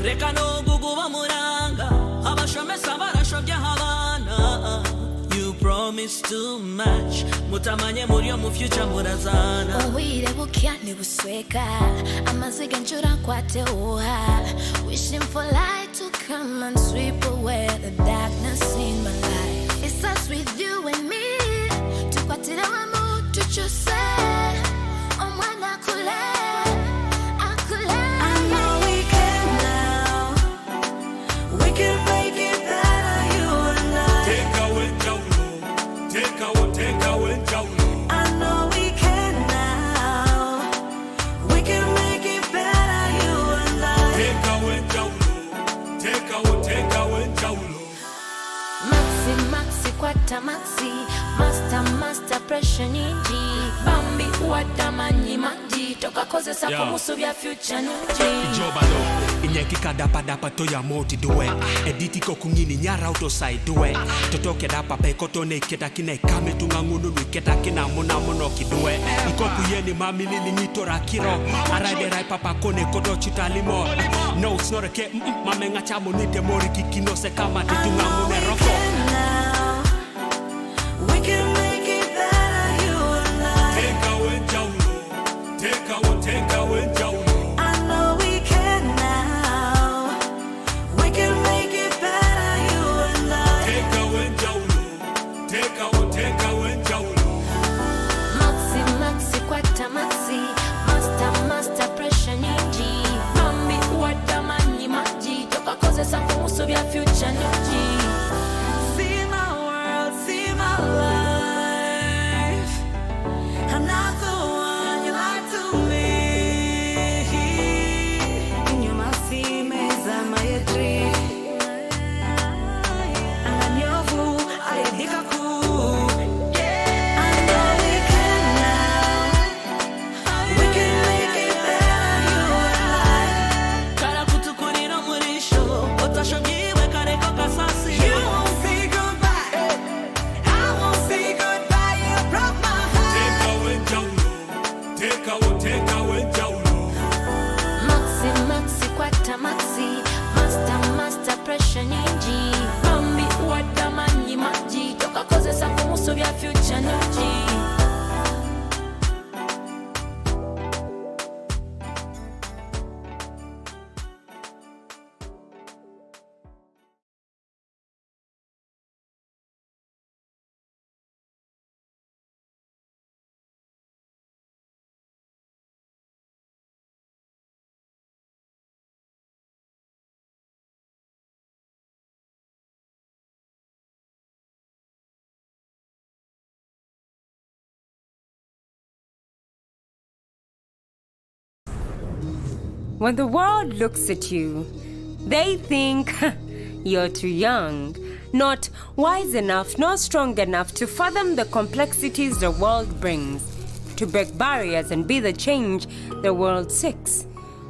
Leka no guguba muranga abashomesa barashobye habana. You promise too much mutamanye muri mu future murazana. Owire bukyane busweka amaziga njura kwate oha. Wishing for light to come and sweep away the darkness in my life. It's us with you and me. Tukwatira wamu tuchuse omwana kule. Tekawo Enjawulo. I know we can now. We can make it better, you and I. Tekawo Enjawulo. Maxi kwata maxi. Master pressure nyingi. Bambi uwata manji. Toka koze sa kumusu vya future nyingi. Enjawulo. Inyekika dapa toya moti doe. Editi kokungini nyara autoside doe. Totoke dapa pekoto ne keta kine kame tungangunu keta kina mona mono kidoe. Ikoku yeni mami lili nitora kiro. Arade rai papa kone kodo chutalimo. No it's not a ke mamenga chamo nite mori kikino se kama tungangune roko. We can make it better, you and I. Tekawo Enjawulo. I know we can now. We can make it better, you and I. Tekawo Enjawulo. Maxi kwata maxi. Master pressure nyingi. Bambi uwata manji. Toka koze sa kumusu vya future nyingi. See my world, see my life. I'm not the one you like to me. Inyuma simeza mayetri. Anganyovu ayedika ku. I know we can now. We can make it better, you and I. Kara kutukurira murisho. Otashobyiwe kareko kasasi. You won't say goodbye. I won't say goodbye. You broke my heart. Tekawo Enjawulo. Maxi kwata maxi. Master pressure nyingi. Bambi uwata manji. Toka koze sa kumusu vya future nyingi. When the world looks at you, they think you're too young, not wise enough, nor strong enough to fathom the complexities the world brings, to break barriers and be the change the world seeks.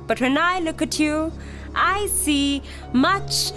But when I look at you, I see much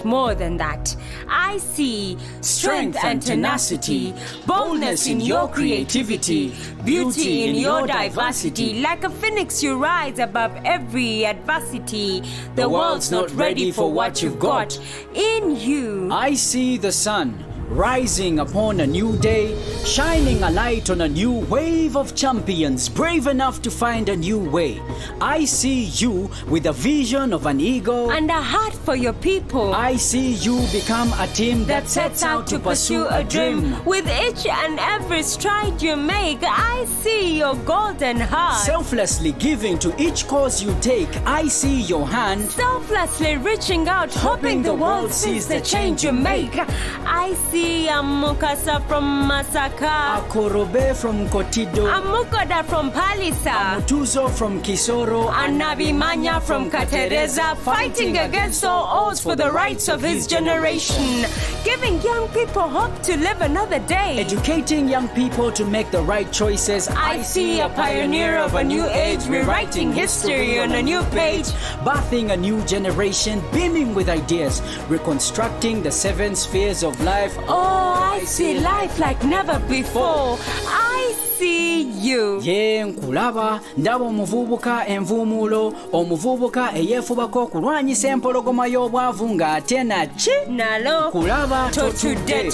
more than that. I see strength and tenacity, boldness in your creativity, beauty in your diversity. Like a phoenix, you rise above every adversity. The world's not ready for what you've got in you. I see the sun rising upon a new day, shining a light on a new wave of champions, brave enough to find a new way. I see you with a vision of an eagle and a heart for your people. I see you become a team that sets out to pursue a dream. With each and every stride you make, I see your golden heart. Selflessly giving to each cause you take, I see your hand. Selflessly reaching out, hoping the world sees the change you make. I see Amukasa from Masaka, Akorobe from Kotido, Amukoda from Palisa, Amutuzo from Kisoro, Anabimanya from Katereza, fighting against all odds for the rights of his generation, giving young people hope to live another day, educating young people to make the right choices. I see a pioneer of a new age, rewriting history on a new page, birthing a new generation, beaming with ideas, reconstructing the 7 spheres of life. Oh, I see life like never before. I see see you. Ye nkulaba ndaba omuvubuka envuumuulo omuvubuka eyeefubako okulwanyisa empologoma y'obwavu ng'ate naki Nalo kulaba totudde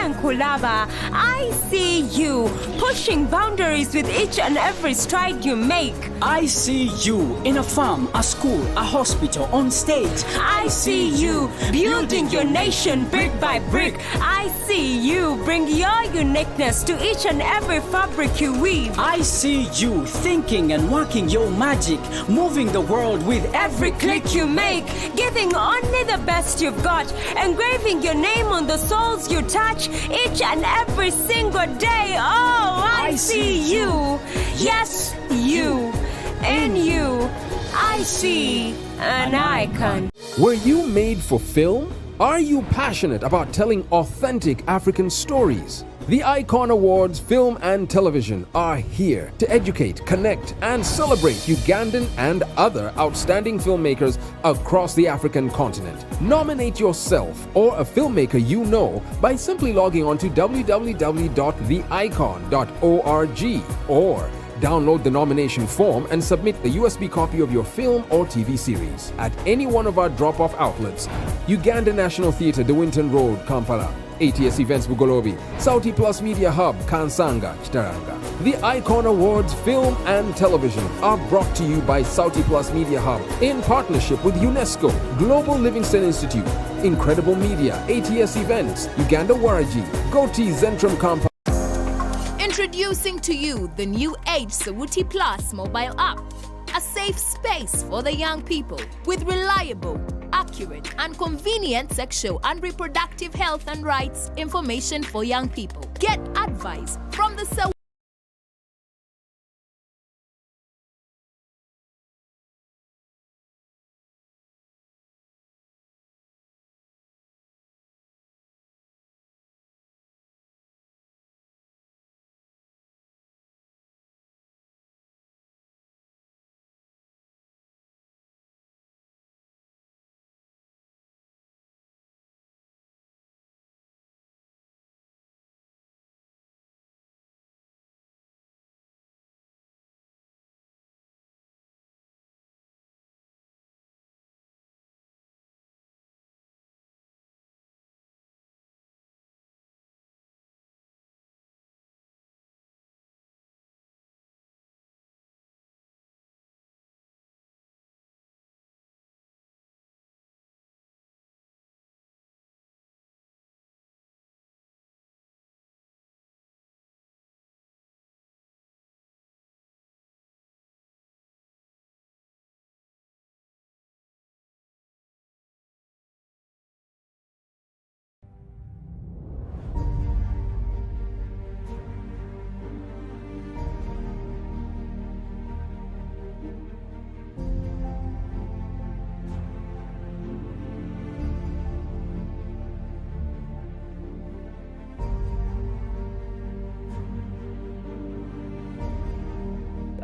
nkulaba. I see you pushing boundaries with each and every stride you make. I see you in a farm, a school, a hospital, on stage. I see you building your nation brick by brick. I see you bring your uniqueness to each and every fabric you weave. I see you thinking and working your magic, moving the world with Every click you make, giving only the best you've got, engraving your name on the souls you touch each and every single day. Oh, I see you. Yes, you. In you, I see an icon. Were you made for film? Are you passionate about telling authentic African stories? The Icon Awards Film and Television are here to educate, connect, and celebrate Ugandan and other outstanding filmmakers across the African continent. Nominate yourself or a filmmaker you know by simply logging on to www.theicon.org or download the nomination form and submit the USB copy of your film or TV series at any one of our drop-off outlets. Uganda National Theatre, De Winton Road, Kampala. ATS Events Bugolobi, Sauti Plus Media Hub, Kansanga, Chitaranga. The Icon Awards Film and Television are brought to you by Sauti Plus Media Hub in partnership with UNESCO, Global Livingston Institute, Incredible Media, ATS Events, Uganda Waraji, Goti Zentrum Kampala. Introducing to you the new age Sauti Plus mobile app, a safe space for the young people with reliable, accurate and convenient sexual and reproductive health and rights information for young people. Get advice from the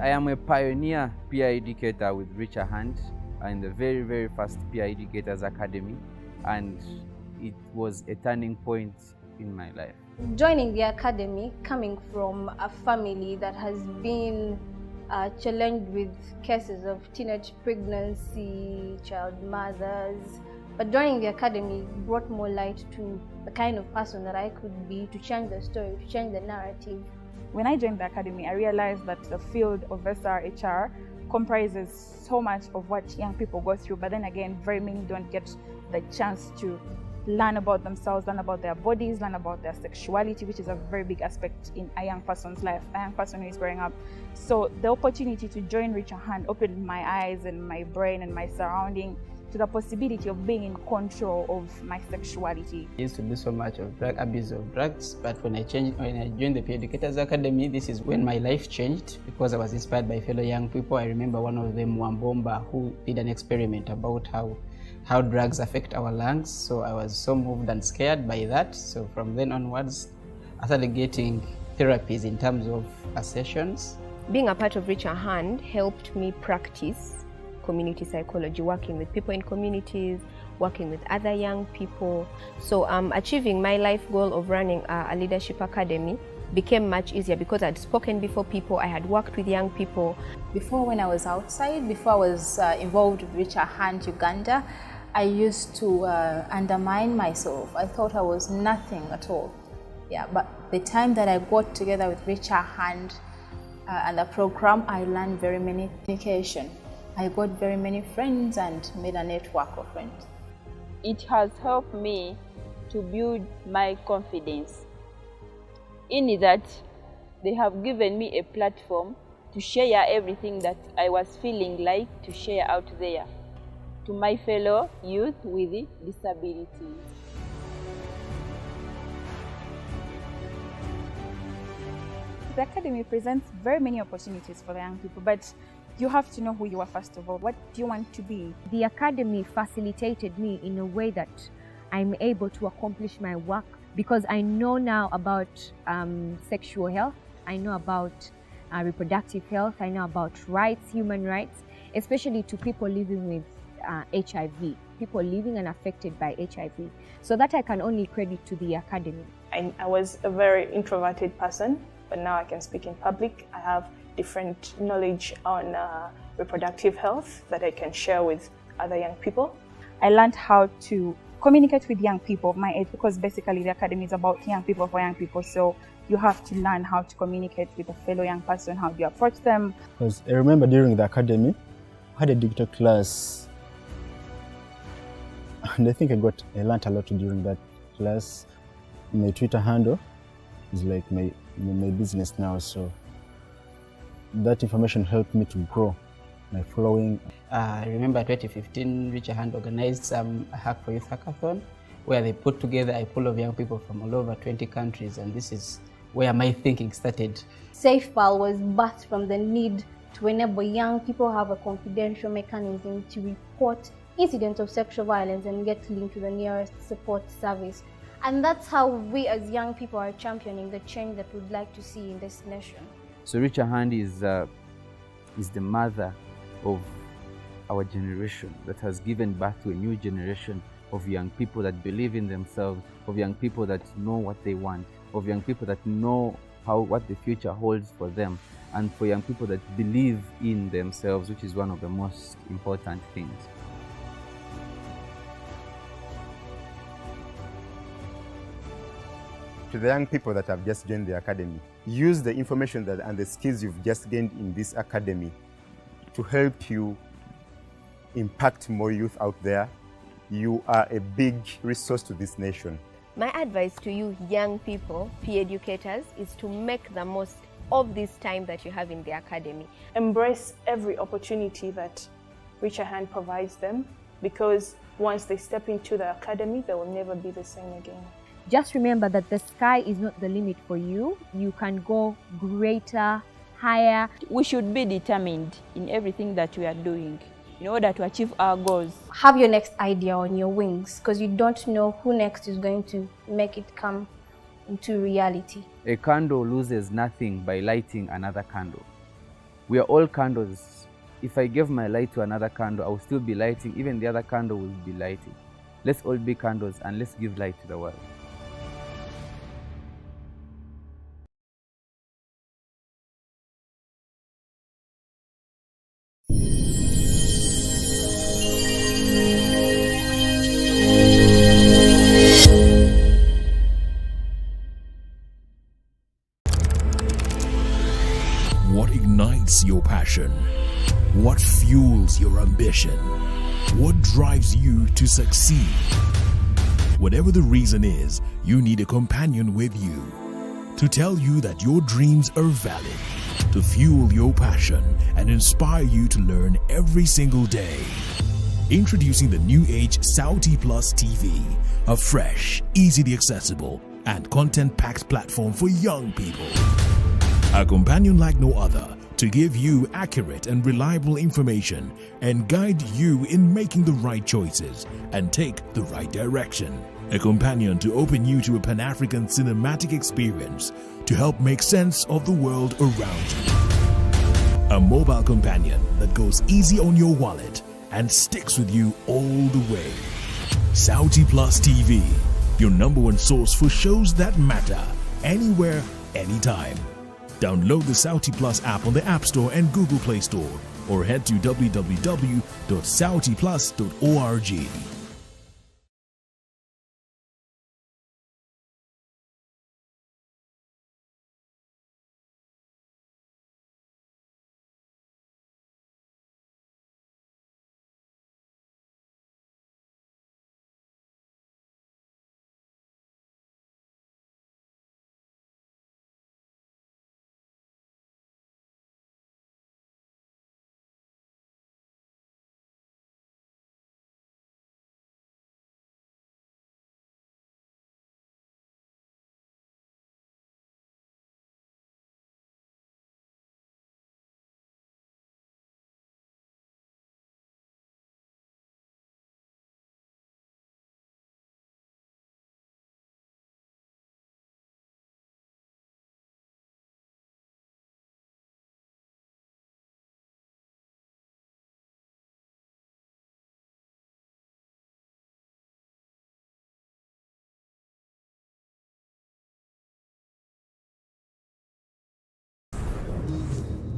I am a pioneer peer educator with Richer Hand and the very, very first Peer Educators Academy, and it was a turning point in my life. Joining the academy, coming from a family that has been challenged with cases of teenage pregnancy, child mothers, but joining the academy brought more light to the kind of person that I could be, to change the story, to change the narrative. When I joined the academy, I realized that the field of SRHR comprises so much of what young people go through, but then again, very many don't get the chance to learn about themselves, learn about their bodies, learn about their sexuality, which is a very big aspect in a young person's life, a young person who is growing up. So the opportunity to join Richer Hand opened my eyes and my brain and my surrounding to the possibility of being in control of my sexuality. I used to do so much of drug abuse of drugs, but when I joined the Peer Educators Academy, this is when my life changed because I was inspired by fellow young people. I remember one of them, Wambomba, who did an experiment about how drugs affect our lungs. So I was so moved and scared by that. So from then onwards, I started getting therapies in terms of sessions. Being a part of Richer Hand helped me practice community psychology, working with people in communities, working with other young people. So achieving my life goal of running a leadership academy became much easier because I'd spoken before people, I had worked with young people. Before, when I was outside, before I was involved with Reach a Hand Uganda, I used to undermine myself. I thought I was nothing at all. Yeah, but the time that I got together with Reach a Hand and the program, I learned very many communication. I got very many friends and made a network of friends. It has helped me to build my confidence, in that they have given me a platform to share everything that I was feeling like to share out there to my fellow youth with disabilities. The Academy presents very many opportunities for the young people, but you have to know who you are first of all. What do you want to be? The Academy facilitated me in a way that I'm able to accomplish my work because I know now about sexual health, I know about reproductive health, I know about rights, human rights, especially to people living with HIV, people living and affected by HIV. So that I can only credit to the Academy. I was a very introverted person, but now I can speak in public. I have different knowledge on reproductive health that I can share with other young people. I learned how to communicate with young people of my age because basically the Academy is about young people for young people. So you have to learn how to communicate with a fellow young person, how do you approach them. Because I remember during the Academy, I had a digital class. And I think I learned a lot during that class. My Twitter handle is like my business now, so that information helped me to grow my following. I remember 2015, Reach a Hand organized a Hack for Youth hackathon where they put together a pool of young people from all over 20 countries, and this is where my thinking started. SafePal was birthed from the need to enable young people have a confidential mechanism to report incidents of sexual violence and get linked to the nearest support service. And that's how we as young people are championing the change that we'd like to see in this nation. So Reach a Hand is the mother of our generation that has given birth to a new generation of young people that believe in themselves, of young people that know what they want, of young people that know what the future holds for them, and for young people that believe in themselves, which is one of the most important things. To the young people that have just joined the Academy, use the information and the skills you've just gained in this Academy to help you impact more youth out there. You are a big resource to this nation. My advice to you young people, peer educators, is to make the most of this time that you have in the Academy. Embrace every opportunity that Reach a Hand provides them, because once they step into the Academy, they will never be the same again. Just remember that the sky is not the limit for you. You can go greater, higher. We should be determined in everything that we are doing in order to achieve our goals. Have your next idea on your wings, because you don't know who next is going to make it come into reality. A candle loses nothing by lighting another candle. We are all candles. If I give my light to another candle, I will still be lighting. Even the other candle will be lighting. Let's all be candles and let's give light to the world. Your passion? What fuels your ambition? What drives you to succeed? Whatever the reason is, you need a companion with you to tell you that your dreams are valid, to fuel your passion and inspire you to learn every single day. Introducing the new age Sauti Plus TV, a fresh, easily accessible and content-packed platform for young people. A companion like no other, to give you accurate and reliable information and guide you in making the right choices and take the right direction. A companion to open you to a Pan-African cinematic experience to help make sense of the world around you. A mobile companion that goes easy on your wallet and sticks with you all the way. Sauti Plus TV, your #1 source for shows that matter, anywhere, anytime. Download the Sauti Plus app on the App Store and Google Play Store, or head to www.sautiplus.org.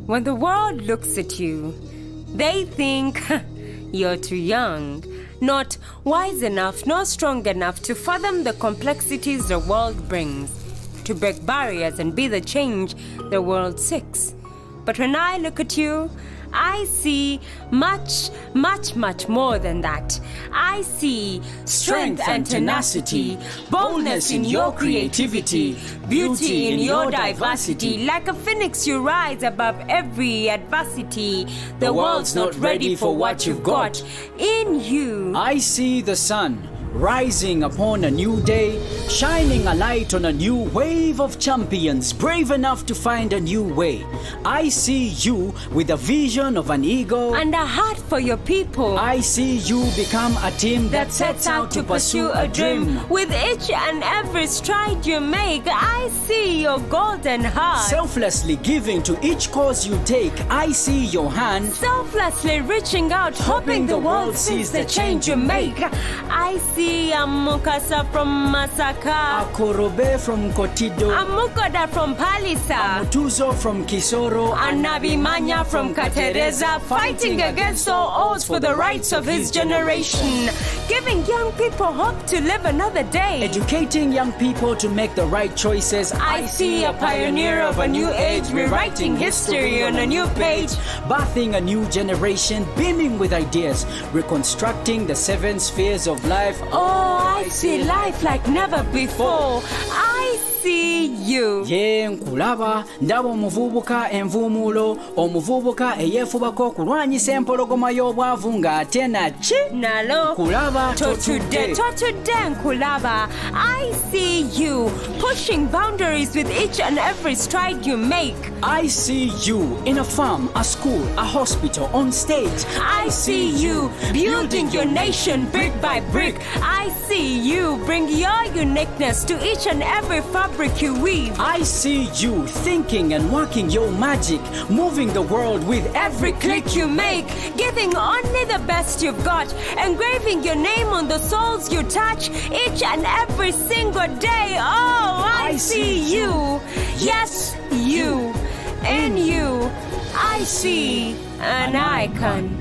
When the world looks at you, they think you're too young, not wise enough, nor strong enough to fathom the complexities the world brings, to break barriers and be the change the world seeks. But when I look at you, I see much, much, much more than that. I see strength and tenacity, boldness in your creativity, beauty in your diversity. Like a phoenix, you rise above every adversity. The world's not ready for what you've got in you. I see the sun rising upon a new day, shining a light on a new wave of champions, brave enough to find a new way. I see you with a vision of an eagle and a heart for your people. I see you become a team that sets out to pursue a dream. With each and every stride you make, I see your golden heart. Selflessly giving to each cause you take, I see your hand. Selflessly reaching out, hoping the world sees the change you make. I see Amukasa from Masaka, Akorobe from Kotido, Amukoda from Palisa, Amutuzo from Kisoro, Anabimanya from Katereza, fighting against all odds for the rights of his generation, giving young people hope to live another day, educating young people to make the right choices. I see a pioneer of a new age, rewriting history on a new page, birthing a new generation, beaming with ideas, reconstructing the 7 spheres of life. Oh, I see life like never before. I see you. Ye nkulaba ndaba omuvubuka envumulo, omuvubuka eyeefubako okulwanyisa empologoma y'obwavu ng'ate naki nalo kulaba totudde nkulaba. I see you pushing boundaries with each and every stride you make. I see you in a farm, a school, a hospital, on stage. I see you building your nation brick by brick. I see you bring your uniqueness to each and every fabric you weave. I see you thinking and working your magic, moving the world with every click you make, giving only the best you've got, engraving your name on the souls you touch each and every single day. Oh, I see you. Yes, you. In you, I see an icon.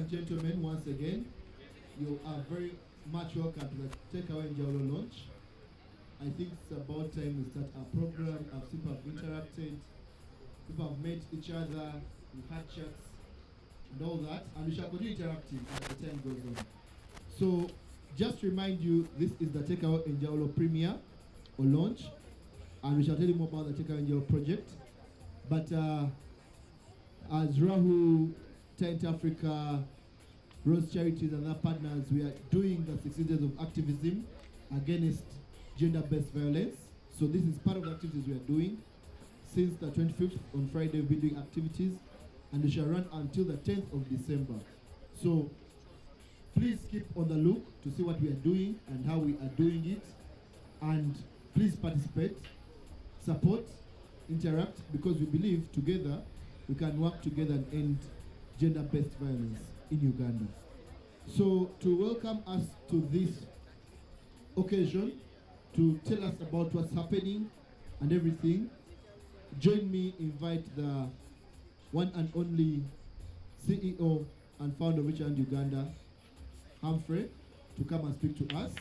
and gentlemen, once again, you are very much welcome to the Tekawo Enjawulo launch. I think it's about time we start our program. I've seen people have interacted, people have met each other, we've had chats, and all that, and we shall continue interacting as the time goes on. So, just to remind you, this is the Tekawo Enjawulo premiere or launch, and we shall tell you more about the Tekawo Enjawulo project. But as Rahul, Tent Africa, Rose Charities and other partners, we are doing the 16 days of activism against gender-based violence. So this is part of the activities we are doing. Since the 25th on Friday, we'll be doing activities, and we shall run until the 10th of December. So please keep on the look to see what we are doing and how we are doing it. And please participate, support, interact, because we believe together we can work together and end gender-based violence in Uganda. So to welcome us to this occasion, to tell us about what's happening and everything, join me invite the one and only CEO and founder of Reach Out Uganda, Humphrey, to come and speak to us.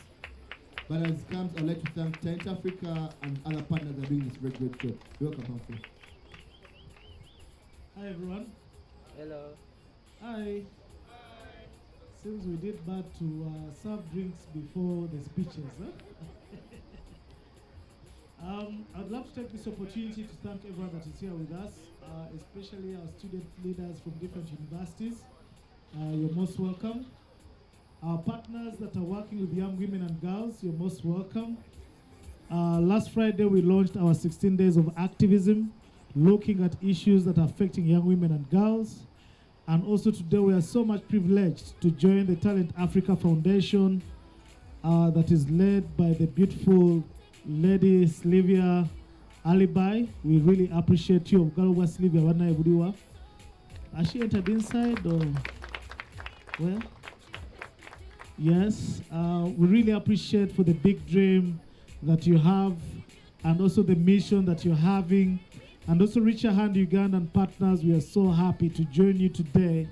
But as it comes, I'd like to thank Tent Africa and other partners that are doing this very great job. Welcome, Humphrey. Hi, everyone. Hello. Hi. Seems we did bad to serve drinks before the speeches. I'd love to take this opportunity to thank everyone that is here with us, especially our student leaders from different universities. You're most welcome. Our partners that are working with young women and girls, you're most welcome. Last Friday, we launched our 16 days of activism, looking at issues that are affecting young women and girls. And also today, we are so much privileged to join the Talent Africa Foundation that is led by the beautiful lady Sylvia Alibi. We really appreciate you. Sylvia, has she entered inside or where? Yes, we really appreciate for the big dream that you have and also the mission that you're having. And also Reach Out Uganda and partners, we are so happy to join you today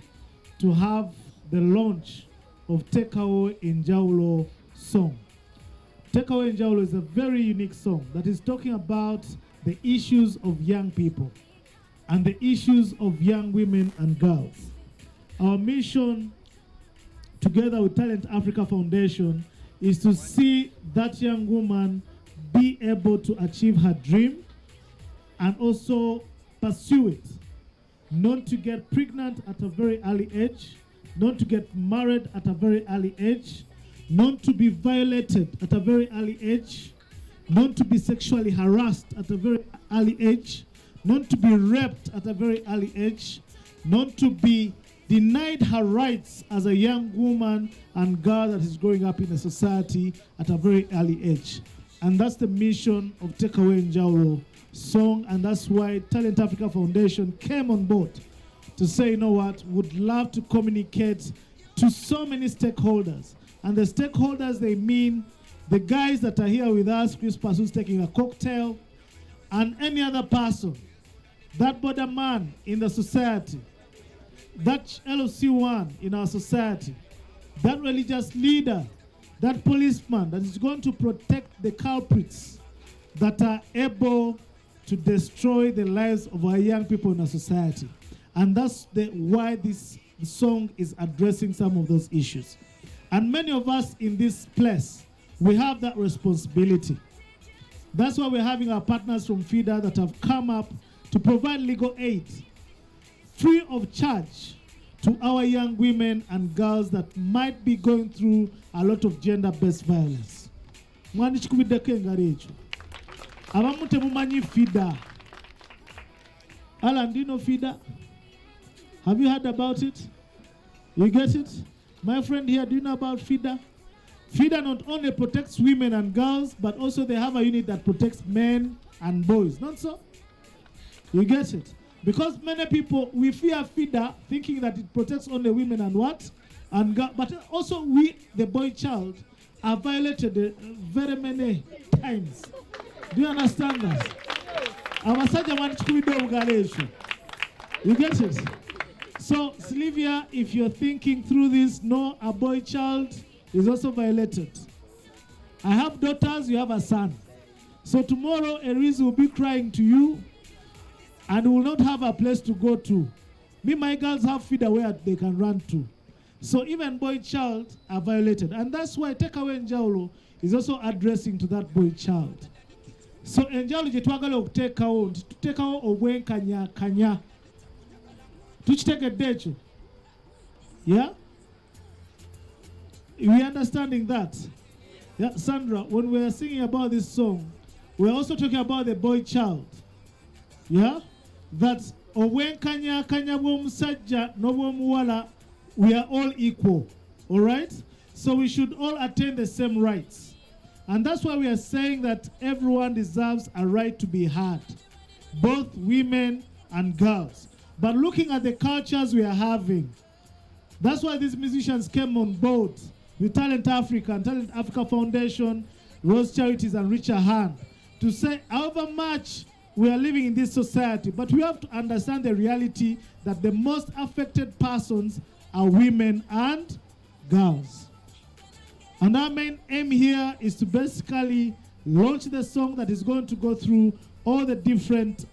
to have the launch of Tekawo Enjawulo song. Tekawo Enjawulo is a very unique song that is talking about the issues of young people and the issues of young women and girls. Our mission, together with Talent Africa Foundation, is to see that young woman be able to achieve her dream and also pursue it. Not to get pregnant at a very early age, not to get married at a very early age, not to be violated at a very early age, not to be sexually harassed at a very early age, not to be raped at a very early age, not to be denied her rights as a young woman and girl that is growing up in a society at a very early age. And that's the mission of Tekawo Enjawulo song, and that's why Talent Africa Foundation came on board to say, you know what, would love to communicate to so many stakeholders. And the stakeholders, they mean the guys that are here with us, Chris Pasu's taking a cocktail, and any other person, that border man in the society, that LOC1 in our society, that religious leader, that policeman that is going to protect the culprits that are able to destroy the lives of our young people in our society. And that's why this song is addressing some of those issues. And many of us in this place, we have that responsibility. That's why we're having our partners from FIDA that have come up to provide legal aid free of charge to our young women and girls that might be going through a lot of gender-based violence. Abamu temumanyi FIDA. Alan, do you know FIDA? Have you heard about it? You get it? My friend here, do you know about FIDA? FIDA not only protects women and girls, but also they have a unit that protects men and boys. Not so? You get it? Because many people, we fear FIDA thinking that it protects only women and what? And but also we, the boy child, are violated very many times. Do you understand that? You get it? So, Sylvia, if you're thinking through this, no, a boy child is also violated. I have daughters, you have a son. So tomorrow, Eriz will be crying to you and will not have a place to go to. Me, my girls have feeder where they can run to. So even boy child are violated. And that's why Tekawo Enjawulo is also addressing to that boy child. So Enjawulo jetwagala okutekawo obwenkanya. Tuchitekedde ekyo. Yeah? We understanding that? Yeah, Sandra, when we are singing about this song, we're also talking about the boy child. Yeah? That obwenkanya bw'omusajja n'obw'omuwala, we are all equal. All right? So we should all attain the same rights. And that's why we are saying that everyone deserves a right to be heard, both women and girls. But looking at the cultures we are having, that's why these musicians came on board with Talent Africa and Talent Africa Foundation, Rose Charities and Richer Hand to say however much we are living in this society, but we have to understand the reality that the most affected persons are women and girls. And our main aim here is to basically launch the song that is going to go through all the different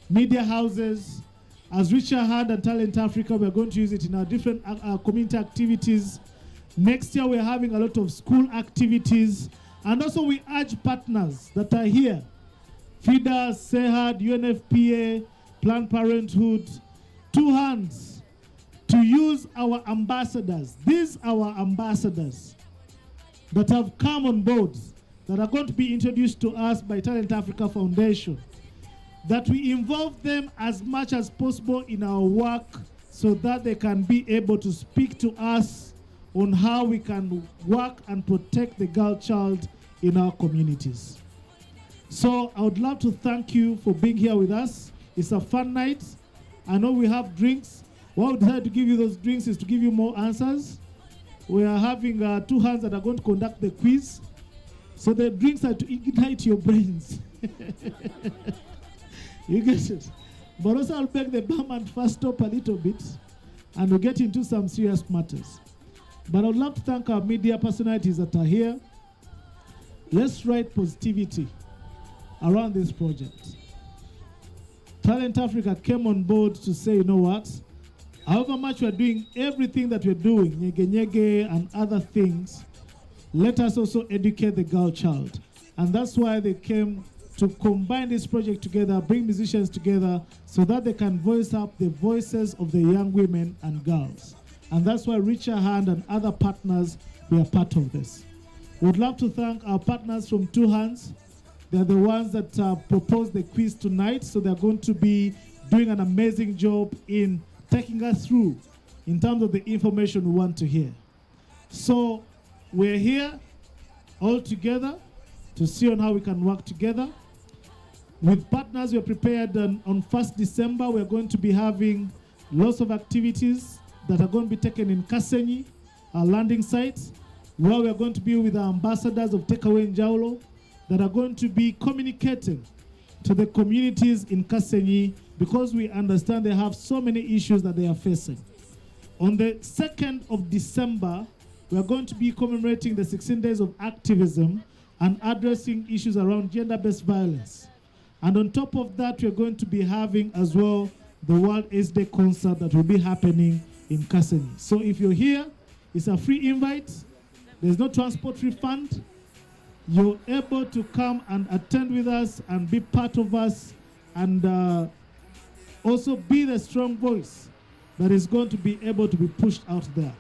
media houses. As Richer Hand and Talent Africa, we're going to use it in our different community activities. Next year, we're having a lot of school activities. And also, we urge partners that are here, FIDA, SEHAD, UNFPA, Planned Parenthood, Two Hands, to use our ambassadors. These are our ambassadors that have come on board, that are going to be introduced to us by Talent Africa Foundation, that we involve them as much as possible in our work so that they can be able to speak to us on how we can work and protect the girl child in our communities. So I would love to thank you for being here with us. It's a fun night. I know we have drinks. What we decided to give you those drinks is to give you more answers. We are having two hands that are going to conduct the quiz. So the drinks are to ignite your brains. You get it? But also I'll beg the barman first stop a little bit and we'll get into some serious matters. But I would love to thank our media personalities that are here. Let's write positivity around this project. Talent Africa came on board to say, you know what? However much we're doing everything that we're doing, nyege nyege and other things, let us also educate the girl child. And that's why they came to combine this project together, bring musicians together so that they can voice up the voices of the young women and girls. And that's why Richer Hand and other partners, we are part of this. We would love to thank our partners from Two Hands. They're the ones that proposed the quiz tonight, so they're going to be doing an amazing job in taking us through in terms of the information we want to hear. So we're here all together to see on how we can work together. With partners, we're prepared on 1st December. We're going to be having lots of activities that are going to be taken in Kasenyi, our landing site, where we're going to be with our ambassadors of Tekawo Enjawulo that are going to be communicating to the communities in Kasenyi because we understand they have so many issues that they are facing. On the 2nd of December, we are going to be commemorating the 16 days of activism and addressing issues around gender-based violence. And on top of that, we're going to be having as well the World AIDS Day concert that will be happening in Kasenyi. So if you're here, it's a free invite. There's no transport refund. You're able to come and attend with us and be part of us and also be the strong voice that is going to be able to be pushed out there.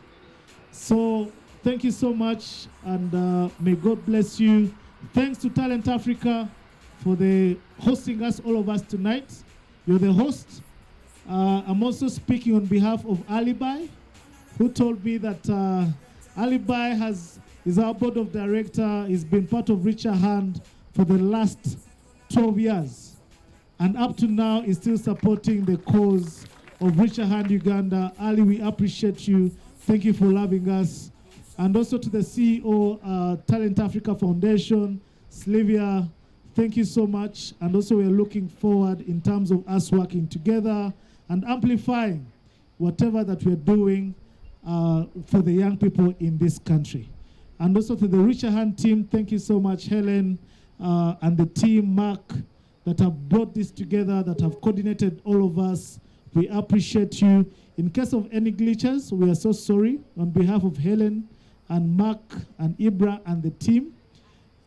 So thank you so much and may God bless you. Thanks to Talent Africa for the hosting us, all of us tonight. You're the host. I'm also speaking on behalf of Alibi, who told me that Alibi is our board of director. He's been part of Richer Hand for the last 12 years. And up to now, is still supporting the cause of Richer Hand Uganda. Ali, we appreciate you. Thank you for loving us. And also to the CEO, Talent Africa Foundation, Sylvia, thank you so much. And also we're looking forward in terms of us working together and amplifying whatever that we're doing for the young people in this country. And also to the Reach a Hand team, thank you so much, Helen, and the team, Mark, that have brought this together, that have coordinated all of us. We appreciate you. In case of any glitches, we are so sorry on behalf of Helen and Mark and Ibra and the team.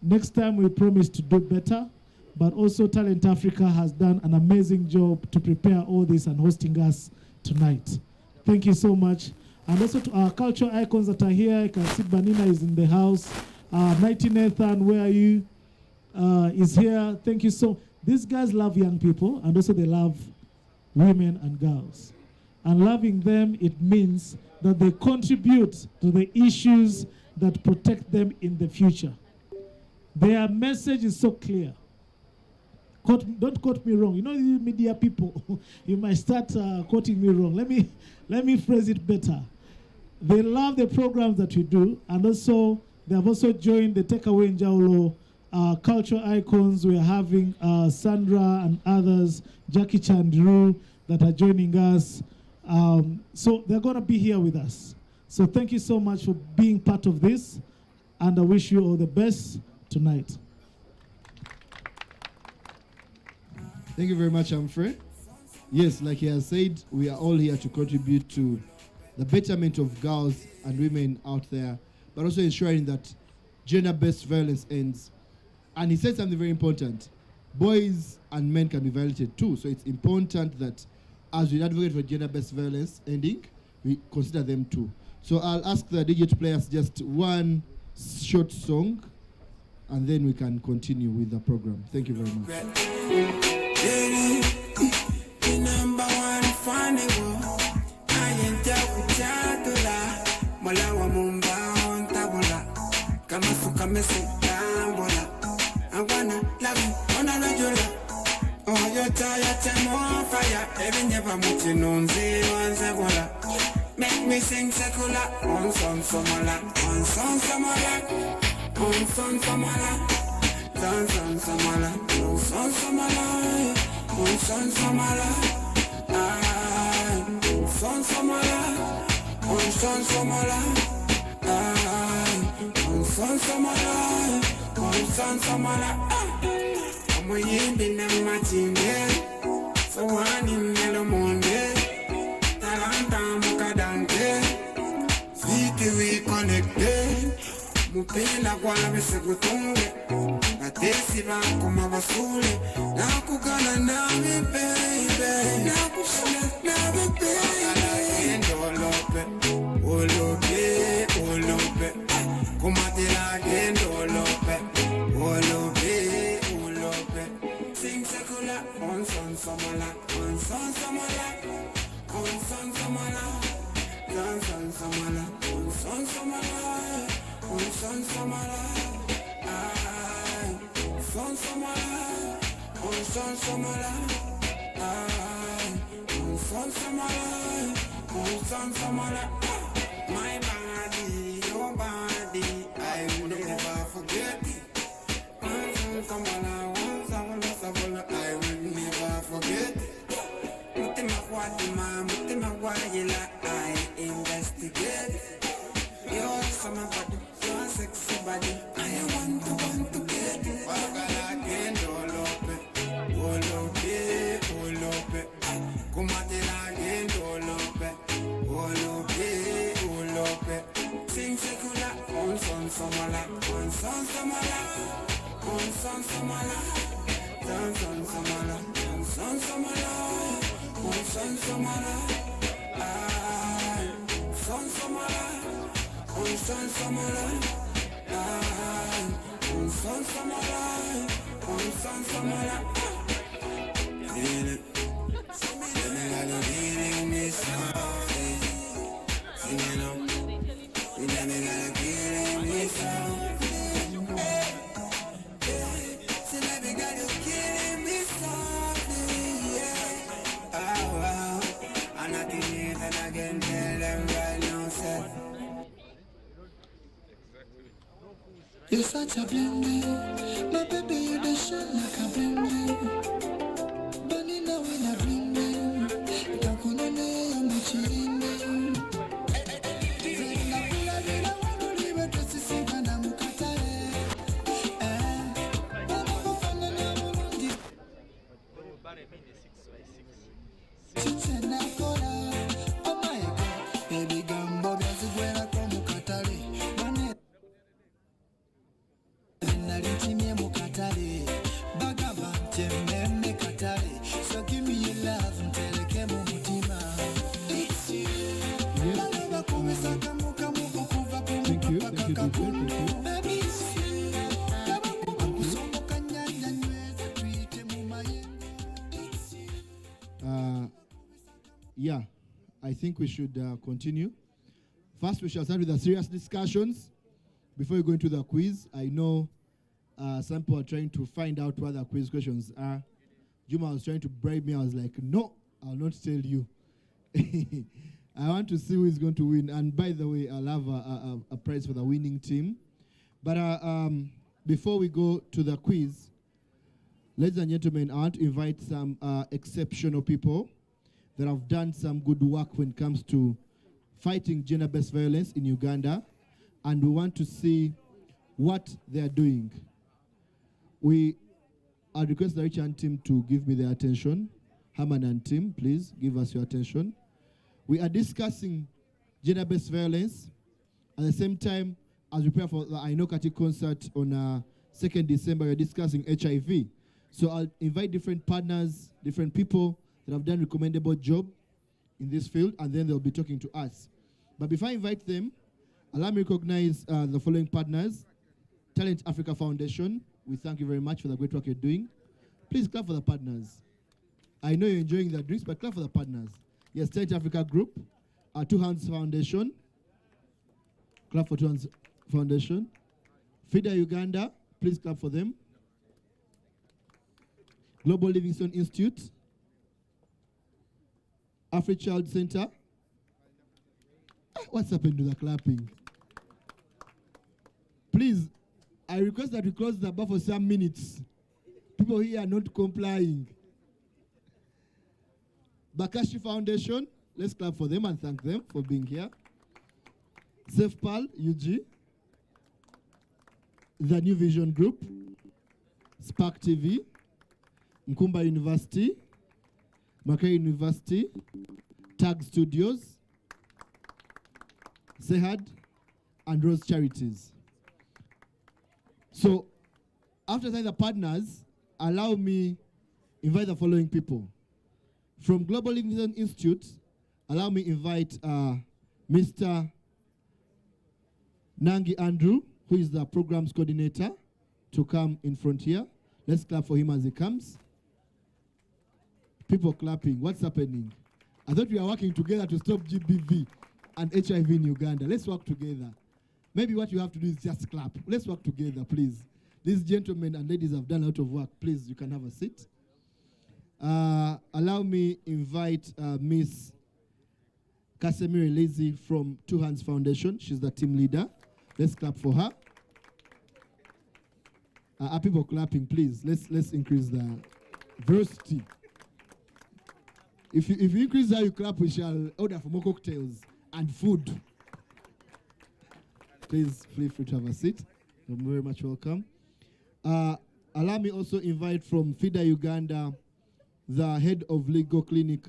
Next time we promise to do better, but also Talent Africa has done an amazing job to prepare all this and hosting us tonight. Thank you so much. And also to our cultural icons that are here. You can see Banina is in the house. Mighty Nathan, where are you? Is here. Thank you so much. These guys love young people, and also they love women and girls. And loving them, it means that they contribute to the issues that protect them in the future. Their message is so clear. Don't quote me wrong. You know, you media people, you might start quoting me wrong. Let me phrase it better. They love the programs that we do, and also they have also joined the Tekawo Enjawulo cultural icons. We are having Sandra and others, Jackie Chandru, that are joining us. So they're going to be here with us. So thank you so much for being part of this, and I wish you all the best tonight. Thank you very much, Humphrey. Yes, like he has said, we are all here to contribute to the betterment of girls and women out there, but also ensuring that gender-based violence ends. And he said something very important. Boys and men can be violated too, so it's important that as we advocate for gender-based violence ending, we consider them too. So I'll ask the DJ to play us just one short song, and then we can continue with the program. Thank you very much. The number one funny one. I ain't with Jadula. Malawa Mumba on Tabula. Kamafuka Messi Tambola. I wanna love you on a regular. Oh, you're tired, I'm on fire. Every never much in on zero. Make me sing secular. On son Samala. On son Samala. On son Samala. Son Samala. On son Samala. On son Samala. Son Samala. On son Samala. On son Samala. On son Samala. I'm a yin in Martin. So one in Yellow Monday. Talanta Mukadante. City we connected. Mupila kwa Mesekutunge. Natesi kama basule. Nakugana nami baby. Nakushana nami baby. Olope, olope, olope. Kumatila gendo olope, olope, olope. Sing secular on son samala, on son samala, on son samala, on son samala, on son samala, on son samala, son samala, on son samala, on son samala, on son samala. My body, your body, I will never forget it. Samala, I will never forget it. Mutima Wayila, I investigate. You're summer body, you're sexy body. I want to get it. Wagala gendo olope, olope. Kumatela gendo olope. Sing secular, on son samala, on son samala, on son samala, on son samala, on son samala, on son samala, son samala, on son samala, on son samala, on son samala. You're such a blending, my baby, you the shine like a blending. Banana when I bring them, Takunene, I'm Yeah, I think we should continue. First, we shall start with the serious discussions before we go into the quiz. I know some people are trying to find out what the quiz questions are. Juma was trying to bribe me. I was like, no, I'll not tell you. I want to see who is going to win. And by the way, I'll have a prize for the winning team. But before we go to the quiz, ladies and gentlemen, I want to invite some exceptional people that have done some good work when it comes to fighting gender-based violence in Uganda, and we want to see what they are doing. I request the Richard team to give me their attention. Herman and team, please give us your attention. We are discussing gender-based violence. At the same time, as we prepare for the I Know Kati concert on 2nd December, we're discussing HIV. So I'll invite different partners, different people that have done recommendable job in this field, and then they'll be talking to us. But before I invite them, allow me to recognize the following partners. Talent Africa Foundation, we thank you very much for the great work you're doing. Please clap for the partners. I know you're enjoying the drinks, but clap for the partners. Yes, Talent Africa Group, Two Hands Foundation. Clap for Two Hands Foundation. FIDA Uganda, please clap for them. Global Livingstone Institute. Afri-Child Center. What's happened to the clapping? Please, I request that we close the bar for some minutes. People here are not complying. Bakashi Foundation, let's clap for them and thank them for being here. SafePal, UG. The New Vision Group. Spark TV. Nkumba University. Makerere University. Tag Studios. Sehad and Rose Charities. So, after thanking the partners, allow me invite the following people. From Global Livingstone Institute, allow me invite Mr. Nangi Andrew, who is the programs coordinator, to come in front here. Let's clap for him as he comes. People clapping. What's happening? I thought we are working together to stop GBV and HIV in Uganda. Let's work together. Maybe what you have to do is just clap. Let's work together, please. These gentlemen and ladies have done a lot of work. Please, you can have a seat. Allow me invite Miss Casemiro Lazy from Two Hands Foundation. She's the team leader. Let's clap for her. Are people clapping, please? Let's increase the velocity. If you increase how you clap, we shall order for more cocktails and food. Please feel free to have a seat. You're very much welcome. Allow me also invite from FIDA Uganda, the head of legal clinic,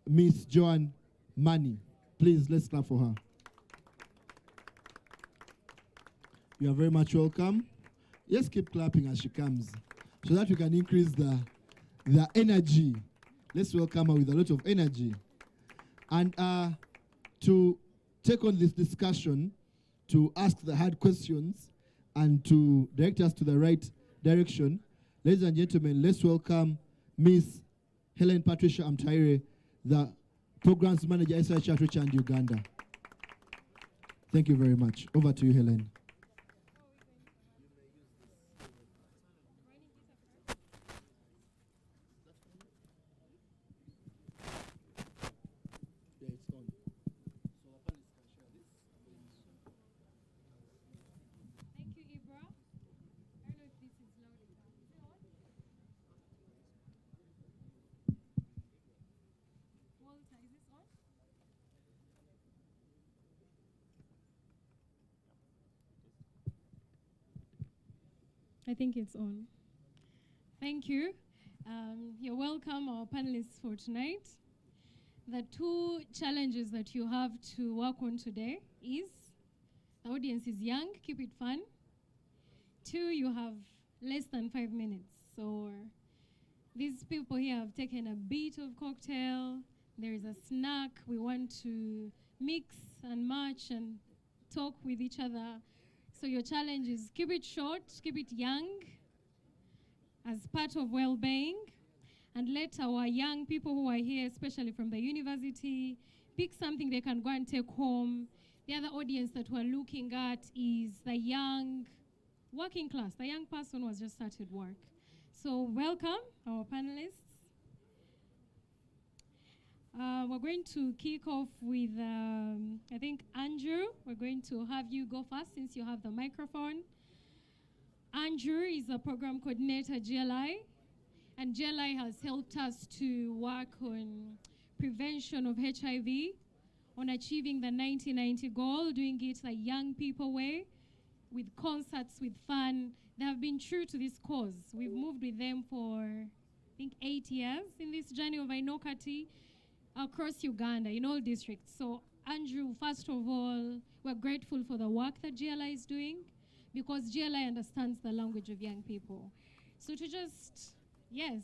Miss Joan Mani. Please, let's clap for her. You are very much welcome. Just keep clapping as she comes so that we can increase the energy. Let's welcome her with a lot of energy. And to take on this discussion, to ask the hard questions, and to direct us to the right direction, ladies and gentlemen, let's welcome Miss Helen Patricia Amtaire, the Programs Manager, SIH Outreach and Uganda. Thank you very much. Over to you, Helen. I think it's on. Thank you. You're welcome, our panelists, for tonight. The two challenges that you have to work on today is the audience is young, keep it fun. Two, you have less than 5 minutes. So these people here have taken a bit of cocktail. There is a snack. We want to mix and match and talk with each other. So your challenge is keep it short, keep it young, as part of well-being, and let our young people who are here, especially from the university, pick something they can go and take home. The other audience that we're looking at is the young working class, the young person who has just started work. So welcome, our panelists. We're going to kick off with, I think, Andrew. We're going to have you go first since you have the microphone. Andrew is a program coordinator at GLI, and GLI has helped us to work on prevention of HIV, on achieving the 1990 goal, doing it the young people way, with concerts, with fun. They have been true to this cause. We've moved with them for, I think, 8 years in this journey of Ainokati across Uganda, in all districts. So, Andrew, first of all, we're grateful for the work that GLI is doing, because GLI understands the language of young people. So to just, yes,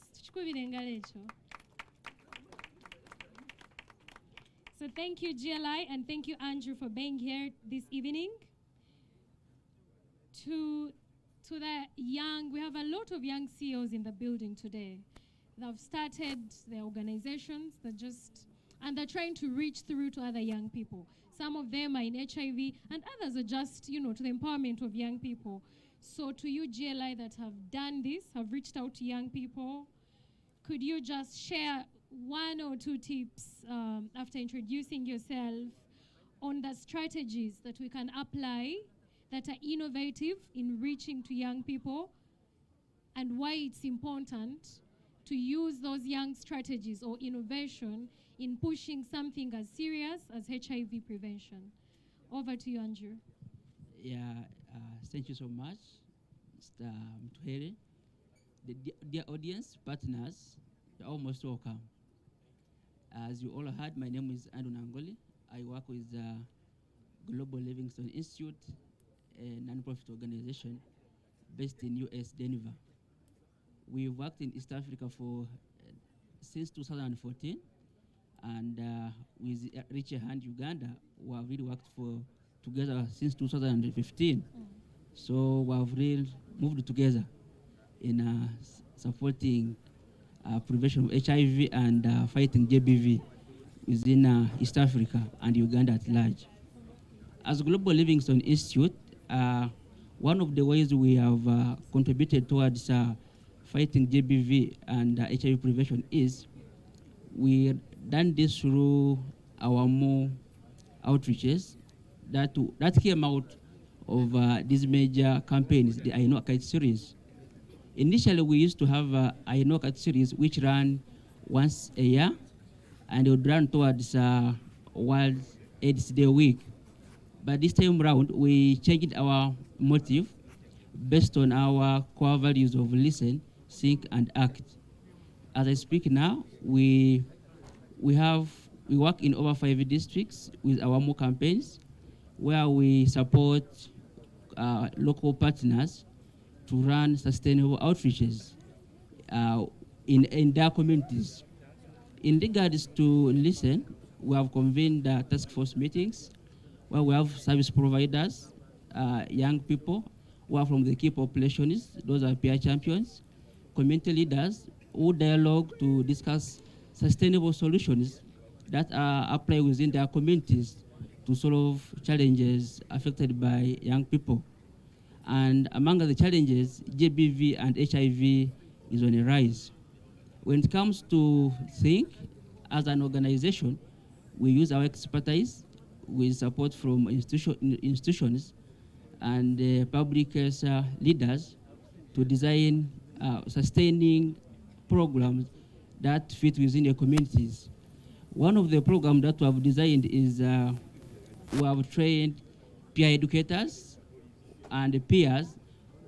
so thank you, GLI, and thank you, Andrew, for being here this evening. To the young, we have a lot of young CEOs in the building today. They've started their organizations and they're trying to reach through to other young people. Some of them are in HIV, and others are just, to the empowerment of young people. So to you, GLI, that have done this, have reached out to young people, could you just share 1 or 2 tips after introducing yourself on the strategies that we can apply that are innovative in reaching to young people, and why it's important to use those young strategies or innovation in pushing something as serious as HIV prevention? Over to you, Andrew. Yeah, thank you so much, Mr. Mtuhere. The dear audience, partners, you're all most welcome. As you all heard, my name is Andrew Nangoli. I work with Global Livingston Institute, a non-profit organization based in US, Denver. We've worked in East Africa for since 2014, and with Reach a Hand Uganda, we have really worked together since 2015. So we have really moved together in supporting prevention of HIV and fighting GBV within East Africa and Uganda at large. As Global Livingston Institute, one of the ways we have contributed towards fighting GBV and HIV prevention is we done this through our more outreaches that came out of these major campaigns, the I Know a Kite series. Initially, we used to have I Know a Kite series which ran once a year, and it would run towards World AIDS Day week. But this time round, we changed our motive based on our core values of listen, think, and act. As I speak now, we work in over 5 districts with our more campaigns, where we support local partners to run sustainable outreaches in their communities. In regards to listen, we have convened task force meetings where we have service providers, young people who are from the key populations, those are peer champions, community leaders who dialogue to discuss sustainable solutions that are applied within their communities to solve challenges affected by young people. And among the challenges, GBV and HIV is on a rise. When it comes to think, as an organization, we use our expertise with support from institutions and public leaders to design sustaining programs that fit within the communities. One of the programs that we have designed is we have trained peer educators and peers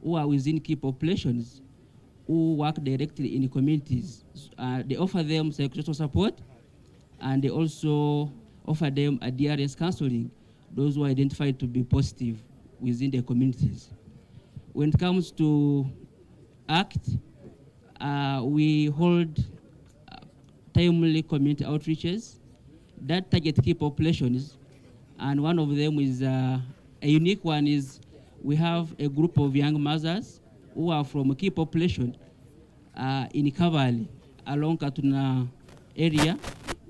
who are within key populations who work directly in the communities. They offer them psychosocial support, and they also offer them adherence counseling, those who are identified to be positive within their communities. When it comes to ACT, we hold timely community outreaches that target key populations, and one of them is a unique one is we have a group of young mothers who are from a key population in Kavali, along Katuna area,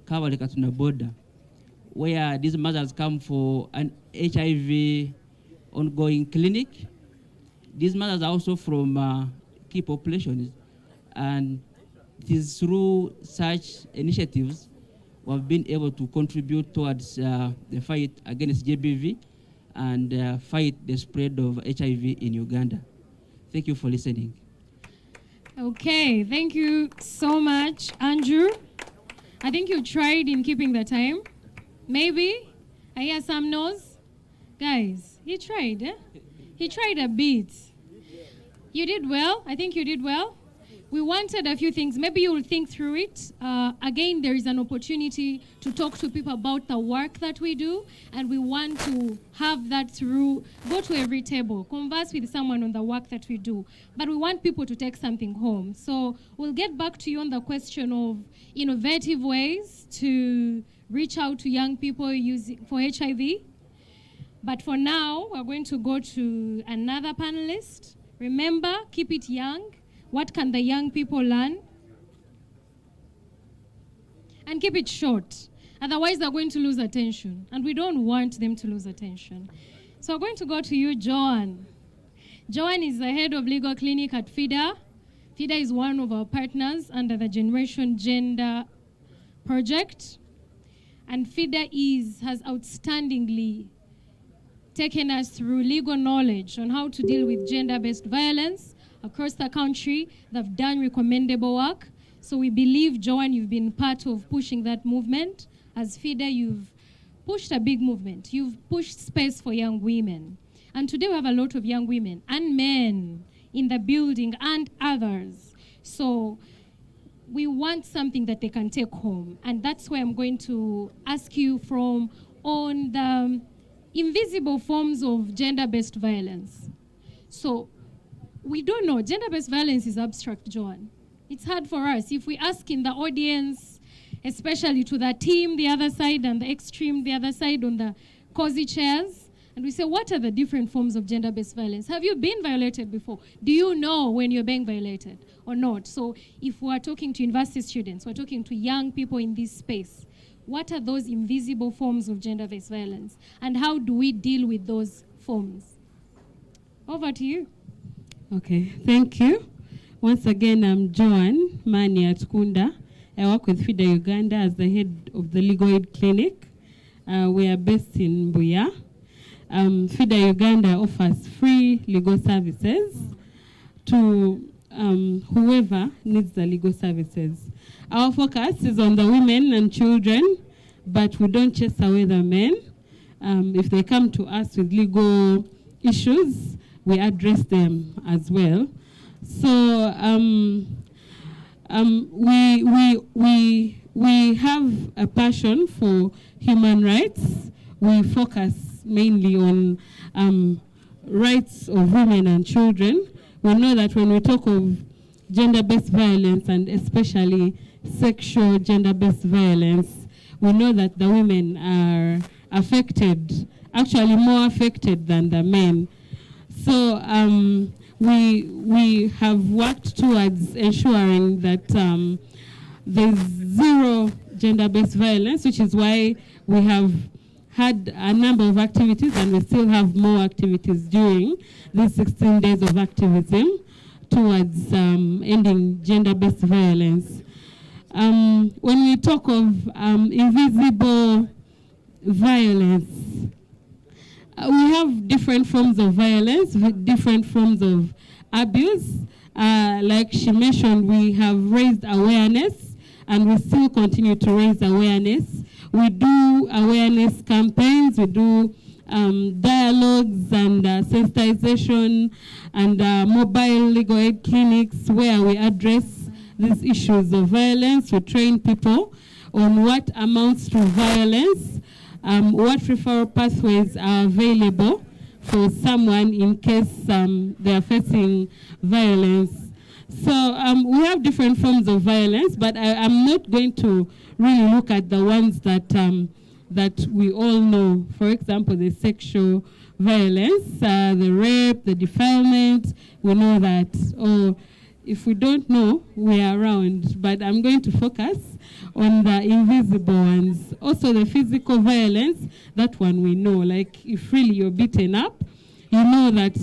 Kavali Katuna border, where these mothers come for an HIV ongoing clinic. These mothers are also from key populations, and it is through such initiatives we've been able to contribute towards the fight against GBV and fight the spread of HIV in Uganda. Thank you for listening. Okay, thank you so much, Andrew. I think you tried in keeping the time. Maybe? I hear some no's. Guys, he tried, eh? He tried a bit. You did well. I think you did well. We wanted a few things. Maybe you'll think through it. Again, there is an opportunity to talk to people about the work that we do, and we want to have that through, go to every table, converse with someone on the work that we do. But we want people to take something home. So we'll get back to you on the question of innovative ways to reach out to young people using for HIV. But for now, we're going to go to another panelist. Remember, keep it young. What can the young people learn? And keep it short. Otherwise, they're going to lose attention. And we don't want them to lose attention. So we're going to go to you, Joan. Joan is the head of legal clinic at FIDA. FIDA is one of our partners under the Generation Gender project. And FIDA has outstandingly taken us through legal knowledge on how to deal with gender-based violence across the country. They've done recommendable work. So we believe, Joan, you've been part of pushing that movement. As FIDA, you've pushed a big movement. You've pushed space for young women. And today we have a lot of young women and men in the building and others. So we want something that they can take home. And that's why I'm going to ask you on the invisible forms of gender-based violence. So we don't know. Gender-based violence is abstract, Joan. It's hard for us. If we ask in the audience, especially to the team, the other side, and the extreme, the other side on the cozy chairs, and we say, what are the different forms of gender-based violence? Have you been violated before? Do you know when you're being violated or not? So if we're talking to university students, we're talking to young people in this space, what are those invisible forms of gender-based violence? And how do we deal with those forms? Over to you. Okay, thank you. Once again, I'm Joan Mani at Kunda. I work with FIDA Uganda as the head of the Legal Aid Clinic. We are based in Buya. FIDA Uganda offers free legal services to whoever needs the legal services. Our focus is on the women and children, but we don't chase away the men. If they come to us with legal issues, we address them as well. So we have a passion for human rights. We focus mainly on rights of women and children. We know that when we talk of gender-based violence, and especially sexual gender-based violence, we know that the women are affected, actually more affected than the men. So we have worked towards ensuring that there's zero gender-based violence, which is why we have had a number of activities, and we still have more activities during these 16 days of activism towards ending gender-based violence. When we talk of invisible violence, we have different forms of violence, different forms of abuse. Like she mentioned, we have raised awareness, and we still continue to raise awareness. We do awareness campaigns, we do dialogues and sensitization and mobile legal aid clinics where we address these issues of violence. We train people on what amounts to violence, what referral pathways are available for someone in case they are facing violence. So we have different forms of violence, but I'm not going to really look at the ones that that we all know. For example, the sexual violence, the rape, the defilement. We know that. Or if we don't know, we are around. But I'm going to focus on the invisible ones. Also the physical violence, that one we know. Like if really you're beaten up, you know that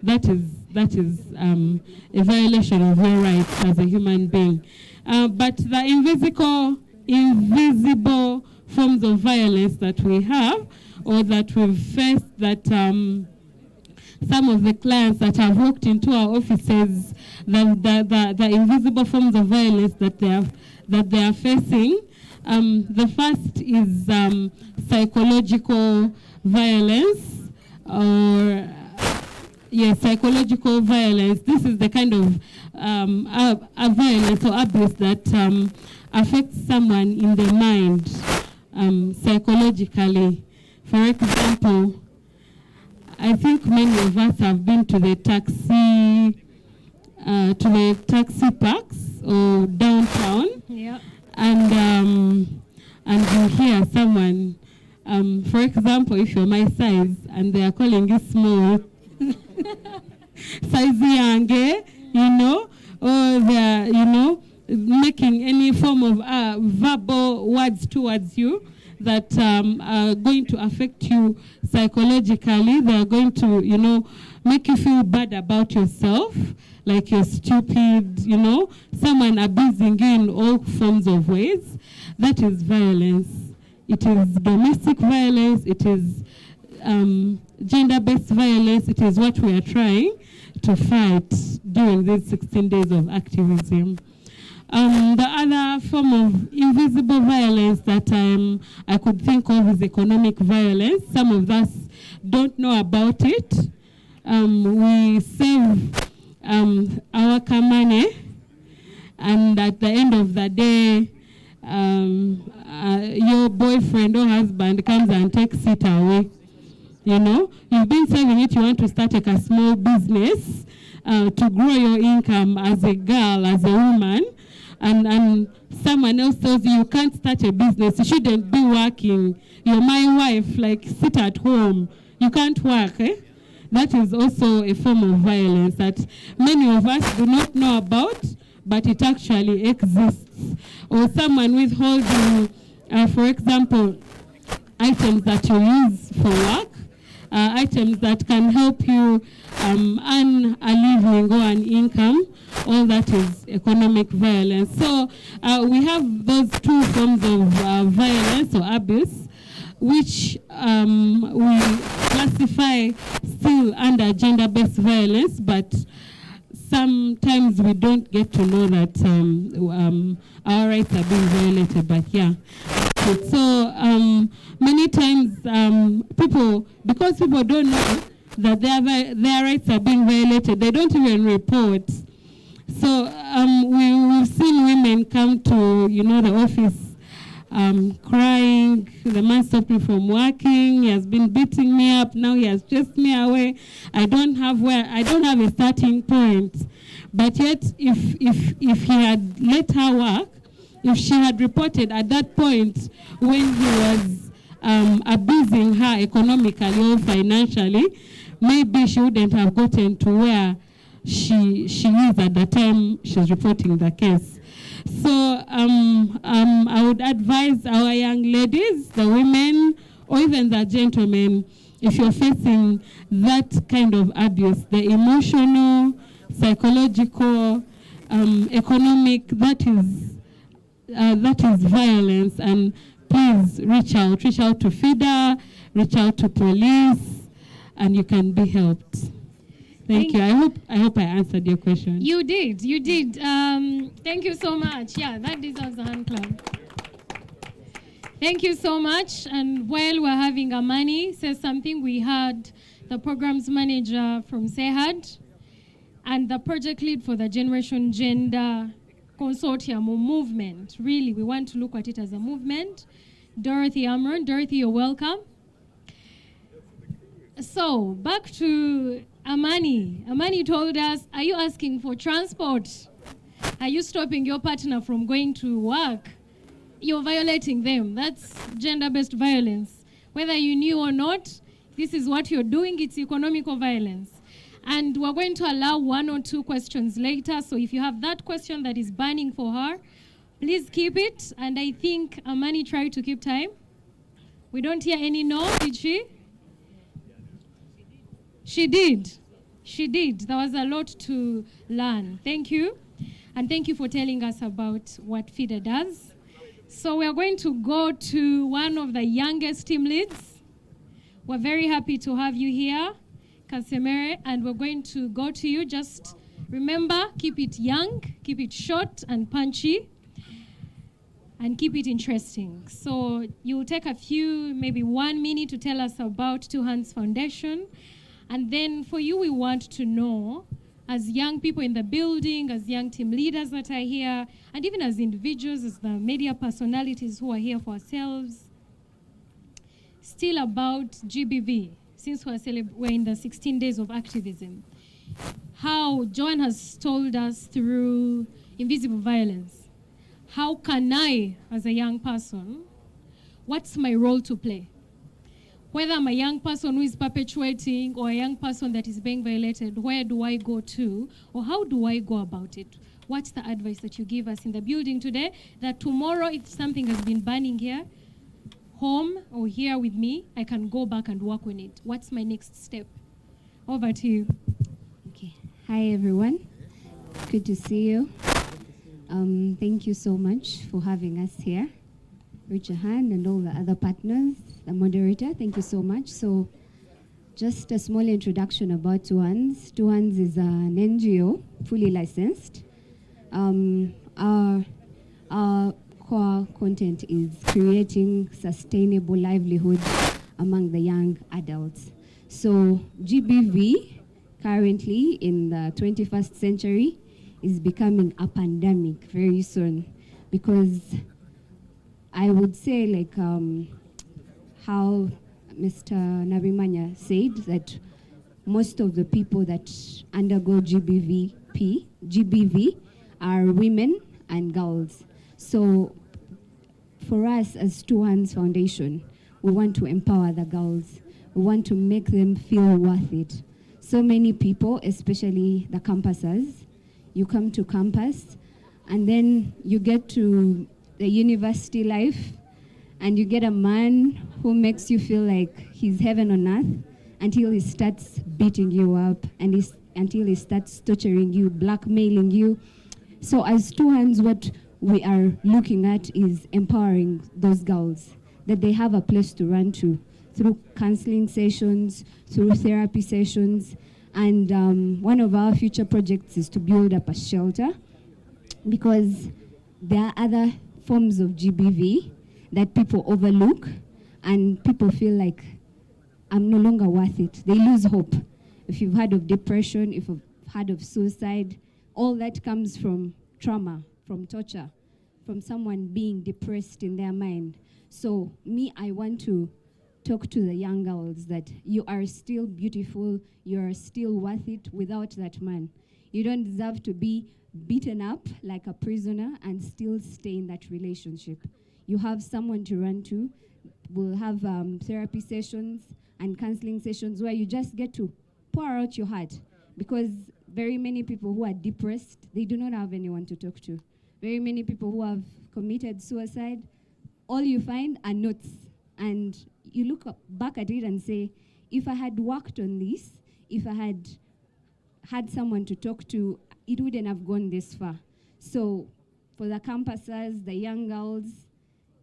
that is a violation of your rights as a human being. But the invisible forms of violence that we have, or that we've faced, that some of the clients that have walked into our offices, the invisible forms of violence that they are facing. The first is psychological violence, or psychological violence. This is the kind of a violence or abuse that affects someone in the mind, psychologically. For example, I think many of us have been to the taxi parks or downtown, and you hear someone, for example, if you're my size and they are calling you small, size young, or they're, making any form of verbal words towards you that are going to affect you psychologically. They're going to, make you feel bad about yourself, like you're stupid, someone abusing you in all forms of ways. That is violence. It is domestic violence. It is gender-based violence. It is what we are trying to fight during these 16 days of activism. The other form of invisible violence that I could think of is economic violence. Some of us don't know about it. We save our money, and at the end of the day, your boyfriend or husband comes and takes it away. You've been saving it, you want to start a small business to grow your income as a girl, as a woman, and someone else tells you can't start a business, you shouldn't be working, you're my wife, like sit at home, you can't work. That is also a form of violence that many of us do not know about, but it actually exists. Or someone withholding, for example, items that you use for work, items that can help you earn a living or an income. All that is economic violence. So we have those two forms of violence or abuse, which we classify still under gender-based violence, but sometimes we don't get to know that our rights are being violated. But so many times because people don't know that their rights are being violated, they don't even report. So we've seen women come to the office crying. The man stopped me from working. He has been beating me up. Now he has chased me away. I don't have a starting point. But yet, if he had let her work, if she had reported at that point when he was abusing her economically or financially, maybe she wouldn't have gotten to where she is at the time she's reporting the case. So I would advise our young ladies, the women, or even the gentlemen, if you're facing that kind of abuse, the emotional, psychological, economic, that is violence, and please reach out to FIDA, reach out to police, and you can be helped. Thank you. I hope I answered your question. You did. Thank you so much. Yeah, that deserves a hand clap. Thank you so much. And while we're having Amani say something, we had the programs manager from SEHAD and the project lead for the Generation Gender Consortium or movement. Really, we want to look at it as a movement. Dorothy Amron. Dorothy, you're welcome. So, back to Amani. Amani told us, are you asking for transport? Are you stopping your partner from going to work? You're violating them. That's gender-based violence. Whether you knew or not, This is what you're doing. It's economical violence. And we're going to allow 1 or 2 questions later. So if you have that question that is burning for her, please keep it. And I think Amani tried to keep time. We don't hear any no, did she? She did. She did. There was a lot to learn. Thank you. And thank you for telling us about what FIDA does. So we're going to go to one of the youngest team leads. We're very happy to have you here, Kasemere, and we're going to go to you. Just remember, keep it young, keep it short and punchy, and keep it interesting. So you'll take a few, maybe 1 minute to tell us about Two Hands Foundation. And then for you, we want to know, as young people in the building, as young team leaders that are here, and even as individuals, as the media personalities who are here for ourselves, still about GBV, since we're in the 16 days of activism. How Joan has told us through invisible violence, how can I, as a young person, what's my role to play? Whether I'm a young person who is perpetuating or a young person that is being violated, where do I go to, or how do I go about it? What's the advice that you give us in the building today, that tomorrow, if something has been burning here, home or here with me, I can go back and work on it? What's my next step? Over to you. Okay. Hi, everyone. Good to see you. Thank you so much for having us here. Raise your hand, and all the other partners, the moderator, thank you so much. So just a small introduction about Two Hands. Two Hands is an NGO, fully licensed. Our core content is creating sustainable livelihood among the young adults. So GBV, currently in the 21st century, is becoming a pandemic very soon, because I would say, like how Mr. Nabimanya said, that most of the people that undergo GBV are women and girls. So for us as Two Hands Foundation, we want to empower the girls. We want to make them feel worth it. So many people, especially the campusers, you come to campus and then you get to the university life and you get a man who makes you feel like he's heaven on earth until he starts beating you up and until he starts torturing you, blackmailing you. So as Two Hands, what we are looking at is empowering those girls, that they have a place to run to through counseling sessions, through therapy sessions. And one of our future projects is to build up a shelter, because there are other forms of GBV that people overlook, and people feel like, I'm no longer worth it. They lose hope. If you've heard of depression, if you've heard of suicide, all that comes from trauma, from torture, from someone being depressed in their mind. So me, I want to talk to the young girls that you are still beautiful, you are still worth it without that man. You don't deserve to be beaten up like a prisoner and still stay in that relationship. You have someone to run to. We'll have therapy sessions and counseling sessions where you just get to pour out your heart, because very many people who are depressed, they do not have anyone to talk to. Very many people who have committed suicide, all you find are notes. And you look back at it and say, if I had worked on this, if I had had someone to talk to, it wouldn't have gone this far. So for the campusers, the young girls,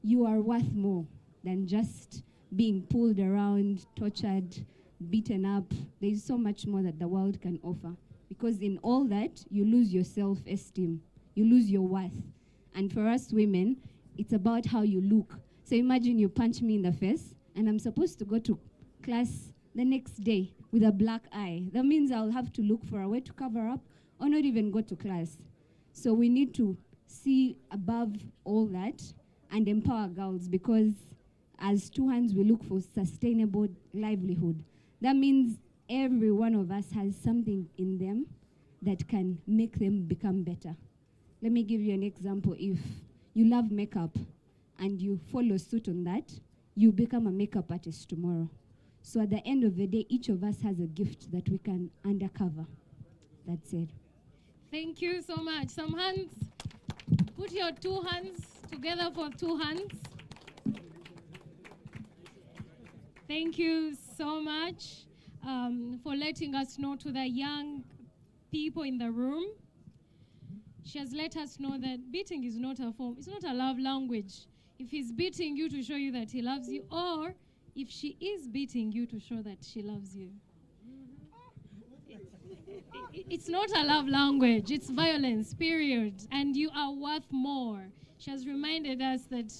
you are worth more than just being pulled around, tortured, beaten up. There's so much more that the world can offer. Because in all that, you lose your self-esteem. You lose your worth. And for us women, it's about how you look. So imagine you punch me in the face, and I'm supposed to go to class the next day with a black eye. That means I'll have to look for a way to cover up or not even go to class. So we need to see above all that and empower girls, because as Two Hands, we look for sustainable livelihood. That means every one of us has something in them that can make them become better. Let me give you an example. If you love makeup and you follow suit on that, you become a makeup artist tomorrow. So at the end of the day, each of us has a gift that we can undercover. That's it. Thank you so much. Some hands. Put your 2 hands together for 2 hands. Thank you so much for letting us know, to the young people in the room. She has let us know that beating is not a form, it's not a love language. If he's beating you to show you that he loves you, or if she is beating you to show that she loves you. It's not a love language, it's violence, period. And you are worth more. She has reminded us that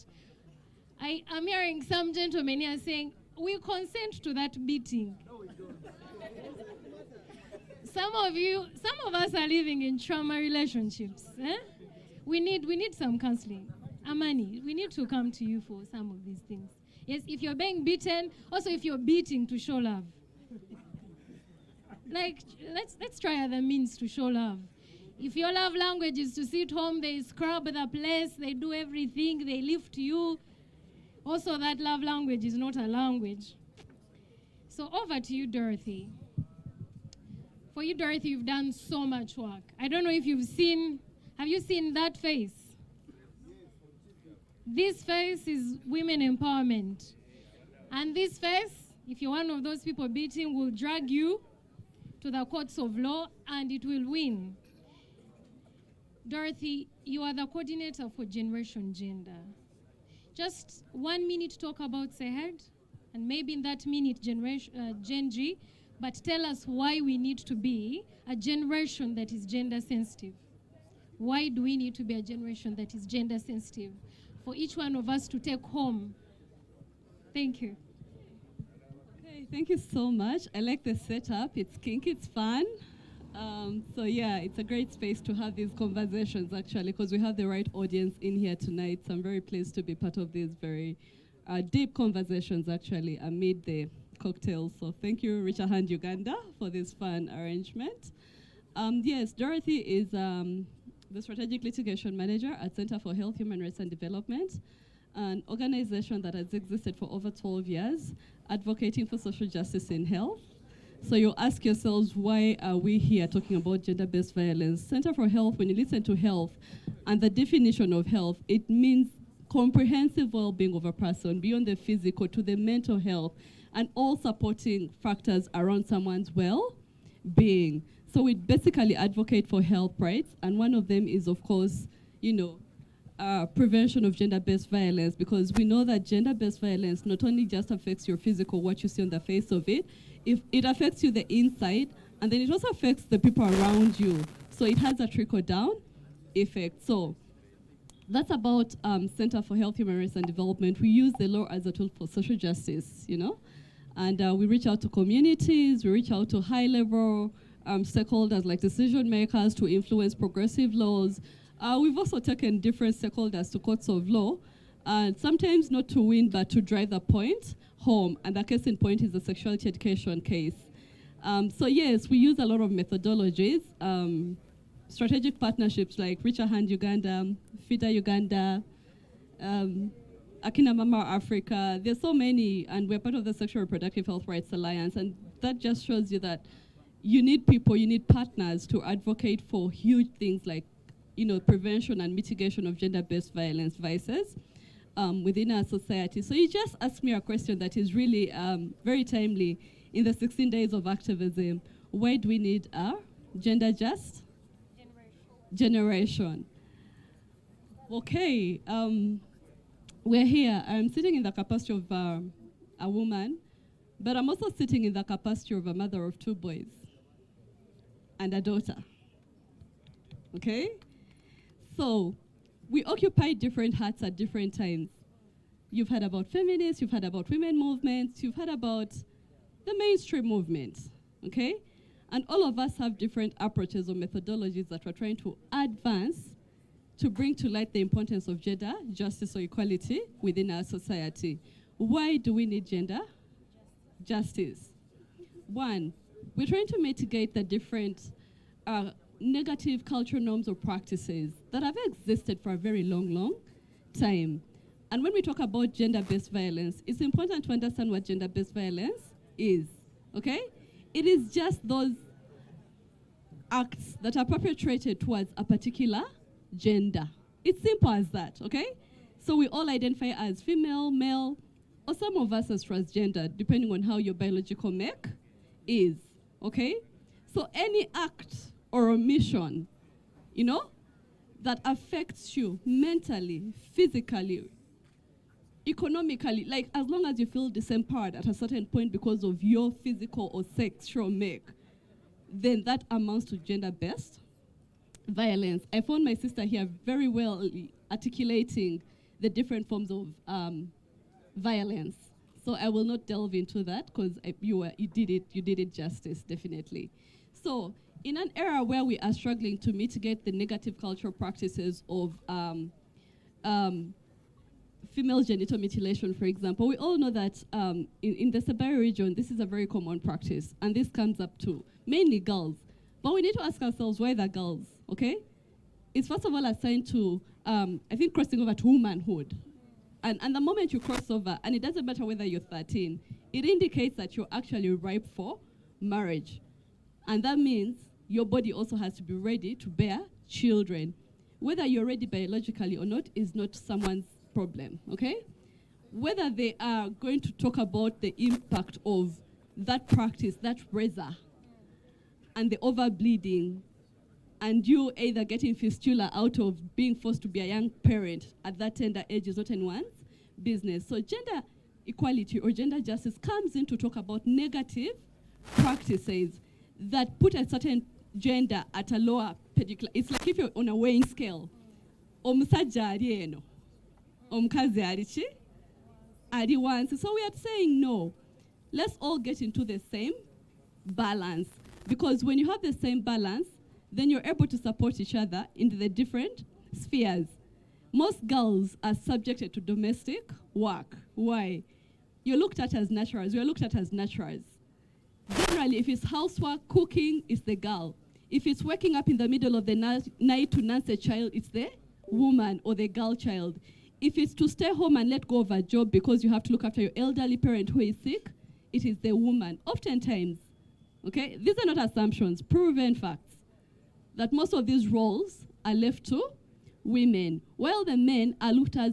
I'm hearing some gentlemen here saying, we consent to that beating. Some of us are living in trauma relationships. We need some counseling. Amani, we need to come to you for some of these things. Yes, if you're being beaten, also if you're beating to show love. Like, let's try other means to show love. If your love language is to sit home, they scrub the place, they do everything, they lift you. Also, that love language is not a language. So over to you, Dorothy. For you, Dorothy, you've done so much work. I don't know if have you seen that face? This face is women empowerment. And this face, if you're one of those people beating, will drag you to the courts of law and it will win. Dorothy, you are the coordinator for Generation Gender. Just 1 minute talk about Sehed, and maybe in that minute, Gen G, but tell us why we need to be a generation that is gender sensitive. Why do we need to be a generation that is gender sensitive? For each one of us to take home. Thank you. Okay, thank you so much. I like the setup. It's kinky, it's fun. So yeah, it's a great space to have these conversations actually, because we have the right audience in here tonight. So I'm very pleased to be part of these very deep conversations actually amid the cocktails. So thank you, Richard Hand Uganda, for this fun arrangement. Yes, Dorothy is the Strategic Litigation Manager at Center for Health, Human Rights and Development, an organization that has existed for over 12 years, advocating for social justice in health. So you'll ask yourselves, why are we here talking about gender-based violence? Center for Health, when you listen to health and the definition of health, it means comprehensive well-being of a person, beyond the physical to the mental health, and all supporting factors around someone's well-being. So we basically advocate for health rights, and one of them is, of course, prevention of gender-based violence, because we know that gender-based violence not only just affects your physical, what you see on the face of it, if it affects you the inside, and then it also affects the people around you. So it has a trickle-down effect. So that's about Center for Health, Human Rights and Development. We use the law as a tool for social justice, and we reach out to communities, we reach out to high-level stakeholders like decision makers to influence progressive laws. We've also taken different stakeholders to courts of law, sometimes not to win, but to drive the point home. And the case in point is the sexuality education case. So yes, we use a lot of methodologies, strategic partnerships like Richard Hand Uganda, FIDA Uganda, Akina Mama Africa. There's so many, and we're part of the Sexual Reproductive Health Rights Alliance, and that just shows you that you need people, you need partners to advocate for huge things like prevention and mitigation of gender-based violence vices within our society. So you just asked me a question that is really very timely in the 16 days of activism. Why do we need a gender-just generation? Okay, we're here. I'm sitting in the capacity of a woman, but I'm also sitting in the capacity of a mother of 2 boys and a daughter. Okay? So we occupy different hats at different times. You've heard about feminists, you've heard about women movements, you've heard about the mainstream movement, okay? And all of us have different approaches or methodologies that we're trying to advance to bring to light the importance of gender justice or equality within our society. Why do we need gender justice? One, we're trying to mitigate the different negative cultural norms or practices that have existed for a very long time. And when we talk about gender-based violence, it's important to understand what gender-based violence is, okay? It is just those acts that are perpetrated towards a particular gender. It's simple as that, okay? So we all identify as female, male, or some of us as transgender, depending on how your biological make is, okay? So any act or omission, you know, that affects you mentally, physically, economically, like as long as you feel disempowered at a certain point because of your physical or sexual make, then that amounts to gender-based violence. I found my sister here very well articulating the different forms of violence. So I will not delve into that because you did it justice, definitely. So in an era where we are struggling to mitigate the negative cultural practices of female genital mutilation, for example, we all know that in the Sabari region, this is a very common practice, and this comes up to mainly girls. But we need to ask ourselves, why the girls, okay? It's first of all assigned to, I think, crossing over to womanhood. And the moment you cross over, and it doesn't matter whether you're 13, it indicates that you're actually ripe for marriage. And that means your body also has to be ready to bear children. Whether you're ready biologically or not is not someone's problem, okay? Whether they are going to talk about the impact of that practice, that razor, and the overbleeding, and you either getting fistula out of being forced to be a young parent at that tender age is not anyone's business. So gender equality or gender justice comes in to talk about negative practices that put a certain gender at a lower pedicle. It's like if you're on a weighing scale. Omusajja ali eno, omukazi ali ki? Ali wansi. So we are saying no. Let's all get into the same balance. Because when you have the same balance, then you're able to support each other in the different spheres. Most girls are subjected to domestic work. Why? You're looked at as naturals. We're looked at as naturals. Generally, if it's housework, cooking, it's the girl. If it's waking up in the middle of the night to nurse a child, it's the woman or the girl child. If it's to stay home and let go of a job because you have to look after your elderly parent who is sick, it is the woman. Oftentimes, okay, these are not assumptions, proven facts, that most of these roles are left to women, while the men are looked at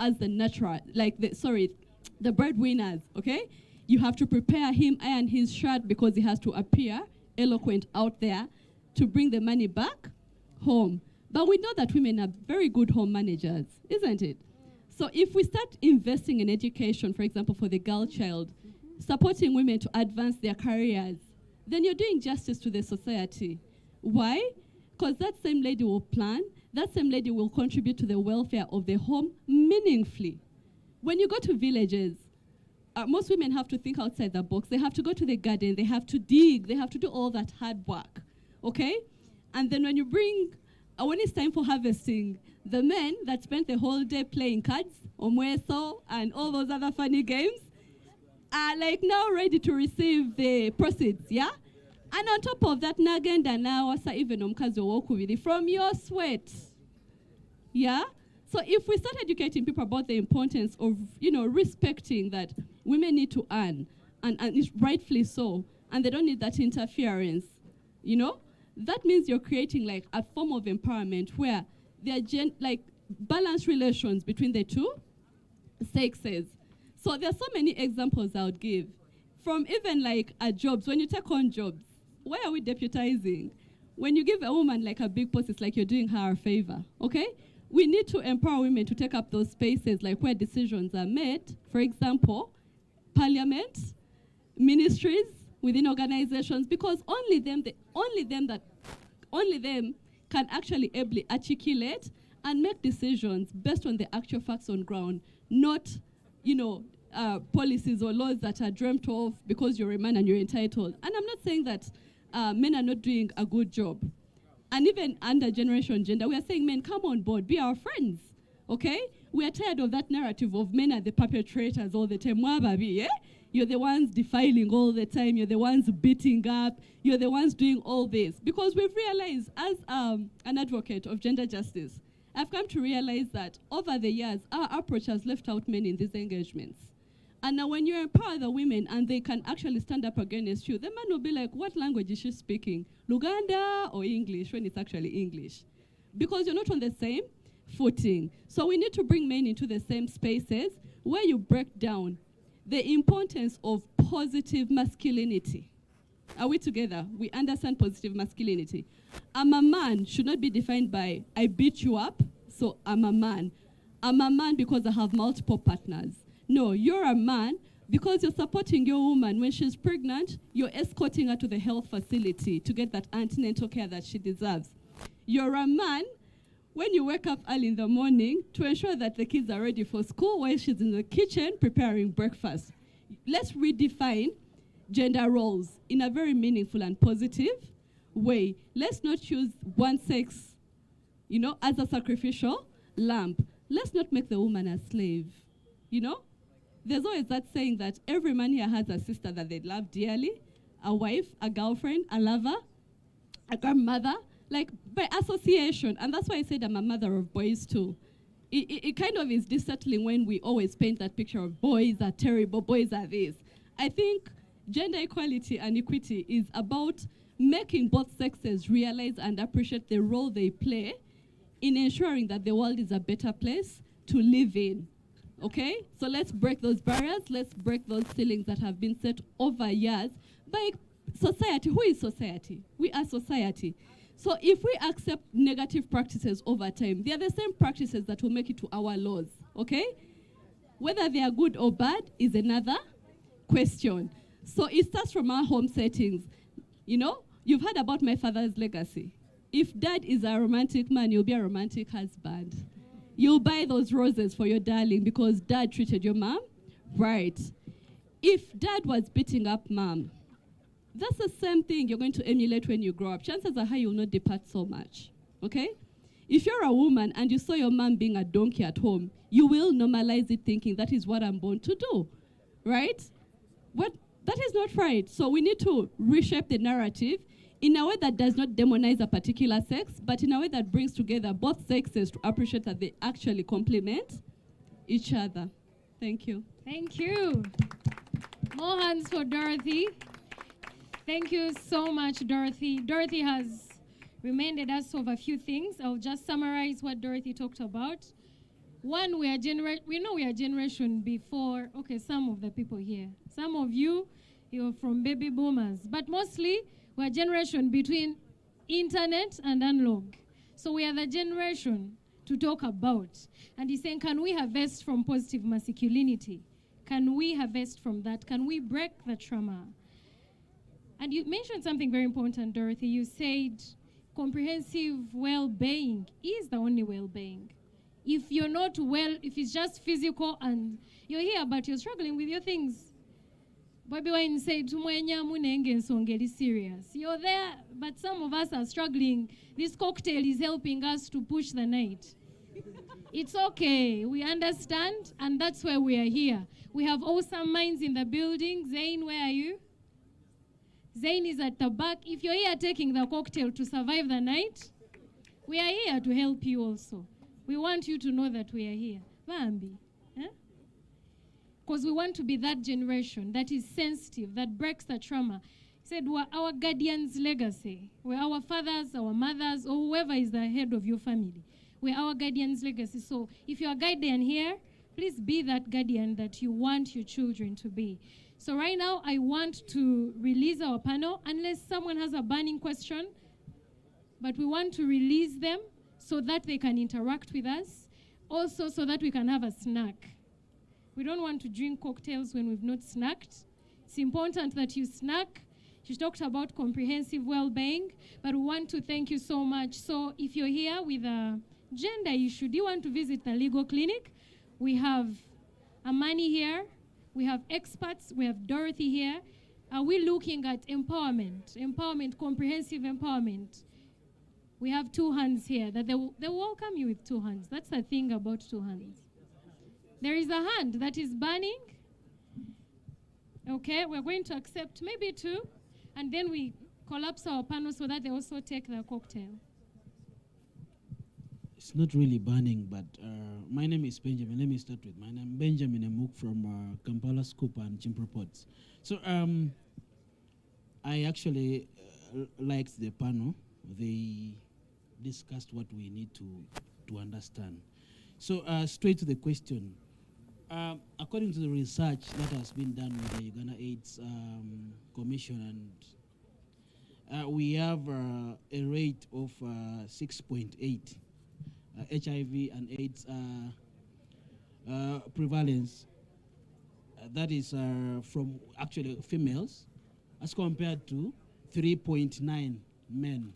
as the natural, like the breadwinners, okay? You have to prepare him, iron his shirt because he has to appear eloquent out there to bring the money back home. But we know that women are very good home managers, isn't it? So if we start investing in education, for example, for the girl child, supporting women to advance their careers, then you're doing justice to the society. Why? Because that same lady will plan, that same lady will contribute to the welfare of the home meaningfully. When you go to villages, most women have to think outside the box. They have to go to the garden, they have to dig, they have to do all that hard work, okay? And then when it's time for harvesting, the men that spent the whole day playing cards, omweso, and all those other funny games, are like now ready to receive the proceeds, yeah? And on top of that, nagenda na wasa even omkazi wokubiri from your sweat, yeah? So if we start educating people about the importance of, respecting that women need to earn, and it's rightfully so, and they don't need that interference, that means you're creating like a form of empowerment where there are balanced relations between the two sexes. So there are so many examples I would give. From even like jobs, when you take on jobs, why are we deputizing? When you give a woman like a big post, it's like you're doing her a favor, okay? We need to empower women to take up those spaces like where decisions are made. For example, parliament, ministries, within organizations, because only them can actually ably articulate and make decisions based on the actual facts on ground, not, policies or laws that are dreamt of because you're a man and you're entitled. And I'm not saying that men are not doing a good job. And even under generation gender, we are saying, men, come on board, be our friends, okay? We are tired of that narrative of men are the perpetrators all the time. Mwababi, yeah? You're the ones defiling all the time. You're the ones beating up. You're the ones doing all this. Because we've realized, as an advocate of gender justice, I've come to realize that over the years, our approach has left out men in these engagements. And now when you empower the women and they can actually stand up against you, the man will be like, what language is she speaking? Luganda or English, when it's actually English? Because you're not on the same footing. So we need to bring men into the same spaces where you break down the importance of positive masculinity. Are we together? We understand positive masculinity. I'm a man should not be defined by, I beat you up, so I'm a man. I'm a man because I have multiple partners. No, you're a man because you're supporting your woman. When she's pregnant, you're escorting her to the health facility to get that antenatal care that she deserves. You're a man when you wake up early in the morning to ensure that the kids are ready for school while she's in the kitchen preparing breakfast. Let's redefine gender roles in a very meaningful and positive way. Let's not use one sex, as a sacrificial lamb. Let's not make the woman a slave, There's always that saying that every man here has a sister that they love dearly, a wife, a girlfriend, a lover, a grandmother, like by association. And that's why I said I'm a mother of boys too. It kind of is dissettling when we always paint that picture of boys are terrible, boys are this. I think gender equality and equity is about making both sexes realize and appreciate the role they play in ensuring that the world is a better place to live in. Okay? So let's break those barriers. Let's break those ceilings that have been set over years by society. Who is society? We are society. So if we accept negative practices over time, they are the same practices that will make it to our laws. Okay? Whether they are good or bad is another question. So it starts from our home settings. You've heard about my father's legacy. If dad is a romantic man, you'll be a romantic husband. You'll buy those roses for your darling because dad treated your mom right. If dad was beating up mom, that's the same thing you're going to emulate when you grow up. Chances are high you'll not depart so much, okay? If you're a woman and you saw your mom being a donkey at home, you will normalize it thinking that is what I'm born to do, right? But that is not right. So we need to reshape the narrative in a way that does not demonize a particular sex, but in a way that brings together both sexes to appreciate that they actually complement each other. Thank you. Thank you. More hands for Dorothy. Thank you so much, Dorothy. Dorothy has reminded us of a few things. I'll just summarize what Dorothy talked about. One, we know we are generation before, okay, some of the people here. Some of you're from baby boomers, but mostly we're a generation between internet and analog. So we are the generation to talk about. And he's saying, can we harvest from positive masculinity? Can we harvest from that? Can we break the trauma? And you mentioned something very important, Dorothy. You said comprehensive well-being is the only well-being. If you're not well, if it's just physical and you're here but you're struggling with your things, Bobby Wine said, serious. You're there, but some of us are struggling. This cocktail is helping us to push the night. It's okay, we understand, and that's why we are here. We have awesome minds in the building. Zain, where are you? Zain is at the back. If you're here taking the cocktail to survive the night, we are here to help you also. We want you to know that we are here. Bambi. Because we want to be that generation that is sensitive, that breaks the trauma. He said, we're our guardian's legacy. We're our fathers, our mothers, or whoever is the head of your family. We're our guardian's legacy. So if you're a guardian here, please be that guardian that you want your children to be. So right now, I want to release our panel, unless someone has a burning question, but we want to release them so that they can interact with us, also so that we can have a snack. We don't want to drink cocktails when we've not snacked. It's important that you snack. She talked about comprehensive well-being, but we want to thank you so much. So if you're here with a gender issue, do you want to visit the legal clinic? We have Amani here. We have experts. We have Dorothy here. Are we looking at empowerment? Empowerment, comprehensive empowerment. We have two hands here. That they will welcome you with two hands. That's the thing about two hands. There is a hand that is burning. Okay, we're going to accept maybe two, and then we collapse our panel so that they also take the cocktail. it's not really burning, but my name is Benjamin. Let me start with my name. Benjamin Emuk from Kampala Scoop and Chimpropods. So I actually liked the panel. They discussed what we need to understand. So straight to the question. According to the research that has been done with the Uganda AIDS Commission, and we have a rate of 6.8 HIV and AIDS prevalence. That is from actually females, as compared to 3.9 men.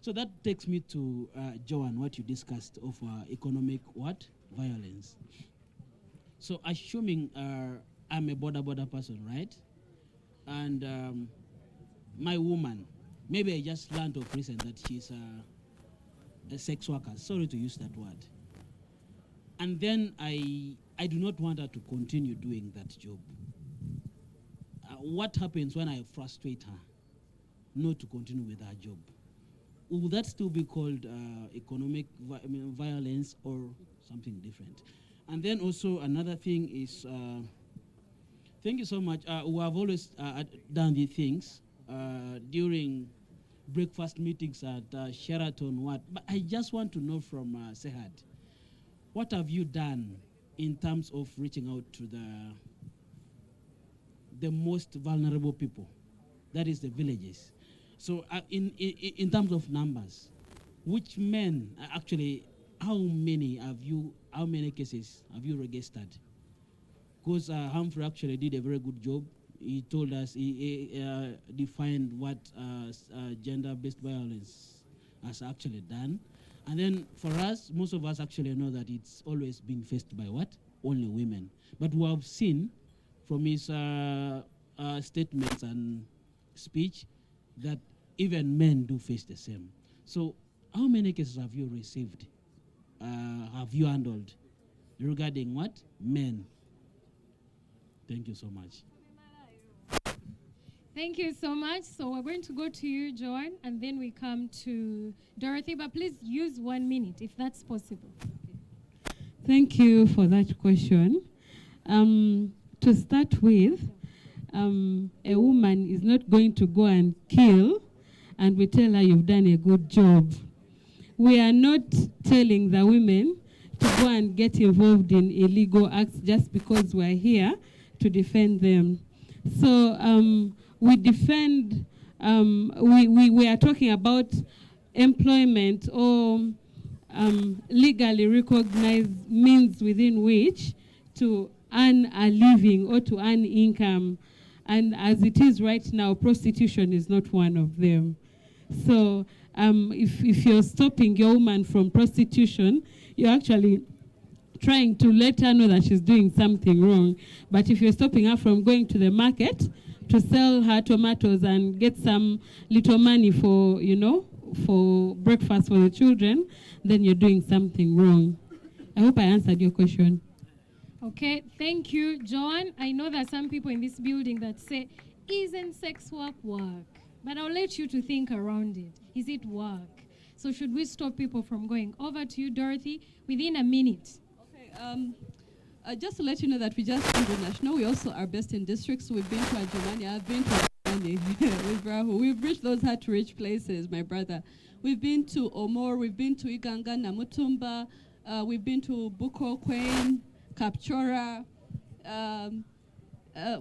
So that takes me to Joanne, what you discussed of economic violence. So assuming I'm a border person, right? And my woman, maybe I just learned of recent that she's a sex worker. Sorry to use that word. And then I do not want her to continue doing that job. What happens when I frustrate her not to continue with her job? Will that still be called economic violence or something different? And then also another thing is, thank you so much. We have always done these things during breakfast meetings at Sheraton. But I just want to know from Sehad, what have you done in terms of reaching out to the most vulnerable people, that is the villages? So in terms of numbers, which men actually, how many cases have you registered? Because Humphrey actually did a very good job. He told us, he defined what gender-based violence has actually done. And then for us, most of us actually know that it's always been faced by what? Only women. But we have seen from his statements and speech that even men do face the same. So how many cases have you received, have you handled regarding what? Men. Thank you so much. Thank you so much. So we're going to go to you, Joanne, and then we come to Dorothy, but please use 1 minute if that's possible. Thank you for that question. To start with, a woman is not going to go and kill and we tell her you've done a good job. We are not telling the women to go and get involved in illegal acts just because we're here to defend them. So we defend, we are talking about employment or legally recognized means within which to earn a living or to earn income. And as it is right now, prostitution is not one of them. So if you're stopping your woman from prostitution, you're actually trying to let her know that she's doing something wrong. But if you're stopping her from going to the market to sell her tomatoes and get some little money for, for breakfast for the children, then you're doing something wrong. I hope I answered your question. Okay, thank you, Joanne. I know there are some people in this building that say, isn't sex work work? But I'll let you to think around it. Is it work? So should we stop people from going? Over to you, Dorothy, within a minute. Okay, just to let you know that we just international. We also are based in districts. So we've been to Adjumani. I've been to Adjumani with Rahu. We've reached those hard-to-reach places, my brother. We've been to Omor. We've been to Iganga, Namutumba. We've been to Buko, Queen, Kapchora.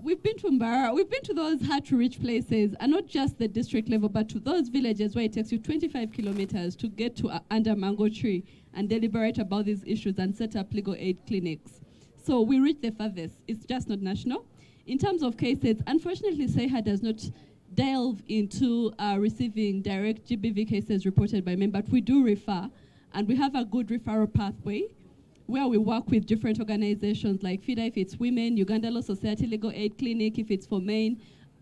We've been to Mbara. We've been to those hard-to-reach places, and not just the district level, but to those villages where it takes you 25 kilometers to get to under mango tree and deliberate about these issues and set up legal aid clinics. So we reach the furthest. It's just not national. In terms of cases, unfortunately, SEHA does not delve into receiving direct GBV cases reported by men, but we do refer, and we have a good referral pathway where we work with different organizations like FIDA if it's women, Uganda Law Society Legal Aid Clinic if it's for men,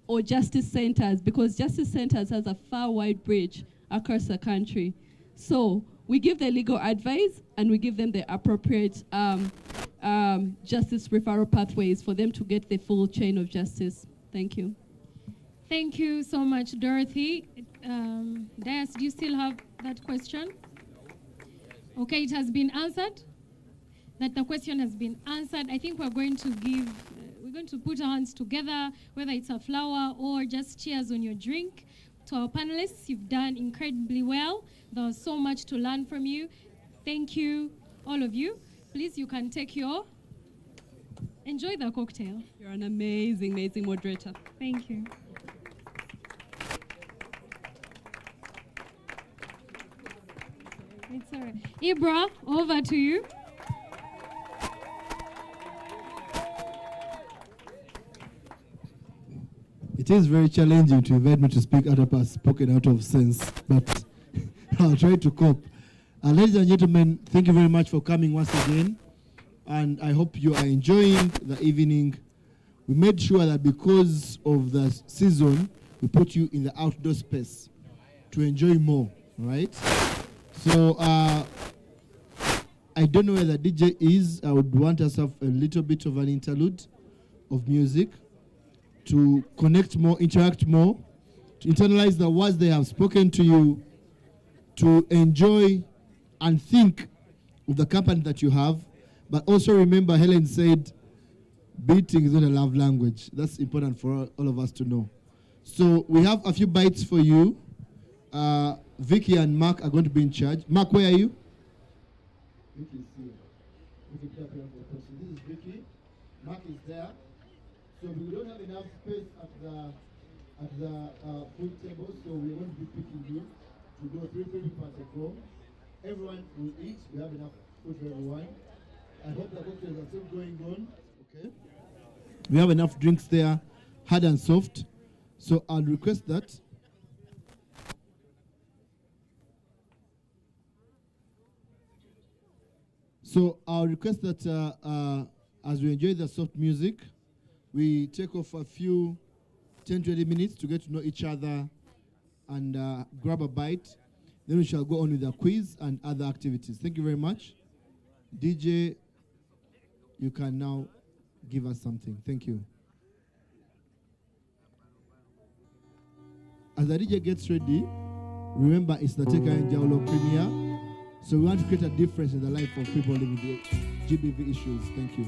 or justice centers, because justice centers has a far wide reach across the country. So we give the legal advice and we give them the appropriate justice referral pathways for them to get the full chain of justice. Thank you. Thank you so much, Dorothy. Dias, do you still have that question? Okay, it has been answered. That the question has been answered. I think we're going to put our hands together, whether it's a flower or just cheers on your drink. To our panelists, you've done incredibly well. There was so much to learn from you. Thank you, all of you. Please, you can take enjoy the cocktail. You're an amazing, amazing moderator. Thank you. It's all right. Ibra, over to you. It is very challenging to invite me to speak out of spoken out of sense, but I'll try to cope. Ladies and gentlemen, thank you very much for coming once again, and I hope you are enjoying the evening. We made sure that because of the season, we put you in the outdoor space to enjoy more, right? So I don't know where the DJ is. I would want us to have a little bit of an interlude of music to connect more, interact more, to internalize the words they have spoken to you, to enjoy and think of the company that you have. But also remember, Helen said, beating is not a love language. That's important for all of us to know. So we have a few bites for you. Vicky and Mark are going to be in charge. Mark, where are you? Vicky is here. This is Vicky. Mark is there. So we don't have enough space at the food table, so we won't be picking you to go 3 people at a go. Everyone will eat. We have enough food for everyone. I hope the cocktails are still going on. Okay. We have enough drinks there, hard and soft. So I'll request that. So I'll request that as we enjoy the soft music, we take off a few 10-20 minutes to get to know each other and grab a bite. Then we shall go on with the quiz and other activities. Thank you very much. DJ, you can now give us something. Thank you. As the DJ gets ready, remember it's the Tekawo Enjawulo premiere. So we want to create a difference in the life of people living with GBV issues. Thank you.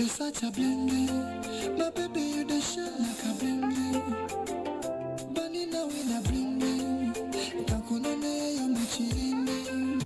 You're such a bling bling. My baby, you the shine like a bling bling. Bunny now in a bling bling. Takunone yo muchirindi.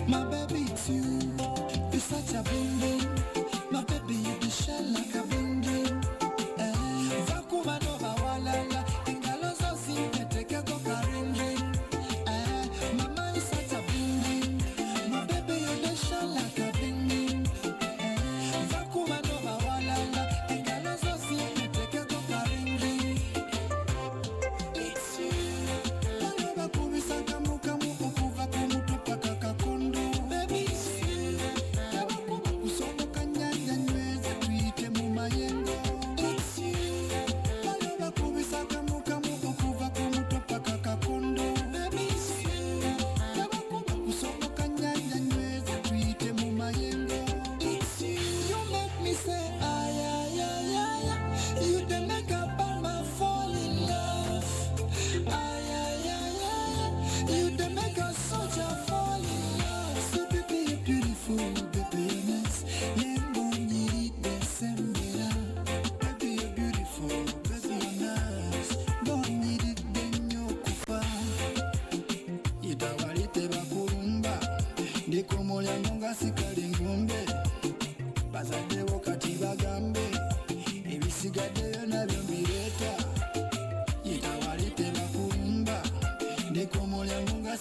My baby, it's you. You're such a bling bling. My baby, you the shine like a bling bling. Vakuma nova walala. Ingalozo simpete keko karinji. Mama is such a bling bling. My baby, you the shine like a bling bling. Vakuma nova walala. Ingalozo simpete keko karinji. It's you. Naloba kubisaka muka muka kuva kumutu paka kakondo. Baby, it's you. Yabakuba kusomo kanyanja nyweze tuite mumayengo. It's you. Naloba kubisaka muka muka kuva kumutu paka kakondo. Baby, it's you. Yabakuba kusomo kanyanja nyweze tuite mumayengo. It's you. You make me say ay ay ay ay. You the make up my fall in love. Ay ay ay ay. You the make a soldier fall in love. So baby, you're beautiful, baby, you're nice. Lembo nyiri desembera. Baby, you're beautiful, baby, you're nice. Bonyiri denyo kufa. Itawalite bakulumba. Ndiko mulyango nga sikali ngumbe. Bazadewo kati bagambe. Ebisigaddeyo nabyo mbireeta. Itawalite bakulumba. Ndiko mulyango nga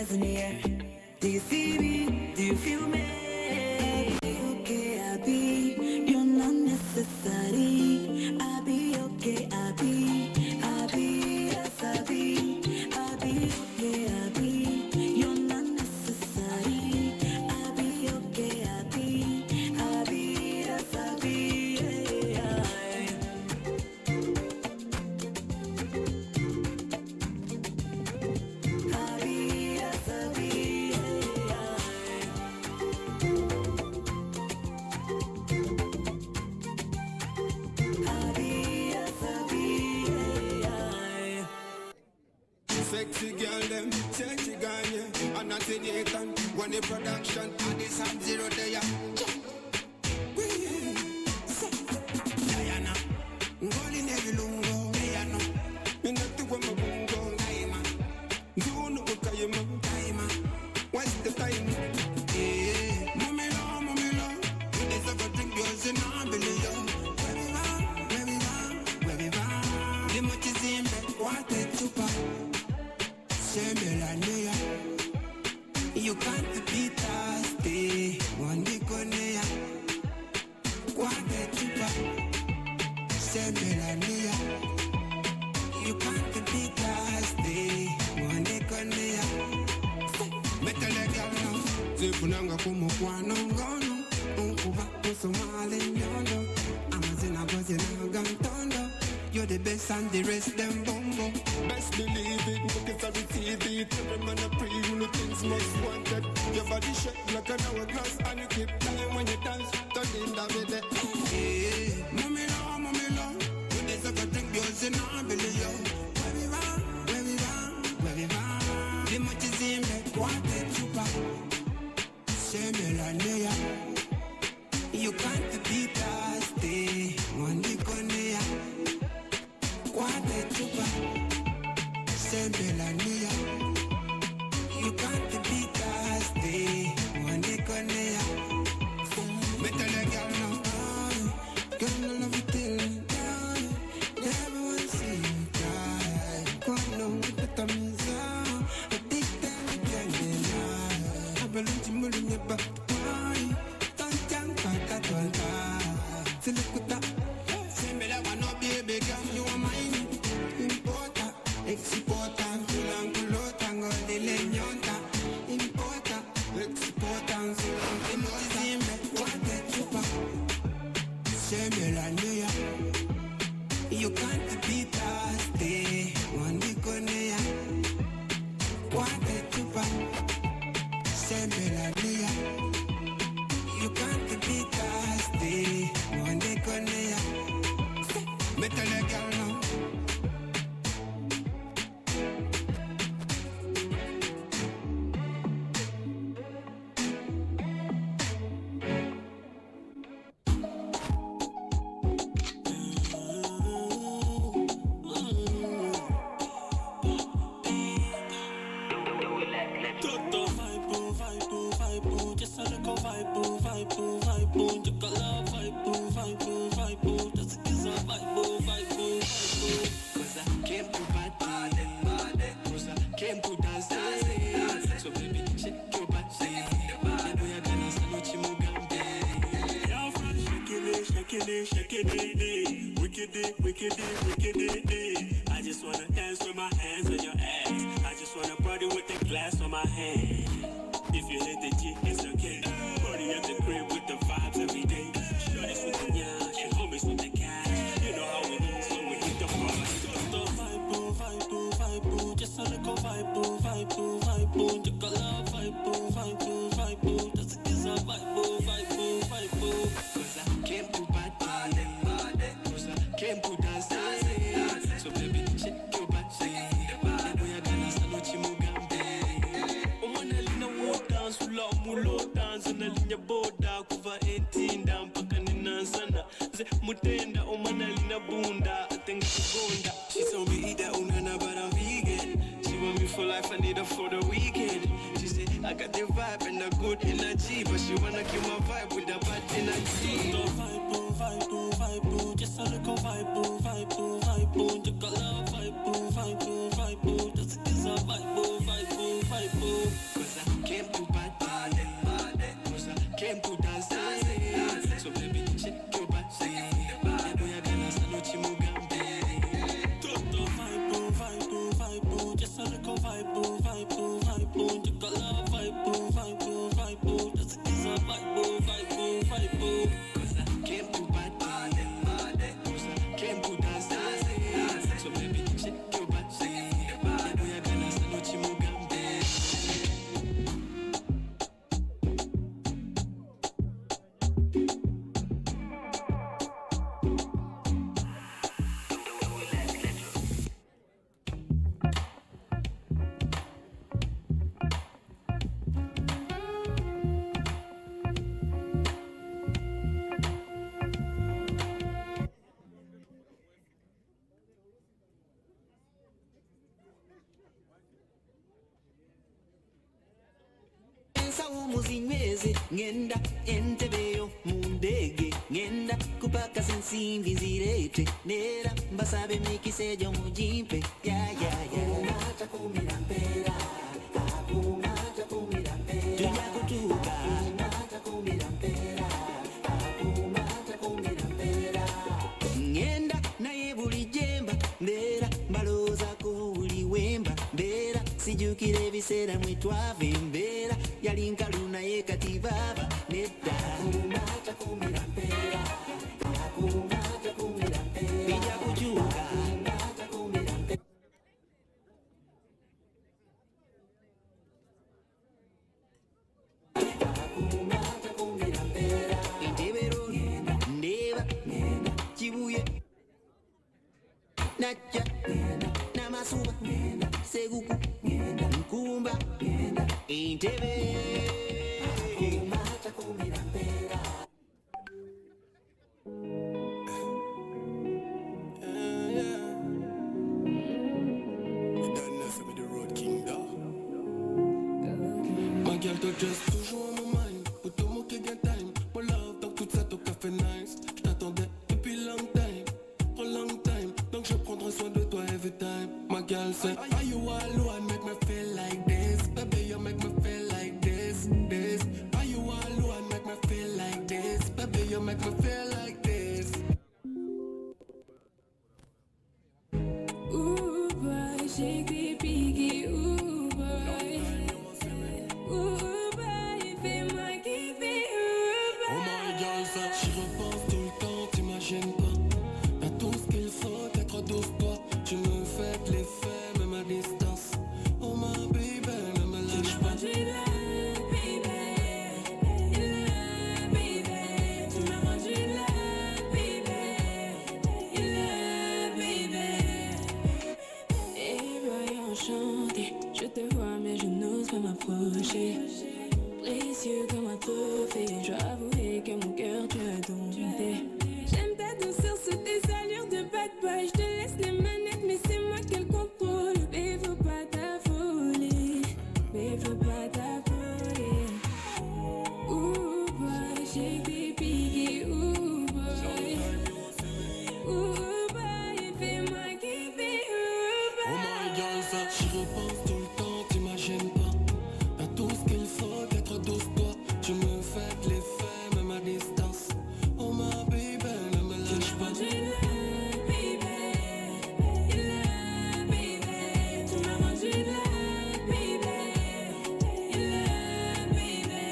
as near. Do you see me? Do you feel me? Okay, I'll be. You're not necessary. I'll be okay, I'll be. Yes, I'll be. Okay, I'll be. You're not necessary. I'll be okay, I'll be. Yes, I'll be. Yeah. Sexy girl, them, sexy guy, yeah. I'm not in it, and when the production, and this and zero day, Diana, rolling every lungo, Diana. Me not to go my bungo, Diana. You know what I am, Diana. What's the time? Yeah, mommy love. You deserve a drink, yours and I believe you. Where we va? The much is in bed, what a chupa. You can't beat us, stay one day conea. Quite chupa, Semelania. You can't beat us, stay one day conea. Metal now, Zepunanga como quano gono, Uncuba, Somali nyondo. Amazina was in Gantondo. You're the best and the rest them bombo. Best believe it, because I receive it. Every man a pray, you know things most wanted. Your body shake like an hourglass, and you keep playing when you dance. Turning down with it. Hey, mommy love. You deserve a drink, yours and I believe you. Where we va? The much is in bed, what a chupa. Semelania. You can't beat us, stay one day conea. Quite chupa, Semelania. You can't beat us, stay one day conea. Metal girl now, girl love it till everyone see you cry. Come on, put a misa, a big time again. I believe you more than your back. Don't jump at that one. So look at that. Semela no baby girl, you are mine. Importa, exporta, culota, ngode leñonta. Importa, exporta, imozimbe, quite chupa. Semelania. You can't beat us, stay one conea. Quite chupa. Semelania. You can't beat us, stay one conea. Metal girl now. Vibe, just a little vibe, you got love, vibe, just a kiss of vibe. Cause I came to party, cause I came to dance, so baby, shake your body, boy, I gonna salute you, Mugambe. Your friend, shaking it, wicked it. I just wanna dance with my hands on your ass. I just wanna party with the glass on my hand. If you hit the G, it's okay. Party at the crib with the vibes every day. Shorties with the yash and homies with the cash. You know how we do, so we hit the party. Vibe, just a little vibe. You got love, vibe. Just a kiss of vibe. Cause I came to party, cause I came to dance. So baby, shake your body, boy, I gonna salute you, Mugambe. Mulotanza na linya boda kuva entinda mpaka ninansana ze mutenda omana lina bunda atenga kugonda. She told me that unana but I'm vegan. She want me for life, I need her for the weekend. She said I got the vibe and the good energy, but she wanna kill my vibe with the bad energy. Vibe, just a little vibe. You got love, vibe. Just a kiss of vibe. umuzinyweze ngenda entebeyo mundege ngenda kupaka sensimbi zirete nera mbasabe mikisejo mujimpe ya kumata kumira mpera kumata kumira mpera tuja kutuka kumata kumira mpera kumata kumira mpera ngenda naye buli jemba mbera mbaloza ko buli wemba mbera sijukire ebiseera mwe twava embeera yali nkalu naye kati baaba nedda kumata kumira mpera kumata kumira mpera bija kukyuka kumata kumira mpera kumata kumira mpera entebero ndeba kibuye najja namasuba seguku nkumba entebe kumata kumira mpera My girl te dresse toujours à mon mind. Pour te moquer gain time. Mon love, donc tout ça, ton café nice. Je t'attendais depuis long time. Donc je prendrai soin de toi every time. My girl said, are you alone? Make me feel like this. Baby, you make me feel like this. Are you alone? Make me feel like this. Baby, you make me feel like this. Ooh boy, shake the piggy, ooh boy. Ooh boy, fais-moi kiffer, ooh boy. Oh my girl, ça, j'y repense tout le temps, t'imagines pas. T'as tout ce qu'il faut, être douce toi. Tu me fais de l'effet, même à distance. Oh my baby, ne me lâche pas. Tu l'as, baby. Il l'a, baby. Tu m'as rendu là, baby. Il l'a, baby. Hey boy, enchanté. Je te vois mais je n'ose pas m'approcher. Précieux comme un trophée. Je dois avouer que mon cœur tu as dompté. J'aime ta douceur sous tes allures de bad boy. Je te laisse les manettes mais c'est moi qui le contrôle. Mais faut pas t'affoler. Mais faut pas t'affoler. Ooh boy, shake the piggy, ooh boy. Ooh boy, fais-moi kiffer, ooh boy. Oh my girl, ça, j'y repense tout le temps, t'imagines pas. T'as tout ce qu'il faut, être douce toi. Tu me fais de l'effet, même à distance. Oh my baby, ne me lâche pas. Tu l'as, baby. Il l'a, baby. Tu m'as rendu là, baby. Il l'a, baby.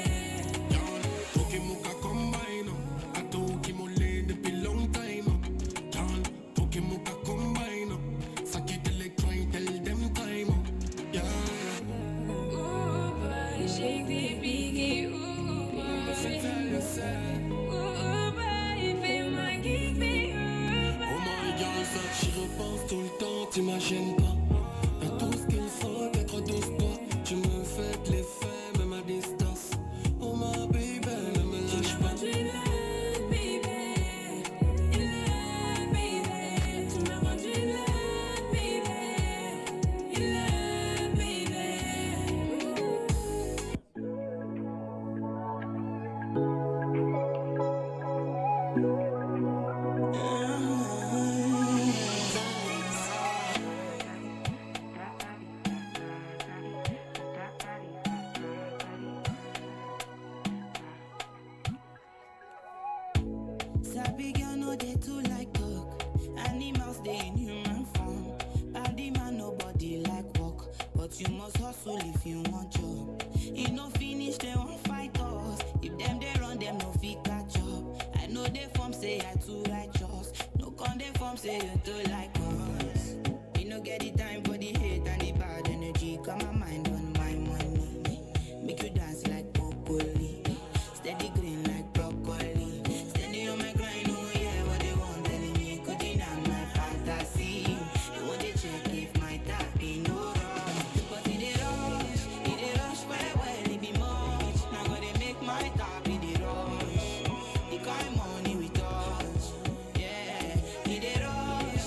Pokemuka combine, atoki mole depuis long time. Girl, Pokemuka combine, sakit electron tell them time. Yeah. Ooh boy, shake the piggy, ooh boy. Ooh boy, fais-moi kiffer, ooh boy. Oh my girl, ça, j'y repense tout le temps, t'imagines pas. T'as tout ce qu'il faut, être douce toi. Tu me fais de l'effet, même à distance. Oh my baby, ne me lâche pas. Tu l'as, baby. Il l'a, baby. Tu m'as rendu là, baby. Il l'a, baby. Sabi girl no dey too like talk. Animals dey in human form. Body man nobody like work, but you must hustle if you want job. E no finish they won't fight us. If them dey run them no fit catch up. I know they form say I too righteous. No con they form say you too like us. We no get the time for the hate and the bad energy. Got my mind on my money. Make you dance like broccoli. Steady green like broccoli. Steady on my grind, oh yeah, what they want telling me. Could deny my fantasy. They want to check if my tap be no wrong. But it dey rush well, it be much. Now gonna make my tap in the rush. The kind money we touch, yeah. It dey rush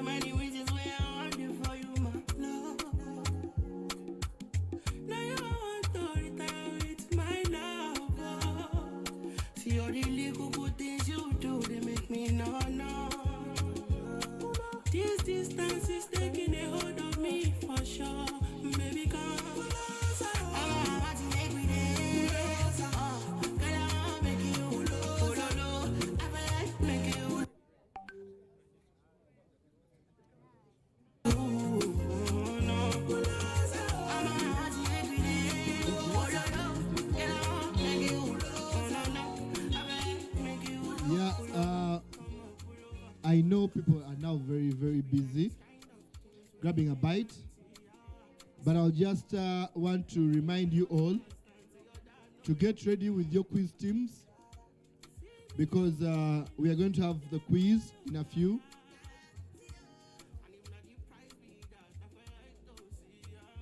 many reasons why I want it for you, my love. Now you want to retire with my love. See all the little good things you do, they make me no. This distance is taking a hold of me for sure. Baby, come. I know people are now very, very busy grabbing a bite, but I'll just want to remind you all to get ready with your quiz teams, because we are going to have the quiz in a few.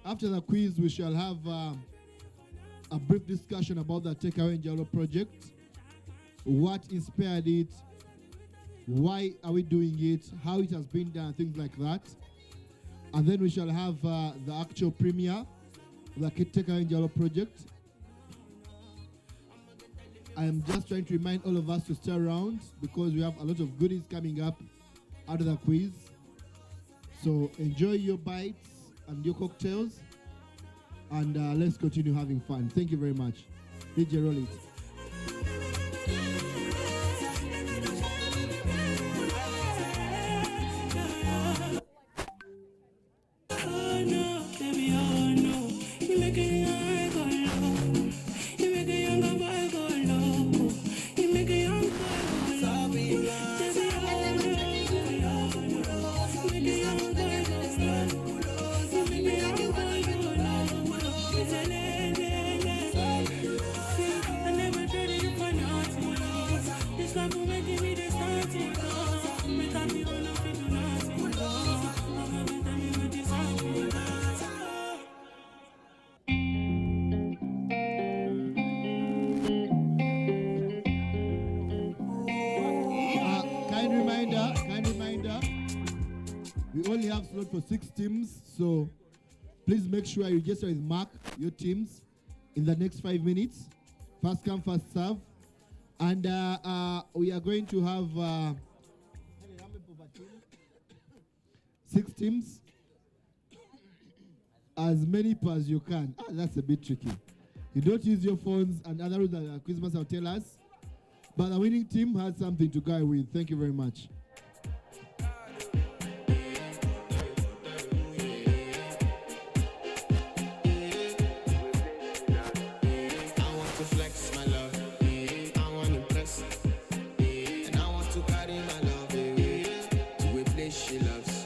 After the quiz, we shall have a brief discussion about the Tekawo Enjawulo project, what inspired it, why are we doing it, how it has been done, things like that. And then we shall have the actual premiere of the Tekawo Enjawulo project. I am just trying to remind all of us to stay around because we have a lot of goodies coming up out of the quiz. So enjoy your bites and your cocktails, and let's continue having fun. Thank you very much. DJ, roll it. Kind reminder, we only have slot for 6 teams, so please make sure you register with Mark your teams in the next 5 minutes. First come, first serve. And we are going to have 6 teams, as many as you can. That's a bit tricky. You don't use your phones and other rules that Christmas will tell us, but the winning team has something to go with. Thank you very much. She loves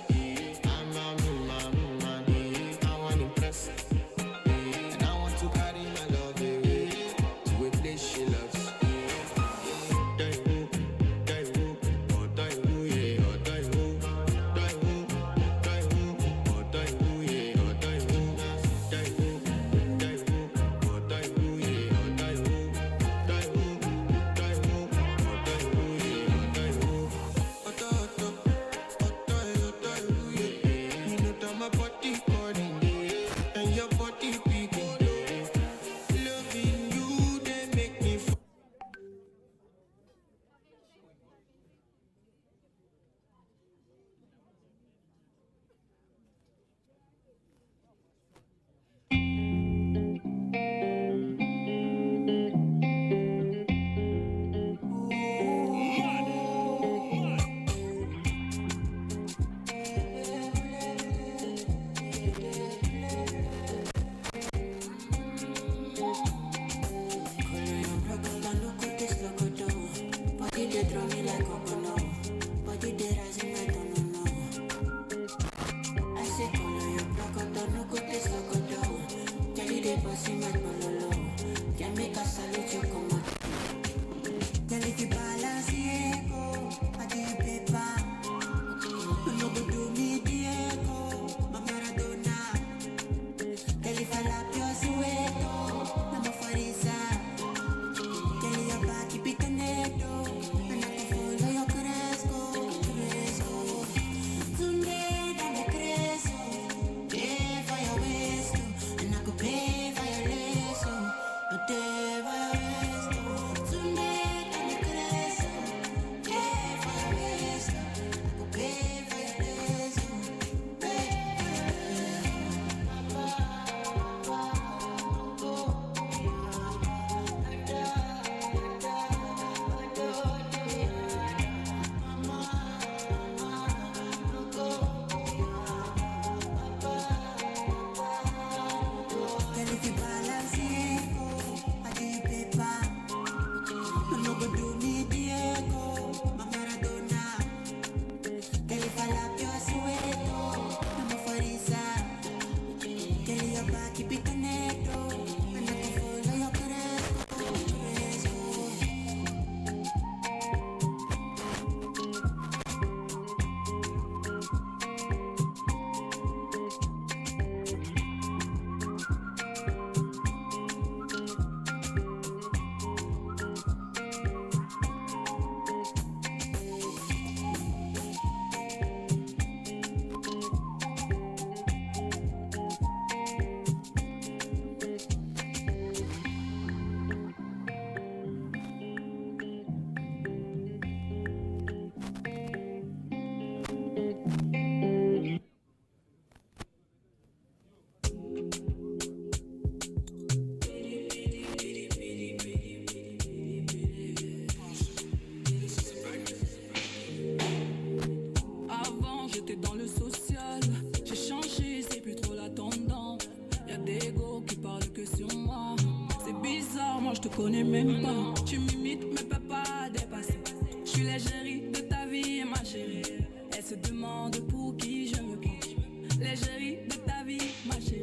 connais même pas. Tu m'imites mais peux pas dépasser. Je suis l'égérie de ta vie, ma chérie. Elle se demande pour qui je me penche. L'égérie de ta vie, ma chérie.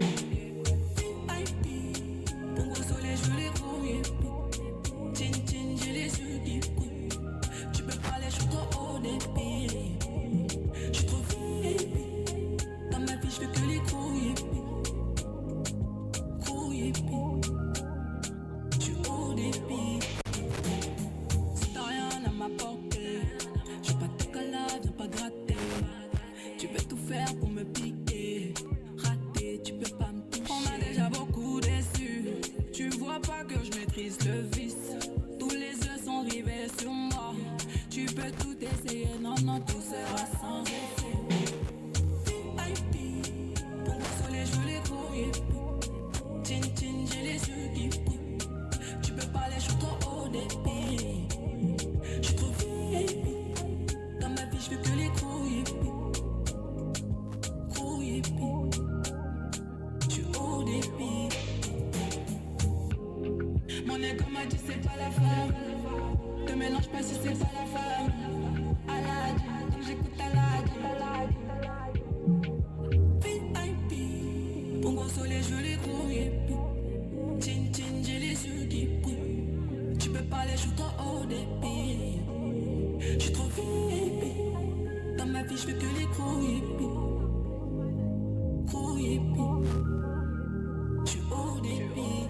VIP, pour gros soleil, je veux les courir. Chin chin, j'ai les yeux qui coulent. Tu peux pas les choses trop haut débit. Je suis trop VIP. Dans ma vie, je fais que les couilles. Couilles. Je suis haut débit. Si t'as rien à m'apporter, je veux pas de collage, viens pas gratter. Tu veux tout faire pour me piquer. Rater, tu peux pas me toucher. On m'a déjà beaucoup déçu. Tu vois pas que je maîtrise le vice. Tous les yeux sont rivés sur moi. Tu peux tout essayer, non, non, tout sera sans effet. VIP, pour le soleil, je veux les courir. Chin chin, j'ai les yeux qui coulent. Tu peux pas les choses trop haut débit. Je suis trop VIP. Dans ma vie, je fais que les couilles. Couilles. Je suis haut débit. Mon ego m'a dit c'est pas la femme. Te mélange pas si c'est pas la femme. Aladji, donc j'écoute Aladji. VIP, pour gros soleil, je veux les couilles. Chin chin, j'ai les yeux qui brûlent. Tu peux pas les choses trop haut débit. Je suis trop VIP. Dans ma vie, je fais que les couilles. Couilles. Je suis haut débit.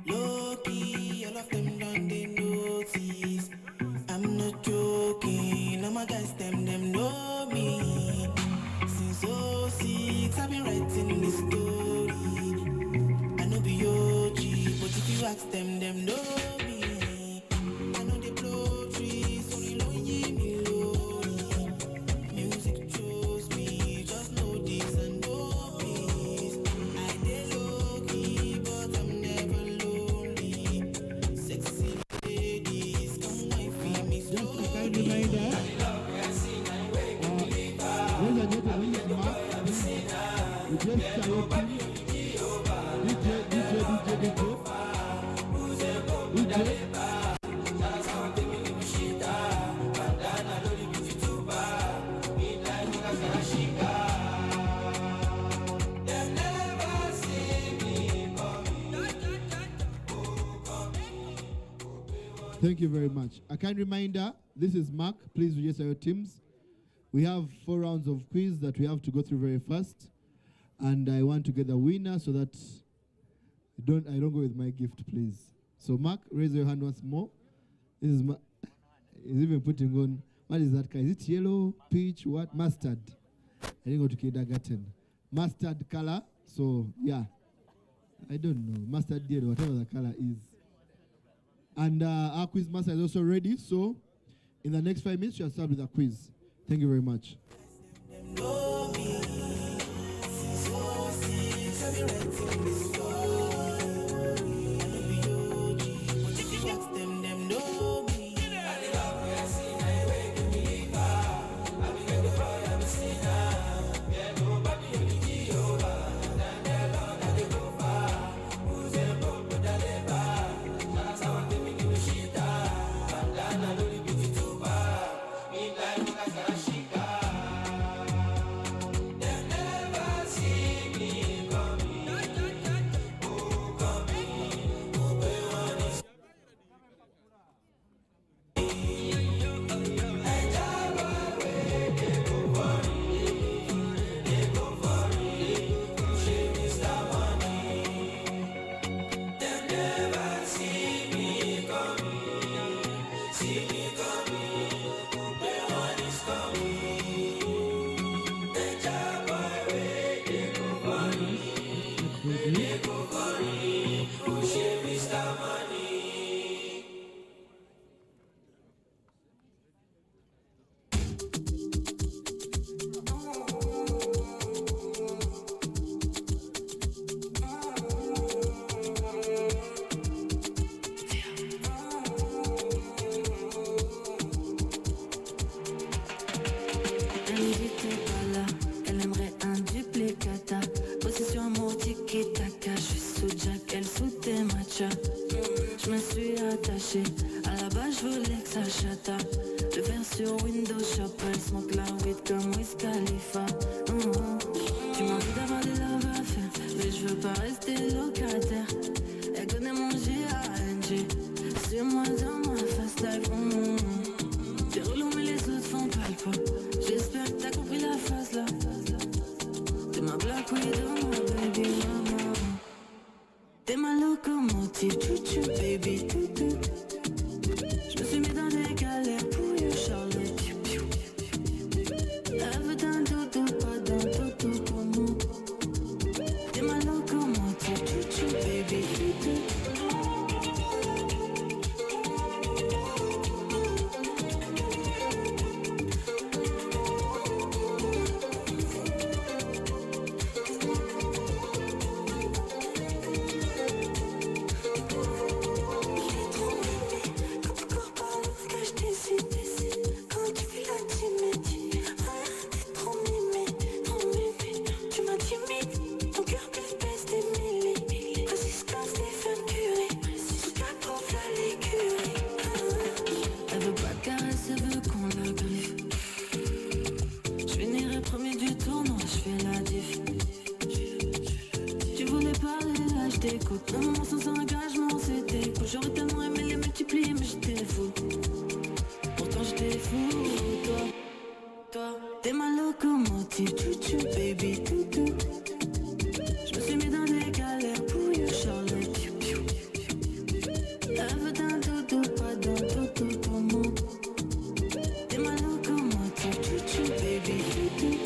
Low-key, all of them done they notice. I'm not joking, all my guys them know me. Since '06, I've been writing this story. I know be OG, but if you ask them know me. I know they blow trees, only know me lonely. Music chose me, just know this and know peace. I dey low-key, but I'm never lonely. Sexy ladies, come wife me slowly. Thank you very much. A kind reminder, this is Mark. Please register your teams. We have 4 rounds of quiz that we have to go through very fast. And I want to get the winner so that I don't go with my gift, please. So Mark, raise your hand once more. This is he's even putting on, what is that color? Is it yellow, peach, what? Mustard. I didn't go to kindergarten. Mustard color. So yeah, I don't know. Mustard yellow, whatever the color is. And our quiz master is also ready. So in the next 5 minutes, we'll start with a quiz. Thank you very much. bachata. Le verre sur Windows Shop, elle smoke la weed comme Wiz Khalifa. Tu m'as envie d'avoir des love à faire, mais je veux pas rester locataire. Elle connaît mon G.A.N.G. C'est moi dans ma fast life. T'es relou mais les autres font pas le poids. J'espère que t'as compris la phase là. T'es ma Black Widow, ma baby mama. T'es ma locomotive, chouchou baby, toutou. Je me suis mis dans des galères pour you, Charlotte. Elle veut d'un doudou, pas d'un toto pour nous. T'es ma locomotive, chouchou baby, toutou. Un moment sans engagement, c'était cool. J'aurais tellement aimé les multiplier, mais j'étais fou. Pourtant j'étais fou, toi, t'es ma locomotive, chouchou, baby, toutou. Je me suis mis dans des galères pour you, Charlotte. Elle veut d'un doudou, pas d'un toto pour nous. T'es ma locomotive, chouchou, baby, toutou.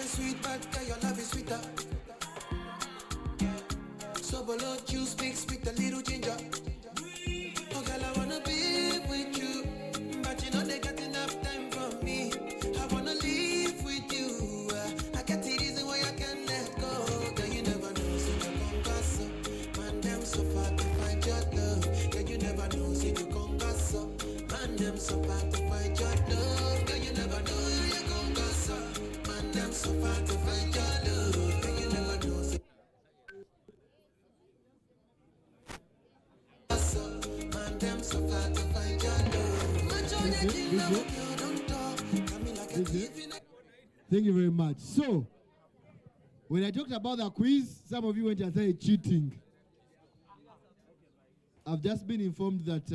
Sweet, but your love is sweeter. So below juice mixed with a little ginger. Oh girl, I wanna be with you, but you know they got enough time for me. I wanna live with you. I got the reason why I can't let go. Girl, you never know, so you congasso. Man, them so far to find your love. Girl, you never know, so you congasso. Man, them so far to find your love. Girl, you never know, so you congasso. Man, them so far to find your love. Girl, you never know, so man, them so far to find your love. Man, join the king, now you don't talk. Come like a thief in a... Thank you very much. So, when I talked about the quiz, some of you went and said cheating. I've just been informed that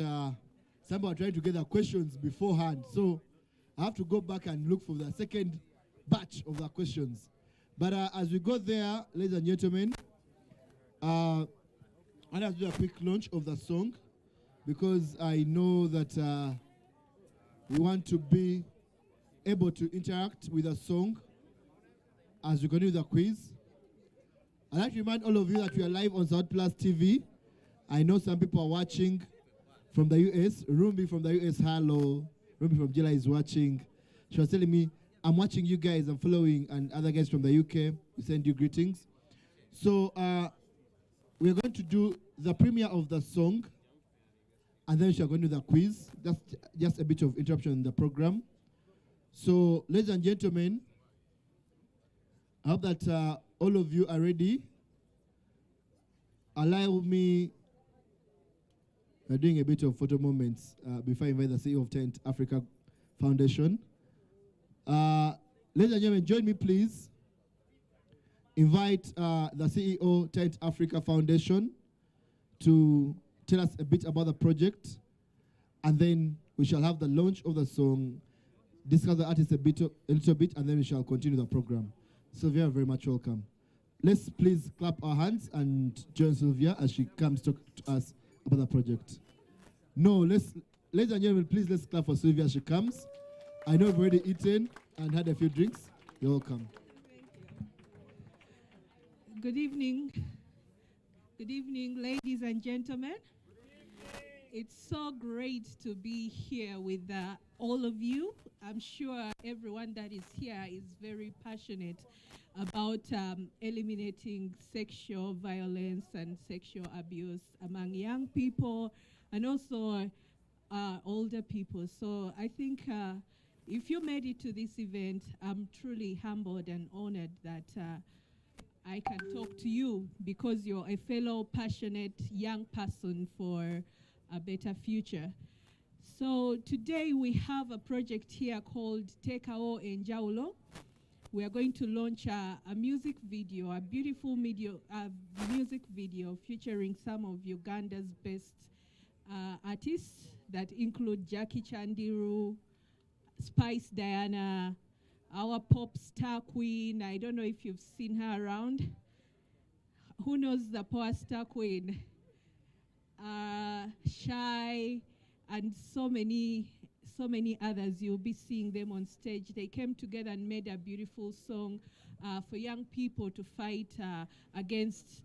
some are trying to get the questions beforehand. So, I have to go back and look for the second batch of the questions. But as we go there, ladies and gentlemen, I want to do a quick launch of the song because I know that we want to be able to interact with the song as we continue the quiz. I'd like to remind all of you that we are live on South Plus TV. I know some people are watching from the US. Rumbi from the US, hello. Rumbi from Jela is watching. She was telling me, I'm watching you guys, I'm following, and other guys from the UK, we send you greetings. So we're going to do the premiere of the song, and then we're going to do the quiz. That's just a bit of interruption in the program. So, ladies and gentlemen, I hope that all of you are ready. Allow me, we're doing a bit of photo moments before I invite the CEO of Tent Africa Foundation. Ladies and gentlemen, join me please. Invite the CEO Tent Africa Foundation to tell us a bit about the project, and then we shall have the launch of the song, discuss the artist a little bit, and then we shall continue the program. Sylvia, very much welcome. Let's please clap our hands and join Sylvia as she comes to talk to us about the project. No, ladies and gentlemen, please let's clap for Sylvia as she comes. I know you've already eaten and had a few drinks. You're welcome. Good evening. Good evening, ladies and gentlemen. It's so great to be here with all of you. I'm sure everyone that is here is very passionate about eliminating sexual violence and sexual abuse among young people and also older people. So I think if you made it to this event, I'm truly humbled and honored that I can talk to you because you're a fellow passionate young person for a better future. So today we have a project here called Tekawo Enjawulo. We are going to launch a music video, a beautiful music video featuring some of Uganda's best artists that include Jackie Chandiru, Spice Diana, our pop star queen. I don't know if you've seen her around. Who knows the pop star queen? Shy, and so many others. You'll be seeing them on stage. They came together and made a beautiful song for young people to fight against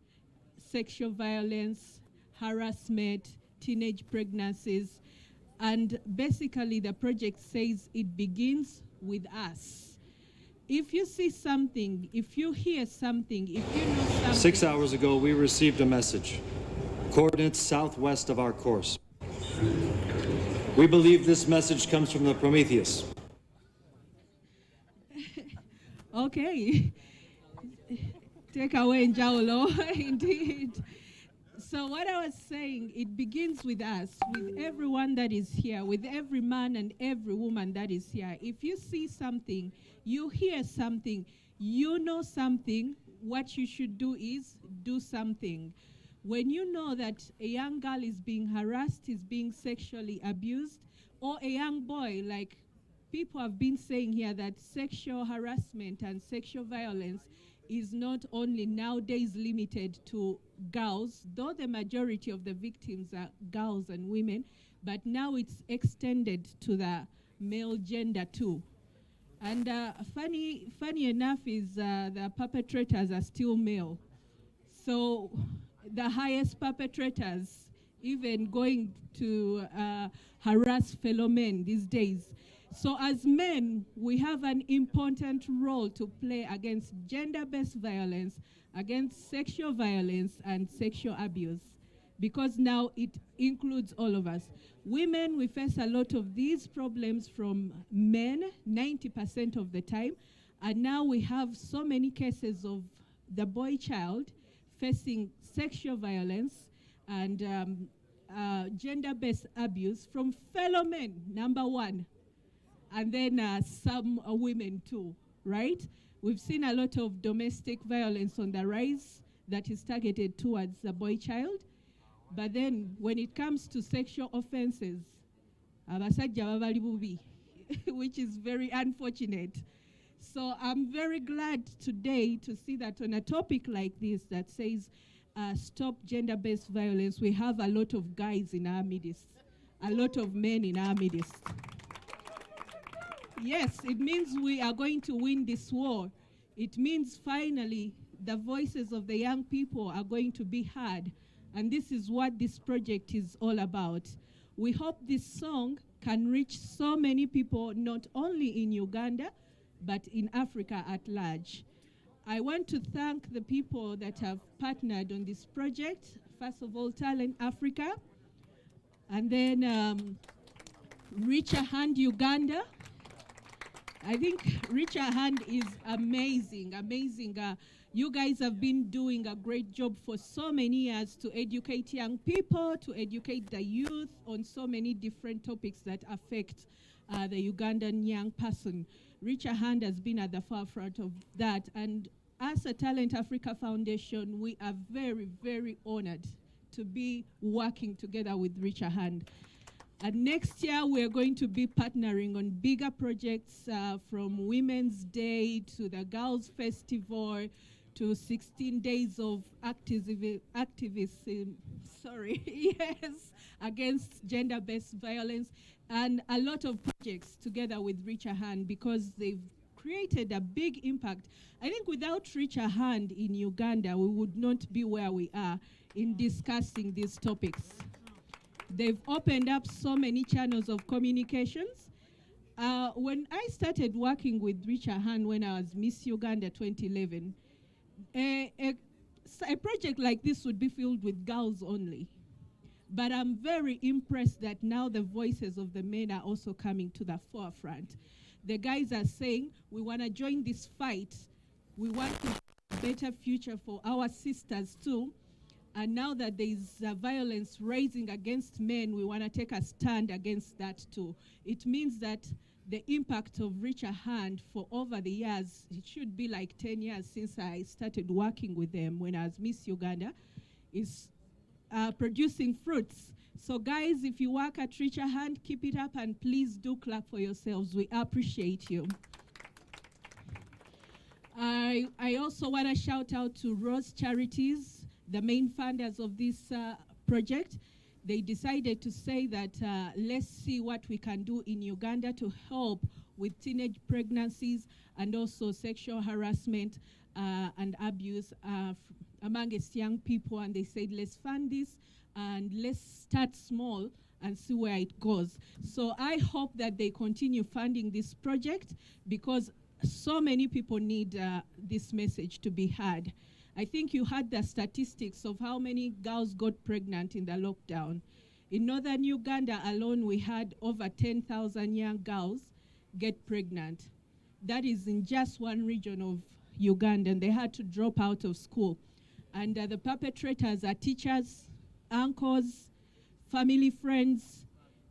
sexual violence, harassment, teenage pregnancies. And basically the project says it begins with us. If you see something, if you hear something, if you know something. 6 hours ago, we received a message. Coordinates southwest of our course. We believe this message comes from the Prometheus. Okay. Take away Enjawulo, indeed. So what I was saying, it begins with us, with everyone that is here, with every man and every woman that is here. If you see something, you hear something, you know something, what you should do is do something. When you know that a young girl is being harassed, is being sexually abused, or a young boy, like people have been saying here, that sexual harassment and sexual violence is not only nowadays limited to girls, though the majority of the victims are girls and women, but now it's extended to the male gender too. And funny enough is the perpetrators are still male. So the highest perpetrators even going to harass fellow men these days. So as men, we have an important role to play against gender-based violence, against sexual violence and sexual abuse, because now it includes all of us. Women, we face a lot of these problems from men, 90% of the time, and now we have so many cases of the boy child facing sexual violence and gender-based abuse from fellow men, number one, and then some women too, right? We've seen a lot of domestic violence on the rise that is targeted towards the boy child. But then when it comes to sexual offenses, abasajja babali bubi, which is very unfortunate. So I'm very glad today to see that on a topic like this that says stop gender-based violence, we have a lot of guys in our midst, a lot of men in our midst. Yes, it means we are going to win this war. It means finally the voices of the young people are going to be heard. And this is what this project is all about. We hope this song can reach so many people, not only in Uganda, but in Africa at large. I want to thank the people that have partnered on this project. First of all, Talent Africa, and then Reach a Hand Uganda. I think Reach a Hand is amazing, amazing. You guys have been doing a great job for so many years to educate young people, to educate the youth on so many different topics that affect the Ugandan young person. Reach a Hand has been at the forefront of that. And as a Talent Africa Foundation, we are very, very honored to be working together with Reach a Hand. And next year, we're going to be partnering on bigger projects from Women's Day to the Girls Festival to 16 days of activism, yes, against gender-based violence, and a lot of projects together with Reach a Hand because they've created a big impact. I think without Reach a Hand in Uganda, we would not be where we are in discussing these topics. They've opened up so many channels of communications. When I started working with Richard Han when I was Miss Uganda 2011, a project like this would be filled with girls only. But I'm very impressed that now the voices of the men are also coming to the forefront. The guys are saying, we want to join this fight. We want a better future for our sisters too. And now that there is violence rising against men, we want to take a stand against that too. It means that the impact of Richard Hand for over the years, it should be like 10 years since I started working with them when I was Miss Uganda, is producing fruits. So guys, if you work at Richard Hand, keep it up and please do clap for yourselves. We appreciate you. I also want to shout out to Rose Charities, the main funders of this project. They decided to say that let's see what we can do in Uganda to help with teenage pregnancies and also sexual harassment and abuse amongst young people. And they said, let's fund this and let's start small and see where it goes. So I hope that they continue funding this project because so many people need this message to be heard. I think you had the statistics of how many girls got pregnant in the lockdown. In northern Uganda alone, we had over 10,000 young girls get pregnant. That is in just one region of Uganda, and they had to drop out of school. And the perpetrators are teachers, uncles, family friends,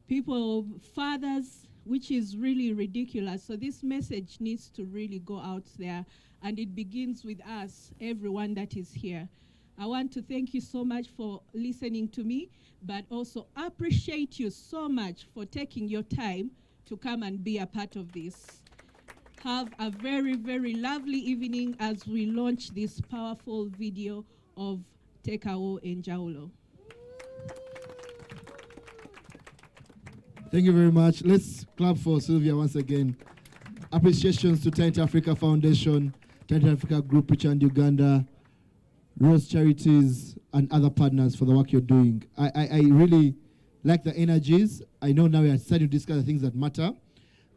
people, fathers, which is really ridiculous. So this message needs to really go out there, and it begins with us, everyone that is here. I want to thank you so much for listening to me, but also appreciate you so much for taking your time to come and be a part of this. Have a very, very lovely evening as we launch this powerful video of Tekawo Enjawulo. Thank you very much. Let's clap for Sylvia once again. Appreciations to Talent Africa Foundation, Talent Africa Group, Richard Uganda, Rose Charities, and other partners for the work you're doing. I really like the energies. I know now we are starting to discuss the things that matter.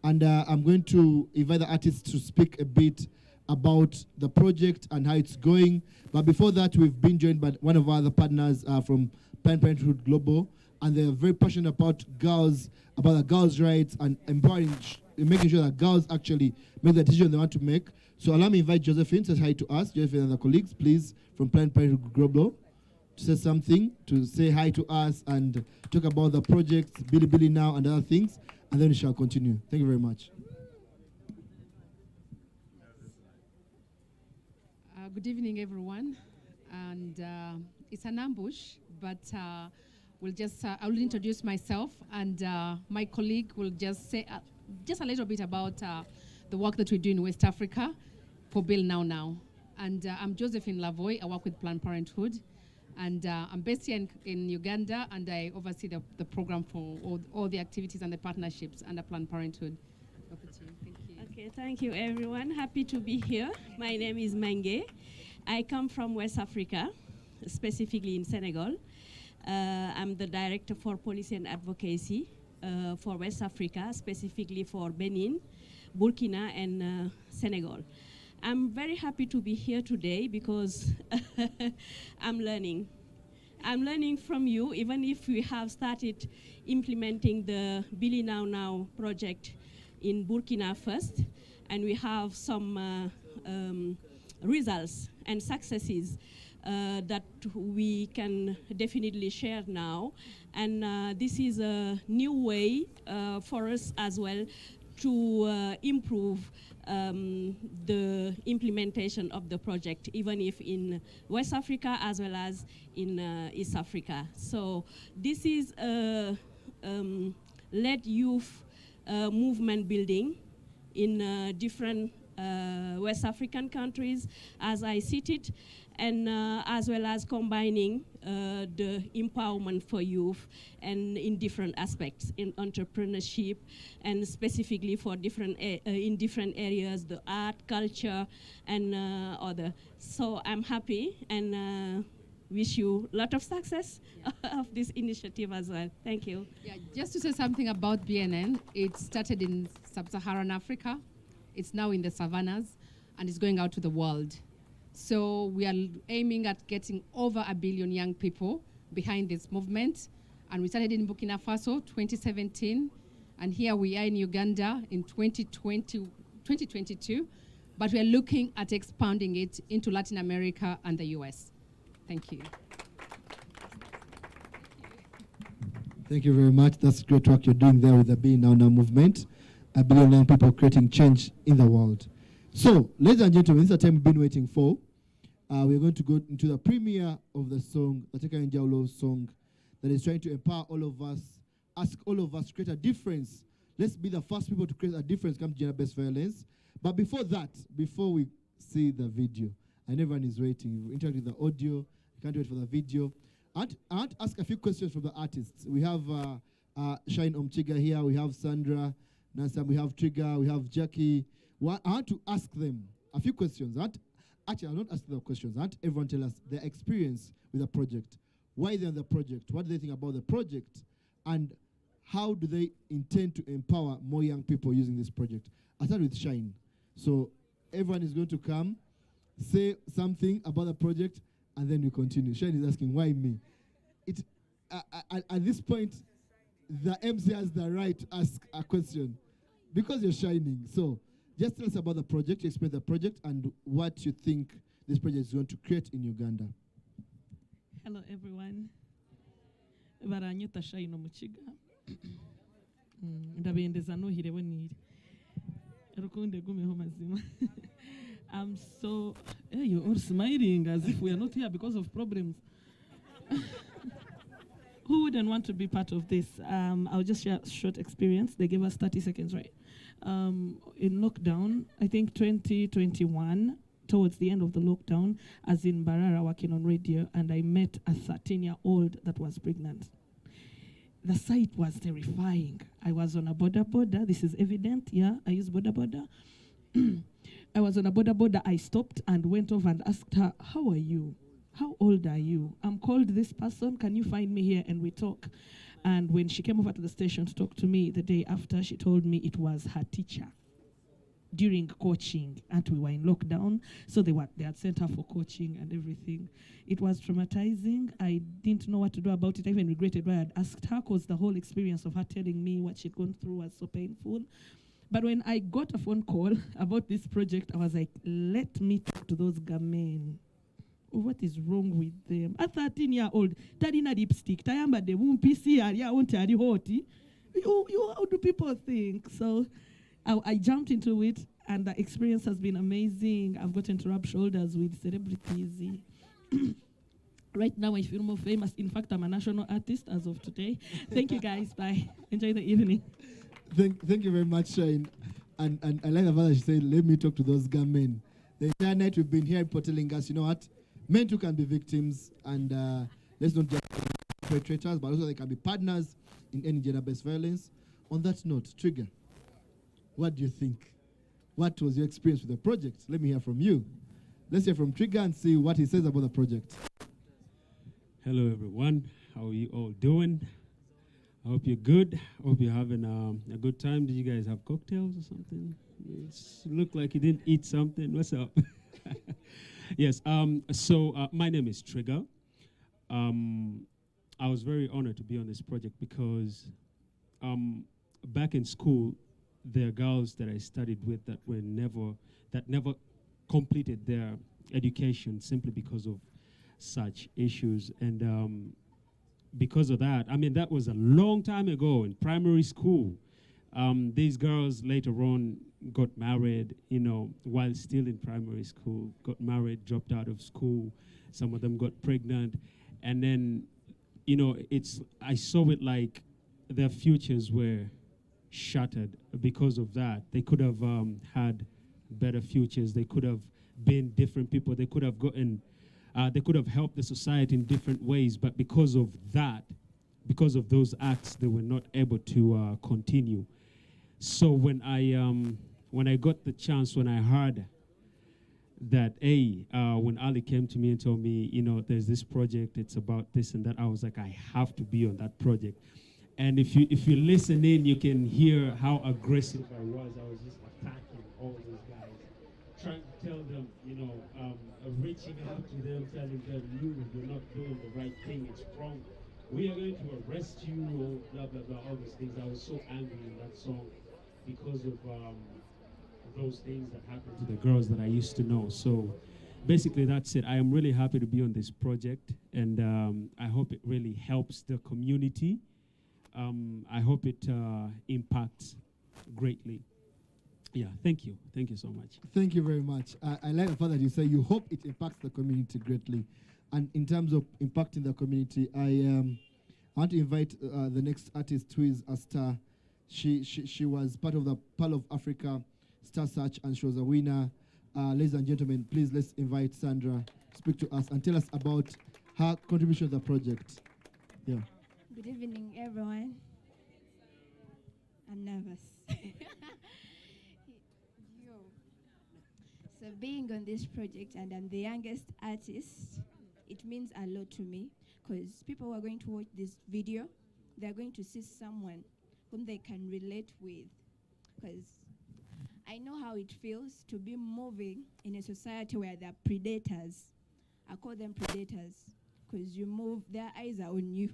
And I'm going to invite the artists to speak a bit about the project and how it's going. But before that, we've been joined by one of our other partners from Planned Parenthood Global, and they're very passionate about girls, about the girls' rights and empowering, making sure that girls actually make the decision they want to make. So allow me to invite Josephine to say hi to us, Josephine and the colleagues, please, from Planned Parenthood Global, to say something, to say hi to us and talk about the projects, Billy Now and other things, and then we shall continue. Thank you very much. Good evening, everyone. And it's an ambush, but we'll just, I will introduce myself, and my colleague will just say just a little bit about the work that we do in West Africa for Bill Now. And I'm Josephine Lavoy. I work with Planned Parenthood. And I'm based here in Uganda, and I oversee the program for all the activities and the partnerships under Planned Parenthood. Over to you. Thank you. Okay, thank you, everyone. Happy to be here. My name is Mange. I come from West Africa, specifically in Senegal. I'm the Director for Policy and Advocacy for West Africa, specifically for Benin, Burkina, and Senegal. I'm very happy to be here today because I'm learning. I'm learning from you, even if we have started implementing the Billy Now project in Burkina first, and we have some results and successes that we can definitely share now. And this is a new way for us as well to improve the implementation of the project, even if in West Africa as well as in East Africa. So this is a led youth movement building in different West African countries, as I cited, and as well as combining the empowerment for youth and in different aspects in entrepreneurship, and specifically for different in different areas, the art, culture, and other. So I'm happy, and wish you a lot of success of this initiative as well. Thank you. Yeah, just to say something about BNN, it started in sub-Saharan Africa. It's now in the savannas, and it's going out to the world. So we are aiming at getting over 1 billion young people behind this movement. And we started in Burkina Faso 2017, and here we are in Uganda in 2022. But we are looking at expanding it into Latin America and the US. Thank you. Thank you very much. That's great work you're doing there with the Be Now Now movement. 1 billion young people creating change in the world. So, ladies and gentlemen, this is the time we've been waiting for. We're going to go into the premiere of the song, the Tekawo Enjawulo song, that is trying to empower all of us, ask all of us to create a difference. Let's be the first people to create a difference come to gender-based violence. But before that, before we see the video, and everyone is waiting, you interact with the audio, you can't wait for the video. I want to ask a few questions from the artists. We have Shine Omchiga here, we have Sandra, Nasam, we have Trigger, we have Jackie. I want to ask them a few questions. Actually, I'll not ask them questions. I want everyone to tell us their experience with the project. Why they're on the project? What do they think about the project? And how do they intend to empower more young people using this project? I'll start with Shine. So everyone is going to come, say something about the project, and then we continue. Shine is asking, why me? At this point, the MC has the right to ask a question because you're shining. So just tell us about the project, explain the project, and what you think this project is going to create in Uganda. Hello, everyone. Baranyita Shine Omuchiga. Ndabendeza nuhire bonire. Rukunde gumeho mazima. I'm so... Hey, you're all smiling as if we are not here because of problems. Who wouldn't want to be part of this? I'll just share a short experience. They gave us 30 seconds, right? In lockdown, I think 2021, towards the end of the lockdown, as in Barara working on radio, and I met a 13-year-old that was pregnant. The sight was terrifying. I was on a border. This is evident, yeah, I use border. I was on a border. I stopped and went over and asked her, how are you? How old are you? I'm called this person. Can you find me here? And we talk. And when she came over to the station to talk to me the day after, she told me it was her teacher during coaching, and we were in lockdown, so they had sent her for coaching and everything. It was traumatizing. I didn't know what to do about it. I even regretted why I had asked her, because the whole experience of her telling me what she'd gone through was so painful. But when I got a phone call about this project, I was like, let me talk to those gamen. What is wrong with them? A 13-year-old, Tadina lipstick, Tayamba de PCR, ya ontari hoti. How do people think? So I jumped into it, and the experience has been amazing. I've gotten to rub shoulders with celebrities. Right now, I feel more famous. In fact, I'm a national artist as of today. Thank you, guys. Bye. Enjoy the evening. Thank you very much, Shine. And I like the fact that she said, let me talk to those men. The entire night we've been here telling us, you know what? Men too can be victims, and let's not just be perpetrators, but also they can be partners in any gender-based violence. On that note, Trigger, what do you think? What was your experience with the project? Let me hear from you. Let's hear from Trigger and see what he says about the project. Hello, everyone. How are you all doing? I hope you're good. I hope you're having a good time. Did you guys have cocktails or something? You look like you didn't eat something. What's up? Yes. So my name is Trigger. I was very honored to be on this project because back in school, there are girls that I studied with that never completed their education simply because of such issues. And because of that, I mean, that was a long time ago in primary school. These girls later on got married, you know, while still in primary school, got married, dropped out of school. Some of them got pregnant. And then, you know, I saw it like their futures were shattered because of that. They could have had better futures. They could have been different people. They could have gotten, they could have helped the society in different ways. But because of that, because of those acts, they were not able to continue. So when I got the chance, when I heard that, hey, when Ali came to me and told me, there's this project, it's about this and that, I was like, I have to be on that project. And if you listen in, you can hear how aggressive I was. I was just attacking all those guys, trying to tell them, reaching out to them, telling them, you're not doing the right thing, it's wrong. We are going to arrest you, or blah, blah, blah, all these things. I was so angry in that song because of those things that happened to the girls that I used to know. So basically that's it. I am really happy to be on this project, and I hope it really helps the community. I hope it impacts greatly. Yeah, thank you. Thank you so much. Thank you very much. I like the fact that you say you hope it impacts the community greatly. And in terms of impacting the community, I want to invite the next artist, who is a star. She was part of the Pearl of Africa Star Search, and she was a winner. Ladies and gentlemen, please let's invite Sandra to speak to us and tell us about her contribution to the project. Yeah. Good evening, everyone. I'm nervous. So being on this project, and I'm the youngest artist, it means a lot to me, because people who are going to watch this video, they're going to see someone whom they can relate with, because I know how it feels to be moving in a society where there are predators. I call them predators, because you move, their eyes are on you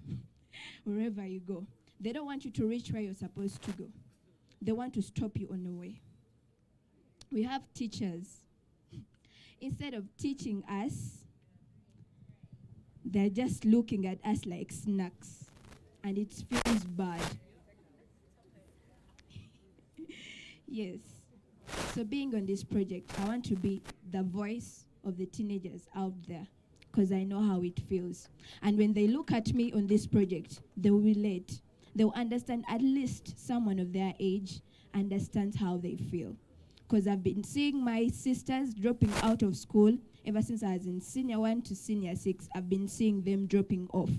wherever you go. They don't want you to reach where you're supposed to go. They want to stop you on the way. We have teachers. Instead of teaching us, they're just looking at us like snacks, and it feels bad. Yes. So being on this project, I want to be the voice of the teenagers out there, because I know how it feels. And when they look at me on this project, they will relate. They will understand, at least someone of their age understands how they feel. Because I've been seeing my sisters dropping out of school ever since I was in senior 1 to senior 6. I've been seeing them dropping off.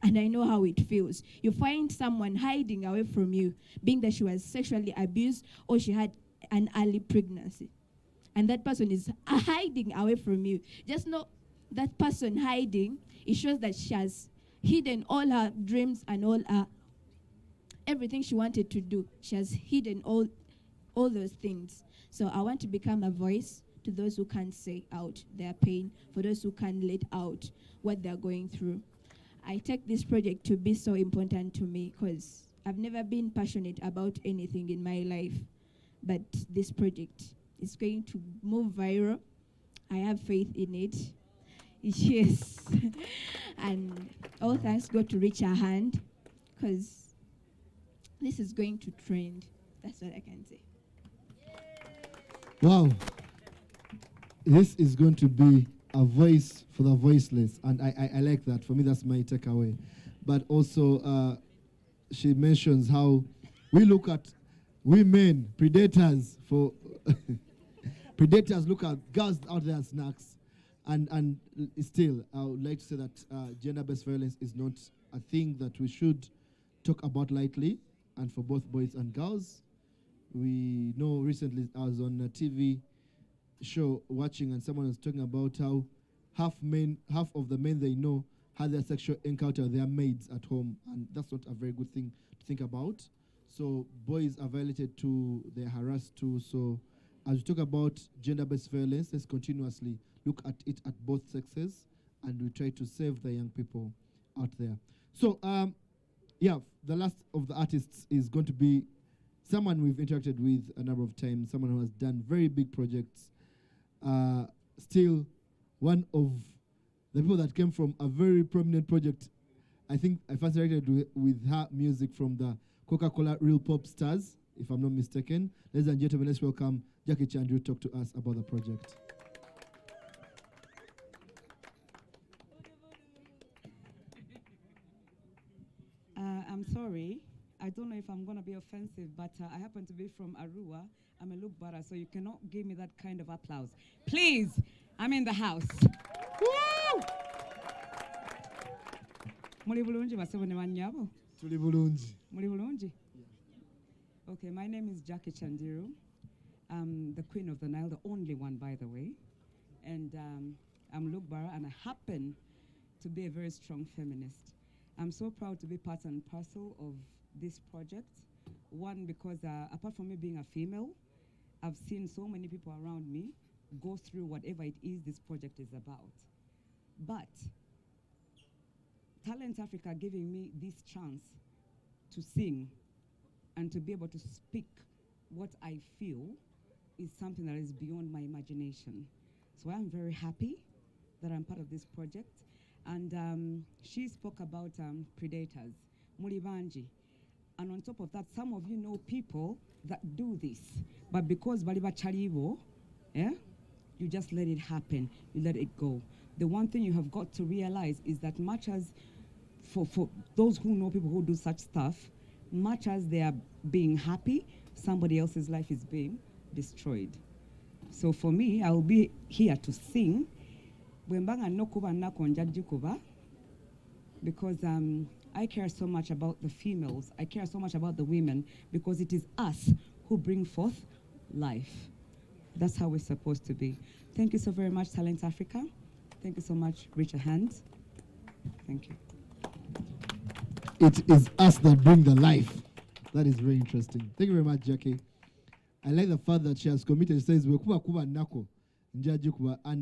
And I know how it feels. You find someone hiding away from you, being that she was sexually abused or she had an early pregnancy. And that person is hiding away from you. Just know that person hiding, it shows that she has hidden all her dreams and all her, everything she wanted to do. She has hidden all those things. So I want to become a voice to those who can't say out their pain, for those who can't let out what they're going through. I take this project to be so important to me, because I've never been passionate about anything in my life. But this project is going to move viral. I have faith in it. Yes. And all thanks go to Reach a Hand, because this is going to trend. That's what I can say. Wow. This is going to be a voice for the voiceless, and I like that. For me, that's my takeaway. But also, she mentions how we look at women, predators, for predators look at girls out there as snacks. And still, I would like to say that gender-based violence is not a thing that we should talk about lightly, and for both boys and girls. We know recently I was on a TV show watching, and someone was talking about how half of the men they know had their sexual encounter with their maids at home, and that's not a very good thing to think about. So boys are violated too, they're harassed too. So as we talk about gender-based violence, let's continuously look at it at both sexes, and we try to save the young people out there. So yeah, the last of the artists is going to be someone we've interacted with a number of times, someone who has done very big projects. Still one of the people that came from a very prominent project. I think I first interacted with her music from the Coca-Cola Real Pop Stars, if I'm not mistaken. Ladies and gentlemen, let's welcome Jackie Chandru to talk to us about the project. I'm sorry. I don't know if I'm going to be offensive, but I happen to be from Arua. I'm a Lukbara, so you cannot give me that kind of applause. Please, I'm in the house. Woo! Muli bulungi basebone banyabo? Tuli bulungi. Muli bulungi? Okay, my name is Jackie Chandiru. I'm the Queen of the Nile, the only one, by the way. And I'm Lugbara, and I happen to be a very strong feminist. I'm so proud to be part and parcel of this project. One, because apart from me being a female, I've seen so many people around me go through whatever it is this project is about. But Talent Africa giving me this chance to sing and to be able to speak what I feel is something that is beyond my imagination. So I'm very happy that I'm part of this project. And she spoke about predators, Mulibanji. And on top of that, some of you know people that do this. But because Baliba Charibo, you just let it happen, you let it go. The one thing you have got to realize is that much as for those who know people who do such stuff, much as they are being happy, somebody else's life is being destroyed. So for me, I will be here to sing because I care so much about the females. I care so much about the women because it is us who bring forth life. That's how we're supposed to be. Thank you so very much, Talent Africa. Thank you so much, Reach a Hand. Thank you. It is us that bring the life. That is very interesting. Thank you very much, Jackie. I like the fact that she has committed. She says, and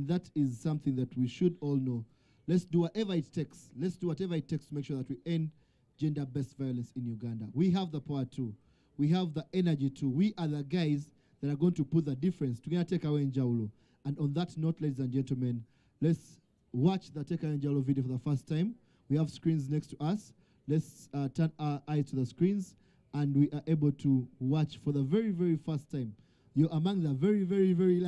that is something that we should all know. Let's do whatever it takes. Let's do whatever it takes to make sure that we end gender-based violence in Uganda. We have the power too. We have the energy too. We are the guys that are going to put the difference. Together, Tekawo Enjawulo. And on that note, ladies and gentlemen, let's watch the Tekawo Enjawulo video for the first time. We have screens next to us. Let's turn our eyes to the screens, and we are able to watch for the very, very first time. You're among the very, very, very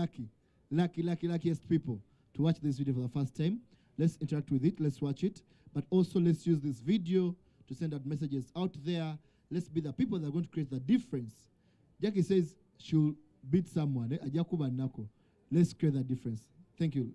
luckiest people to watch this video for the first time. Let's interact with it. Let's watch it. But also, let's use this video to send out messages out there. Let's be the people that are going to create the difference. Jackie says she'll beat someone. Let's create the difference. Thank you.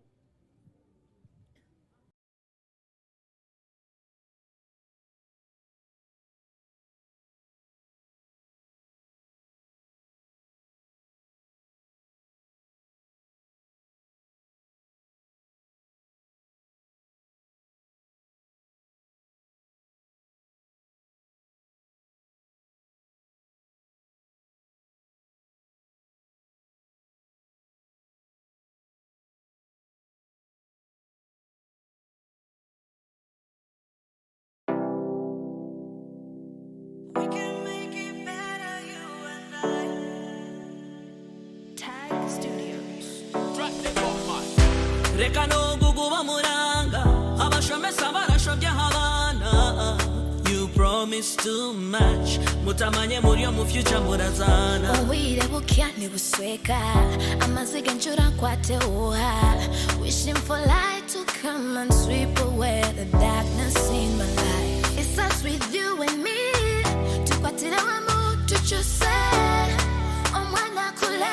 You promise too much. Mutamanye muri mu future murazana. Uwire bukyane busweka. Amaziga njura kwate uha. Wishing for light to come and sweep away the darkness in my life. It starts with you and me. Tukwatira wamu tuchuse. Omwana kule.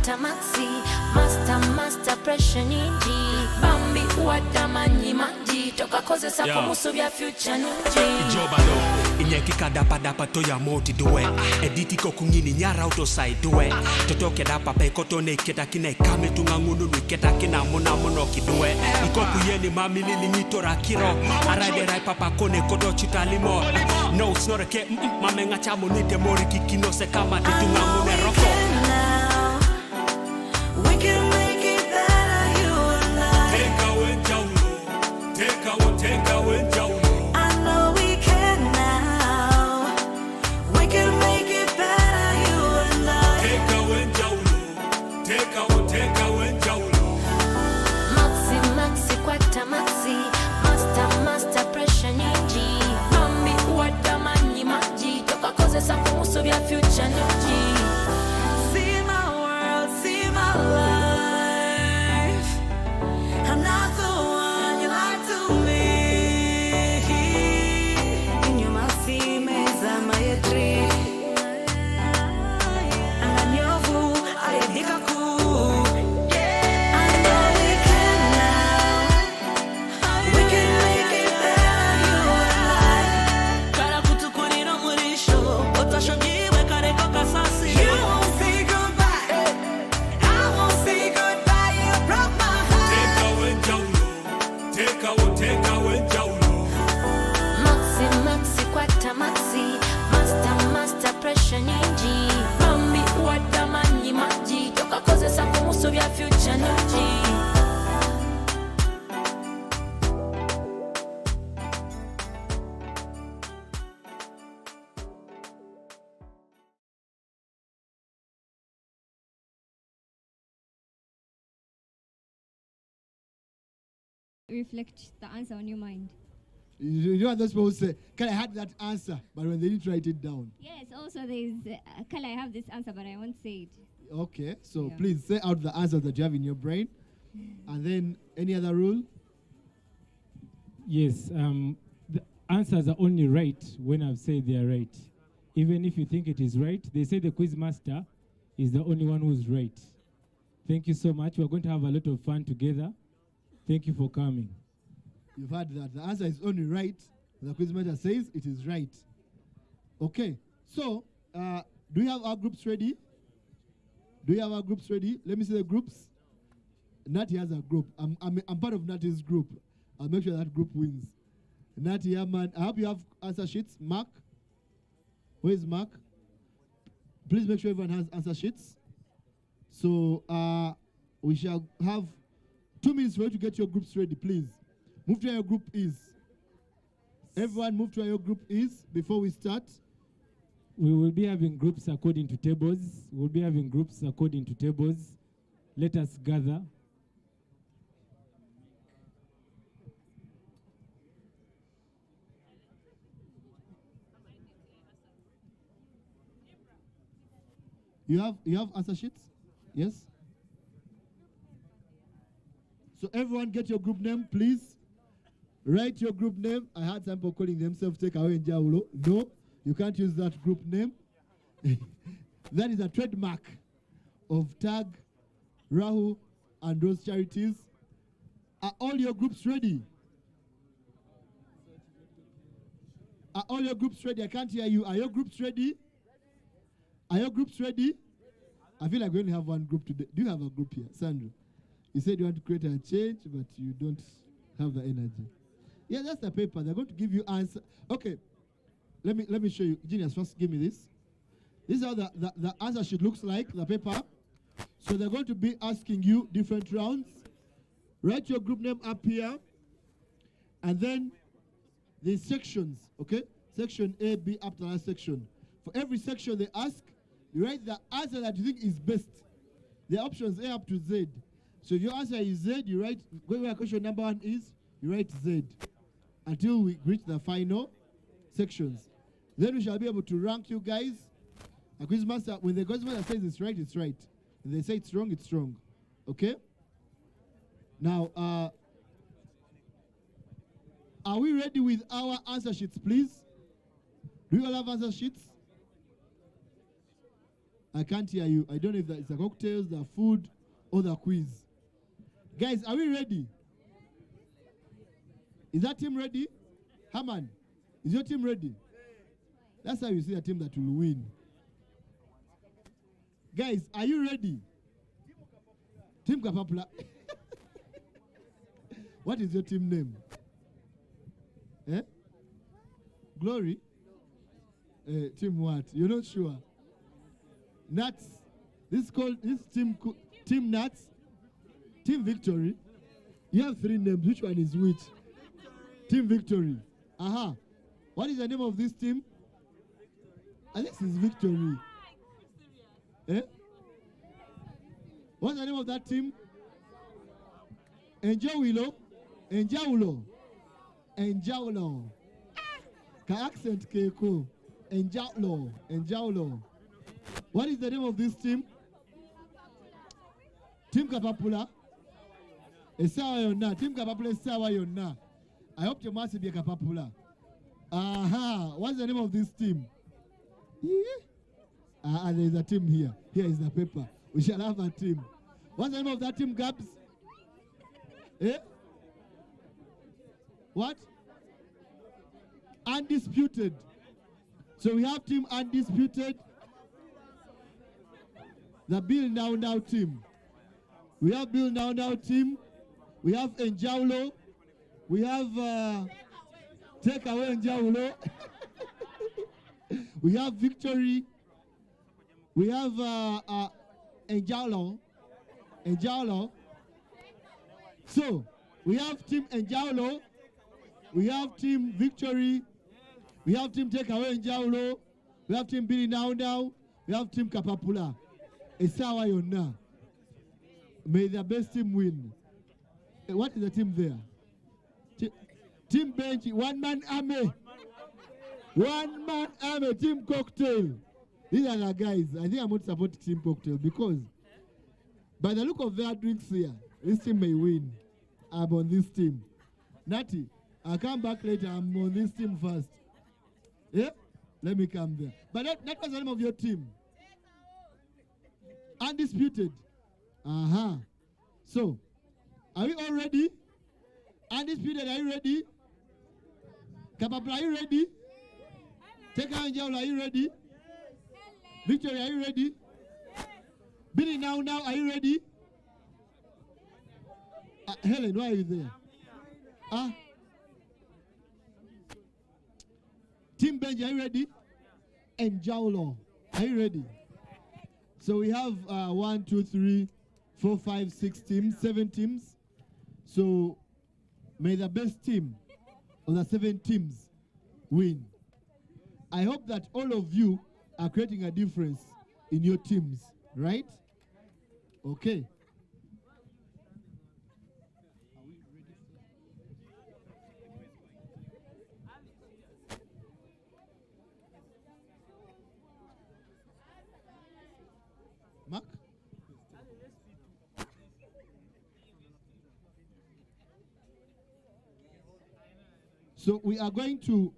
Maxi, master pressure nyingi. Bambi wadamanyi manji. Toka koze sako musu vya future nunji. Ijobalo, inyekika dapa toya moti doe. Editi kokungini nyara autoside doe. Totoke dapa pe kotone keta kine kame tungangunu keta kina mona monoki doe. Ikoku yeni mami lili nitora kiro. Arade rai papa kone koto chitalimo. No, it's not a ke, mamenga chamo nite mori kikino se kama tungangune roko. We can make it better, you and I. Tekawo Enjawulo. I know we can now. We can make it better, you and I. Tekawo Enjawulo. Maxi kwata maxi. Master pressure nyingi. Bambi wadamanyi manji. Toka koze sako musu vya future nyingi. reflect the answer on your mind. You know what those people say? Can I had that answer, but when they didn't write it down. Yes, also there's, can I have this answer, but I won't say it. Okay, so Yeah. please say out the answers that you have in your brain. And then any other rule? Yes, the answers are only right when I've said they are right. Even if you think it is right, they say the quiz master is the only one who's right. Thank you so much. We're going to have a lot of fun together. Thank you for coming. You've heard that. The answer is only right. The quizmaster says it is right. Okay, so do you have our groups ready? Do you have our groups ready? Let me see the groups. Nati has a group. I'm part of Nati's group. I'll make sure that group wins. Nati, man. I hope you have answer sheets. Mark? Where is Mark? Please make sure everyone has answer sheets. So we shall have 2 minutes for you to get your groups ready, please. Move to where your group is. Everyone move to where your group is before we start. We will be having groups according to tables. We'll be having groups according to tables. Let us gather. You have answer sheets? Yes? So everyone get your group name, please. Write your group name. I had some people calling themselves Tekawo Enjawulo. No, you can't use that group name. That is a trademark of Tag, Rahu, and Rose Charities. Are all your groups ready? Are all your groups ready? I can't hear you. Are your groups ready? Are your groups ready? I feel like we only have one group today. Do you have a group here? Sandro, you said you want to create a change, but you don't have the energy. Yeah, that's the paper. They're going to give you answer. Okay, let me show you. Genius, first give me this. This is how the answer sheet looks like, the paper. So they're going to be asking you different rounds. Write your group name up here. And then the sections, okay? Section A, B, up to the last section. For every section they ask, you write the answer that you think is best. The options A up to Z. So if your answer is Z, you write, where question number 1 is, you write Z. Until we reach the final sections. Then we shall be able to rank you guys. A quizmaster, when the quizmaster says it's right, it's right. When they say it's wrong, it's wrong. Okay? Now, are we ready with our answer sheets, please? Do you all have answer sheets? I can't hear you. I don't know if it's the cocktails, the food, or the quiz. Guys, are we ready? Is that team ready? Haman, is your team ready? That's how you see a team that will win. Guys, are you ready? Team Kapapula. What is your team name? Eh? Glory? Team what? You're not sure? Nuts. This is called Team Nuts. Team Victory. You have 3 names. Which one is which? Team Victory. Aha. What is the name of this team? I think this is Victory. Eh? What's the name of that team? Enjawulo. Enjawulo. Enjawulo. Ka accent keko. Enjawulo. Enjawulo. What is the name of this team? Team Kapapula. Esawa yonna. Team Kapapula esawa yonna. I hope you must be a Kapapula. Aha. What's the name of this team? Yeah. There is a team here. Here is the paper. We shall have a team. What's the name of that team, Gabs? Eh? What? Undisputed. So we have team Undisputed. The Bill Now team. We have Bill Now team. We have Enjawulo. We have Tekawo Enjawulo. We have Victory. We have Enjawulo. Enjawulo. So we have team Enjawulo. We have team Victory. We have team Tekawo Enjawulo. We have team Billy Now. We have team Kapapula. Esawa yonna. May the best team win. What is the team there? Team Benji, one man army. One man army, Team Cocktail. These are the guys. I think I'm going to support Team Cocktail because by the look of their drinks here, this team may win. I'm on this team. Natty, I'll come back later. I'm on this team first. Yeah? Let me come there. But that was the name of your team. Undisputed. So, are we all ready? Undisputed, are you ready? Kapapla, are you ready? Tekawo, Enjawulo, are you ready? Victory, are you ready? Billy, now, are you ready? Helen, why are you there? Team Benji, are you ready? Enjawulo, are you ready? So we have 1, 2, 3, 4, 5, 6 teams, 7 teams. So may the best team of the 7 teams win. I hope that all of you are creating a difference in your teams, right? Okay. Mark? So we are going to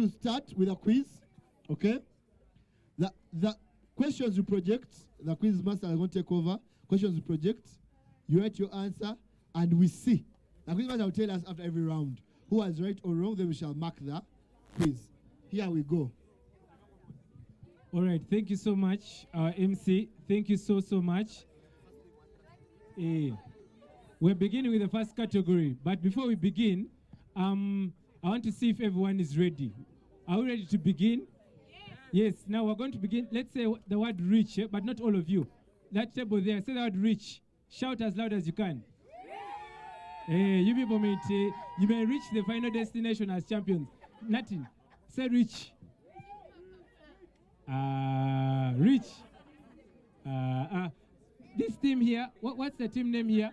start with a quiz, okay? The questions you project, the quiz master is going to take over. Questions you project, you write your answer, and we see. The quiz master will tell us after every round who was right or wrong. Then we shall mark the quiz. Here we go. All right, thank you so much, our MC. Thank you so much. We're beginning with the first category, but before we begin, I want to see if everyone is ready. Are we ready to begin? Yes, now we're going to begin. Let's say the word reach, but not all of you. That table there, say the word reach. Shout as loud as you can. You people you may reach the final destination as champions. Nothing. Say reach. Reach. This team here, what's the team name here?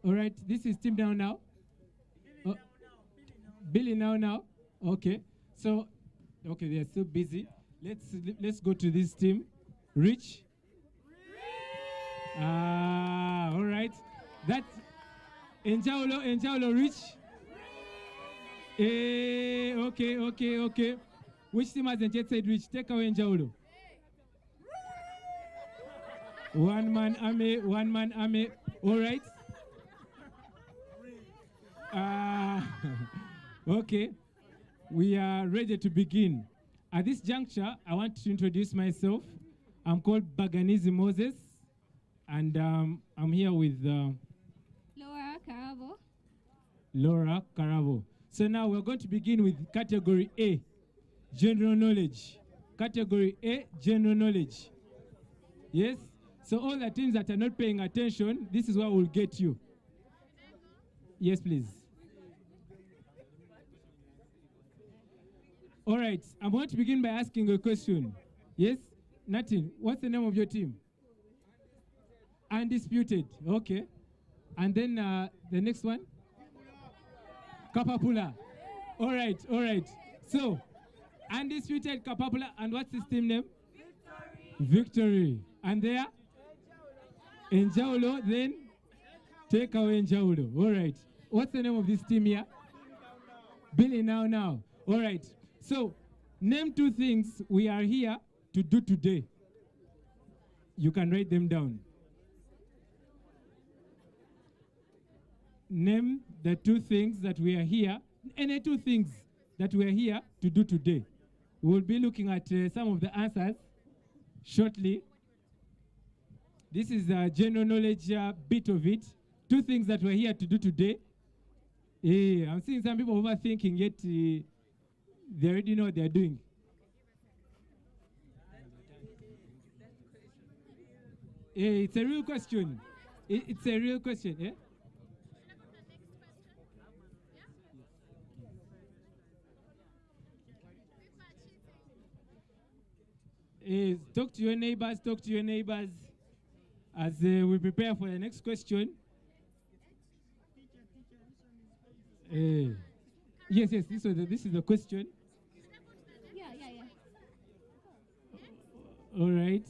All right, this is team now. Billy now. Okay, so okay, they're still busy. Let's go to this team. Rich. All right, that's Enjawulo Rich. Okay. Which team hasn't yet said Rich? Tekawo, Enjawulo. One man army. All right. Okay, we are ready to begin. At this juncture, I want to introduce myself. I'm called Baganizi Moses, and I'm here with Laura Caravo. So now we're going to begin with category A, general knowledge. Category A, general knowledge. Yes? So all the teams that are not paying attention, this is what will get you. Yes, please. All right, I'm going to begin by asking a question. Yes? Natin, what's the name of your team? Undisputed. Okay. And then the next one? Kapapula. All right. So, Undisputed, Kapapula, and what's his team name? Victory. And there? Enjawulo, then Tekawo, Enjawulo. All right. What's the name of this team here? Billy now. All right. So, name 2 things we are here to do today. You can write them down. Name the 2 things that we are here, any 2 things that we are here to do today. We'll be looking at some of the answers shortly. This is a general knowledge bit of it. 2 things that we're here to do today. I'm seeing some people overthinking, yet they already know what they're doing. It's a real question. It's a real question. Yeah? Talk to your neighbors as we prepare for the next question. Yes, this is the question. Yeah. All right.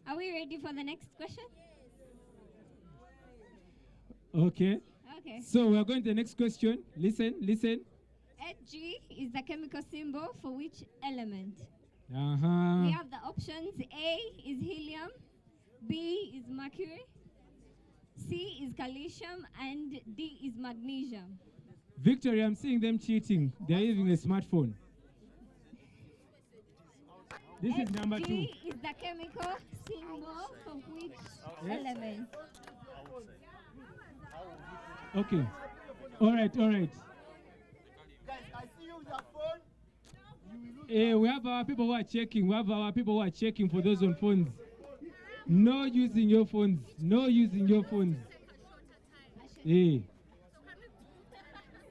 Are we ready for the next question? Okay. Okay. So we are going to the next question. Listen. Hg is the chemical symbol for which element? Uh-huh. We have the options. A is helium, B is mercury, C is calcium, and D is magnesium. Victory, I'm seeing them cheating. They're using a smartphone. This is number 2. G is the chemical symbol for which element? Okay. All right. Guys, I see you with your phone. We have our people who are checking. For those on phones. No using your phones.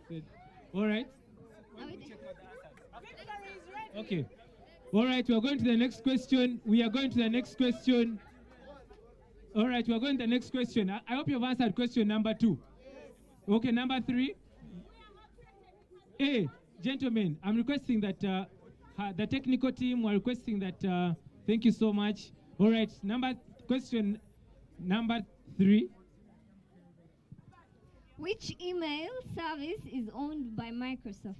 Good. All right. Okay. All right, we are going to the next question. All right, we are going to the next question. I hope you've answered question number 2. Okay, number 3. Hey, gentlemen, I'm requesting that the technical team were requesting that. Thank you so much. All right, question number 3. Which email service is owned by Microsoft?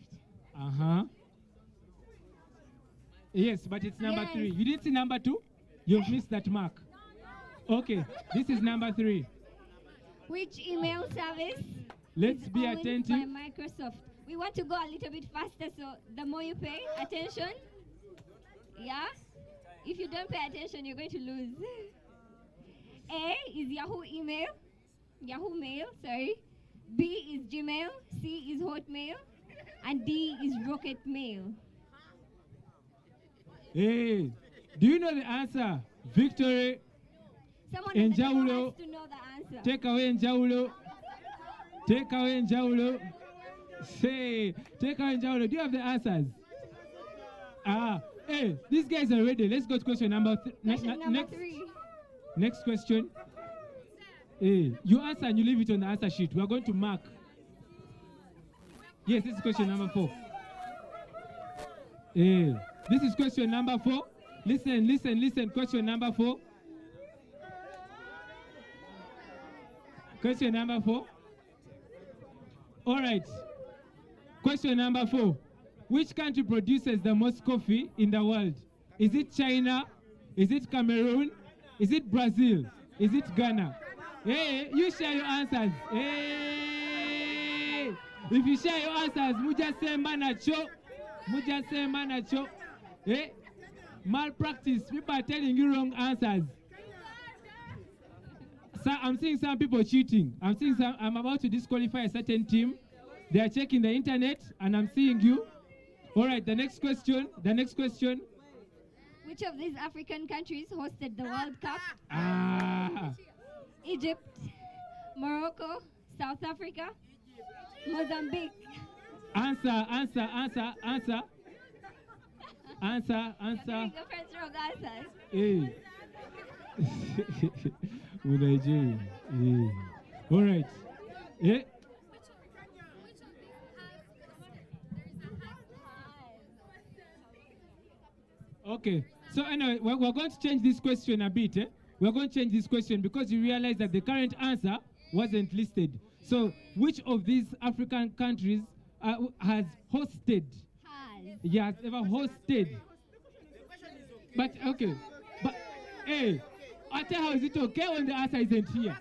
Yes, but it's number Yes. 3. You didn't see number 2? You've missed that mark. Okay, this is number 3. Which email service Let's is be owned attentive. by Microsoft? We want to go a little bit faster, so the more you pay attention, yeah? If you don't pay attention, you're going to lose. A is Yahoo Mail, sorry. B is Gmail, C is Hotmail, and D is Rocket Mail. Hey, do you know the answer? Victory. Someone at the door Enjawulo. has to know the answer. Take away Enjawulo. Say, take away Enjawulo. Do you have the answers? Hey, these guys are ready. Let's go to question number 3. Next question. Hey, you answer and you leave it on the answer sheet. We are going to mark. Yes, this is question number 4. Hey, this is question number 4. Listen. Question number 4. Question number 4. All right. Question number 4. Which country produces the most coffee in the world? Is it China? Is it Cameroon? Is it Brazil? Is it Ghana? Hey, you share your answers. Hey, if you share your answers, muja say manacho. Hey, malpractice. People are telling you wrong answers. So I'm seeing some people cheating. I'm about to disqualify a certain team. They are checking the internet, and I'm seeing you. All right, the next question. Which of these African countries hosted the World Cup? Egypt, Morocco, South Africa, Mozambique. Answer. You're giving your friends wrong answers. Hey. With Nigeria. Hey. All right. Yeah. Okay. So anyway, we're going to change this question a bit. We're going to change this question because you realize that the current answer wasn't listed. So which of these African countries has hosted? Yes, ever hosted. But okay. But hey, I tell how is it okay when the answer isn't here?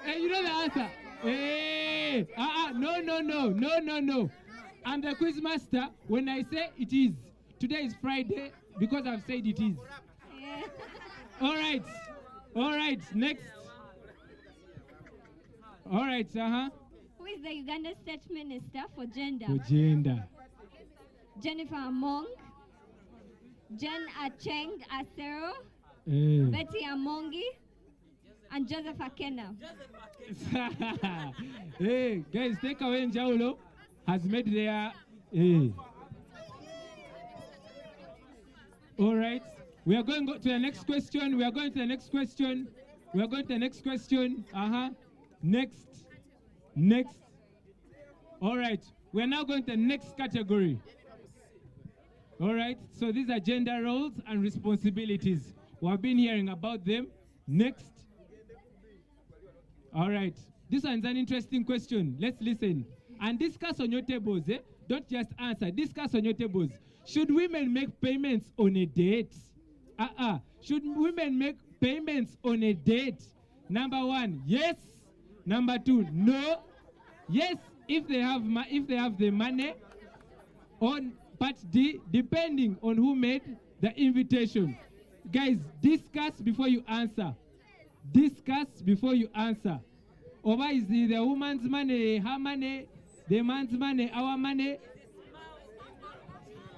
Hey, you know the answer. Hey, no. I'm the quiz master when I say it is. Today is Friday because I've said it is. Yeah. All right, next. All right, Who is the Uganda State Minister for Gender? Jennifer Among, Jen Acheng Asero, Betty Amongi, and Joseph Akena. Hey, guys, Tekawo Enjawulo has made their. All right, we are going to the next question. Next. All right, we're now going to the next category. All right, so these are gender roles and responsibilities. We've been hearing about them. Next. All right, this one's an interesting question. Let's listen and discuss on your tables. Don't just answer, discuss on your tables. Should women make payments on a date? Should women make payments on a date? Number one, yes. Number two, no. Yes, if they have the money. On part D, depending on who made the invitation. Guys, discuss before you answer. Discuss before you answer. Over is the woman's money, her money, the man's money, our money.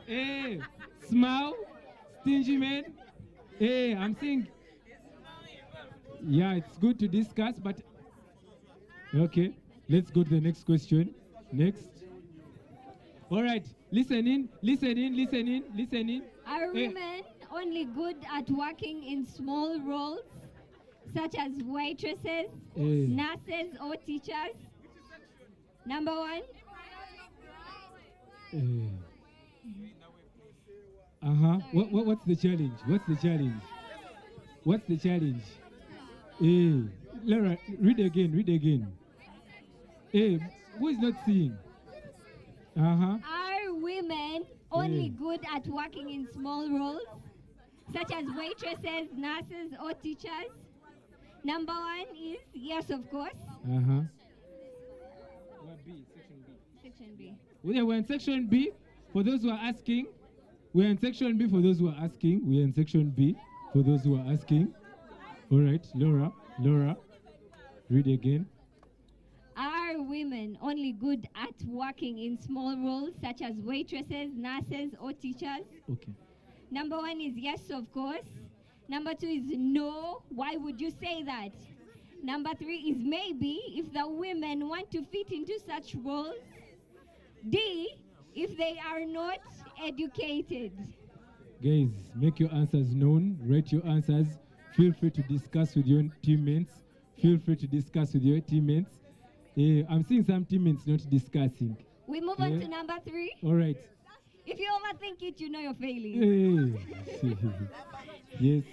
Hey, smile, stingy man. Hey, I'm saying, yeah, it's good to discuss, but okay, let's go to the next question. Next. All right, listen in. Are women only good at working in small roles, such as waitresses, nurses, or teachers? Number one. What's the challenge? What's the challenge? Laura, read again. Who is not seeing? Are women only good at working in small roles, such as waitresses, nurses, or teachers? Number one is yes, of course. Section B. We're in section B. For those who are asking, we're in section B. For those who are asking, we're in section B. For those who are asking. All right, Laura, read again. Are women only good at working in small roles such as waitresses, nurses, or teachers? Okay. Number one is yes, of course. Number two is no. Why would you say that? Number three is maybe if the women want to fit into such roles. D, if they are not educated. Guys, make your answers known. Write your answers. Feel free to discuss with your teammates. I'm seeing some teammates not discussing. We move on to number three. All right. If you overthink it, you know you're failing. Yes.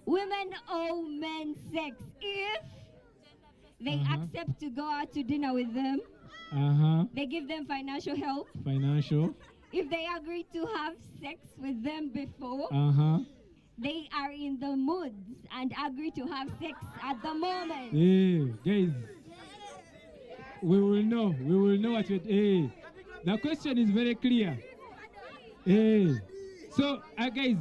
Women owe men sex if they accept to go out to dinner with them. They give them financial help. If they agree to have sex with them before. They are in the mood and agree to have sex at the moment. Guys, we will know what you. The question is very clear. So, guys,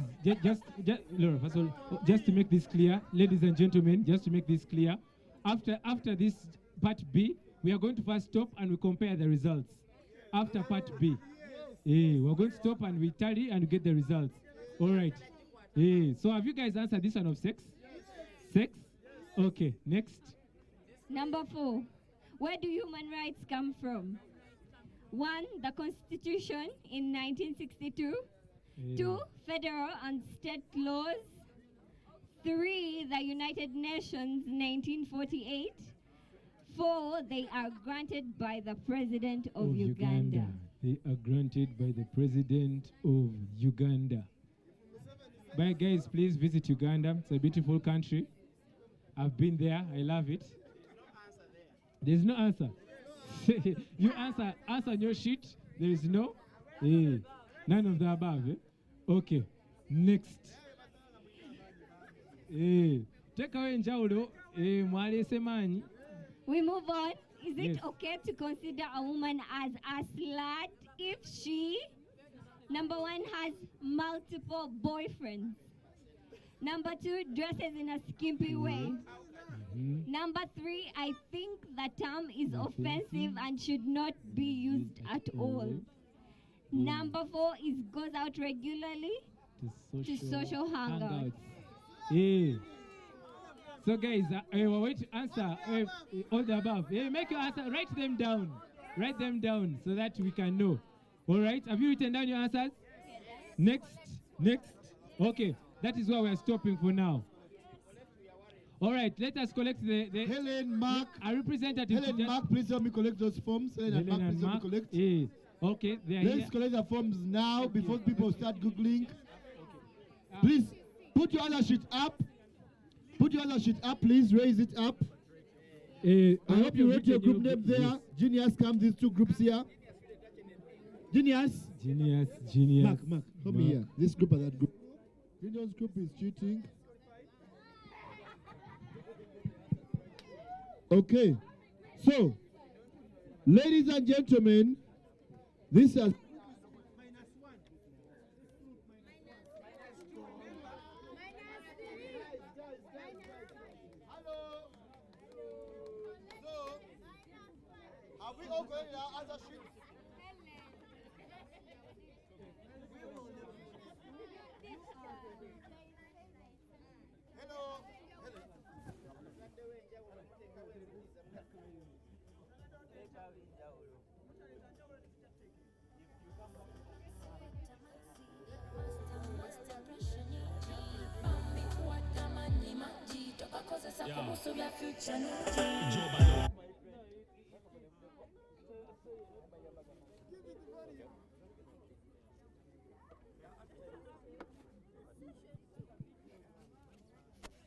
Laura, first of all, just to make this clear, ladies and gentlemen, just to make this clear, after this part B, we are going to first stop and we compare the results. After part B, we're going to stop and we tally and get the results. All right. So have you guys answered this one of sex? Okay, next. Number 4. Where do human rights come from? 1, the Constitution in 1962. 2, federal and state laws. 3, the United Nations 1948. 4, they are granted by the President of Uganda. They are granted by the President of Uganda. Bye guys, please visit Uganda. It's a beautiful country. I've been there. I love it. There's no answer. You answer on your sheet. There is no. None of the above. Okay. Next. Tekawo Enjawulo. Mwale Semani. We move on. Is it okay to consider a woman as a slut if she, number 1, has multiple boyfriends? Number 2, dresses in a skimpy way. Number 3, I think the term is offensive and should not be used at all. Number 4 is goes out regularly to social hangouts. So guys, we're waiting to answer all the above. Make your answer, write them down. Write them down so that we can know. All right, have you written down your answers? Next. Okay, that is where we're stopping for now. All right, let us collect the Helen, Mark. A representative. Helen, Mark, please help me collect those forms. Helen and Mark, please help me collect. Yes. Okay, they are Let's here. collect the forms now before people start Googling. Please, put your other sheet up. Put your other sheet up, please. Raise it up. I hope you wrote your group name there. Yes. Genius, come, these two groups here. Genius. Genius. Mark, come here. This group and that group. Genius group is cheating. Okay. So, ladies and gentlemen, this has Have we all got our other sheets? Hello.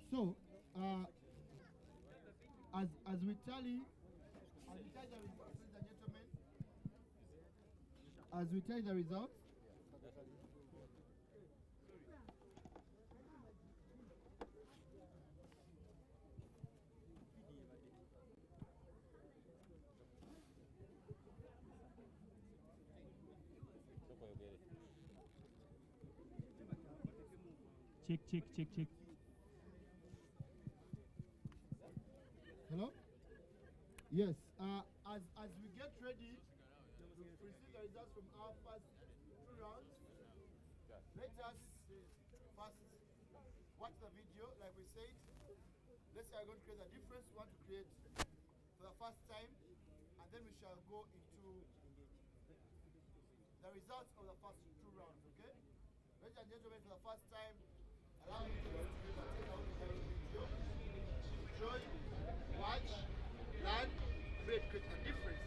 so, as we tally the results, ladies and gentlemen, as we tally the results, Check. Hello? Yes. As we get ready to receive the results from our first two rounds, let us first watch the video, like we said. Let's say we're going to create a difference we want to create for the first time, and then we shall go into the results of the first two rounds, okay? Ladies and gentlemen, for the first time, allow me to take out the video. Enjoy, watch, learn, create a difference.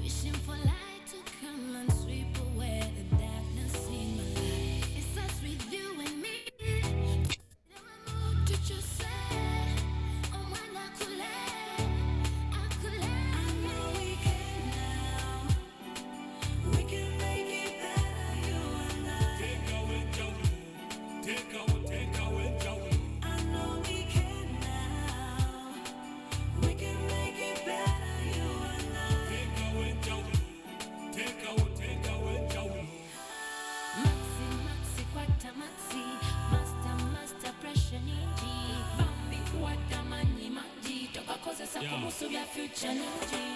Wishing for light to come and sweep away the darkness in my life. It starts with you and me.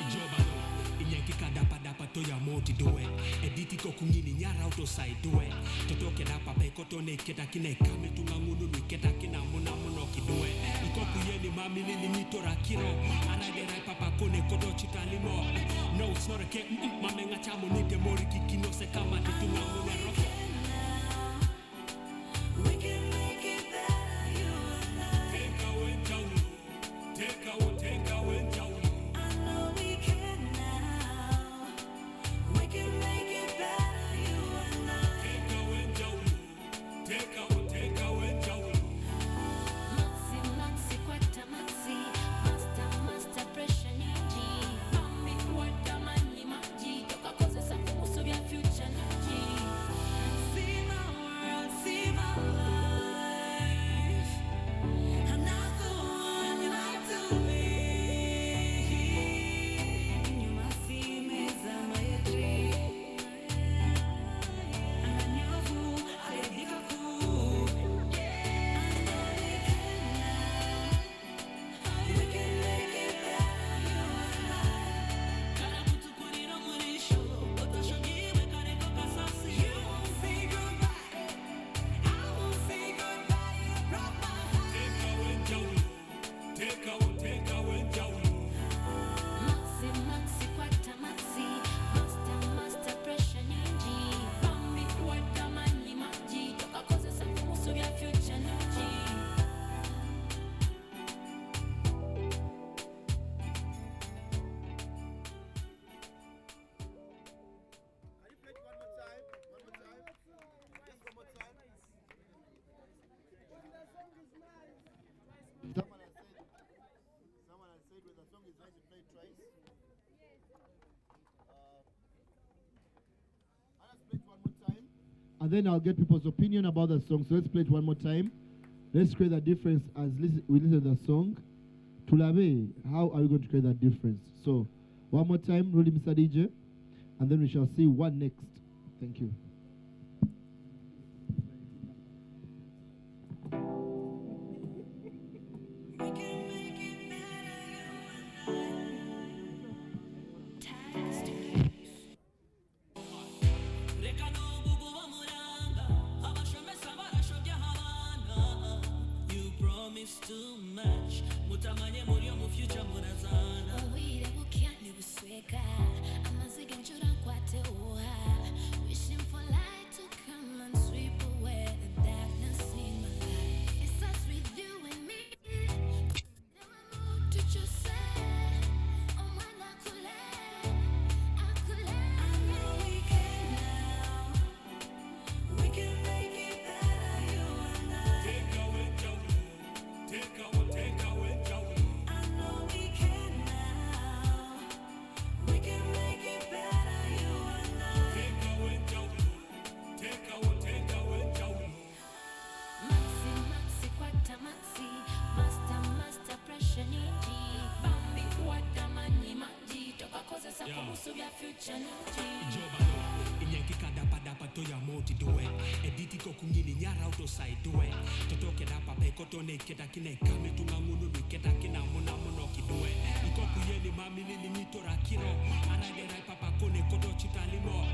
Ijobalo, inyekika dapa toya moti doe. Editi kokungini nyara auto side doe. Totoke dapa pekoto ne keta kine kame tungangunu ni keta kina muna kidoe. Ikoku yeni mami lili nitora kiro. Arade rai papa kone kodo chitalimo. No, it's not a cake. Mame ngachamu nite mori kikino se kama titungangunu roke. We can make it better, you and I. Tekawo Enjawulo. Tekawo Enjawulo. I know we can now. We can make it better, you and I. Tekawo Enjawulo. Tekawo Enjawulo. Maxi, kwata maxi, master, and then I'll get people's opinion about the song. So let's play it one more time. Let's create a difference as we listen to the song. Tulabe, how are we going to create that difference? So one more time, really, Mr. DJ, and then we shall see what next. Thank you. You promise too much. Mutamanye muri yo mu future murazana. Uwire bukyani busweka amaziga njura nkwate uha wishing for light to come and sweep away the darkness in my life. It starts with you and me. To just say, oh man, akule. I know we can now. We can make it better, you and I. Tekawo, Enjawulo. I know we can now. We can make it better, you and I. Tekawo, Enjawulo. Maxi, maxi, kwata maxi, master, pressure niji. Bambi, kwata mani maji, toka koze sa kumusu vya future niji. Inyekika dapa dapa toya moti doe editi ko kungini nyara auto side doe totoke dapa be kotone keta kine kame tunga ngunu keta kina mona mono kidoe iko kuyeni mami lili mitora kiro arade rai papa kone kodo chitalimo.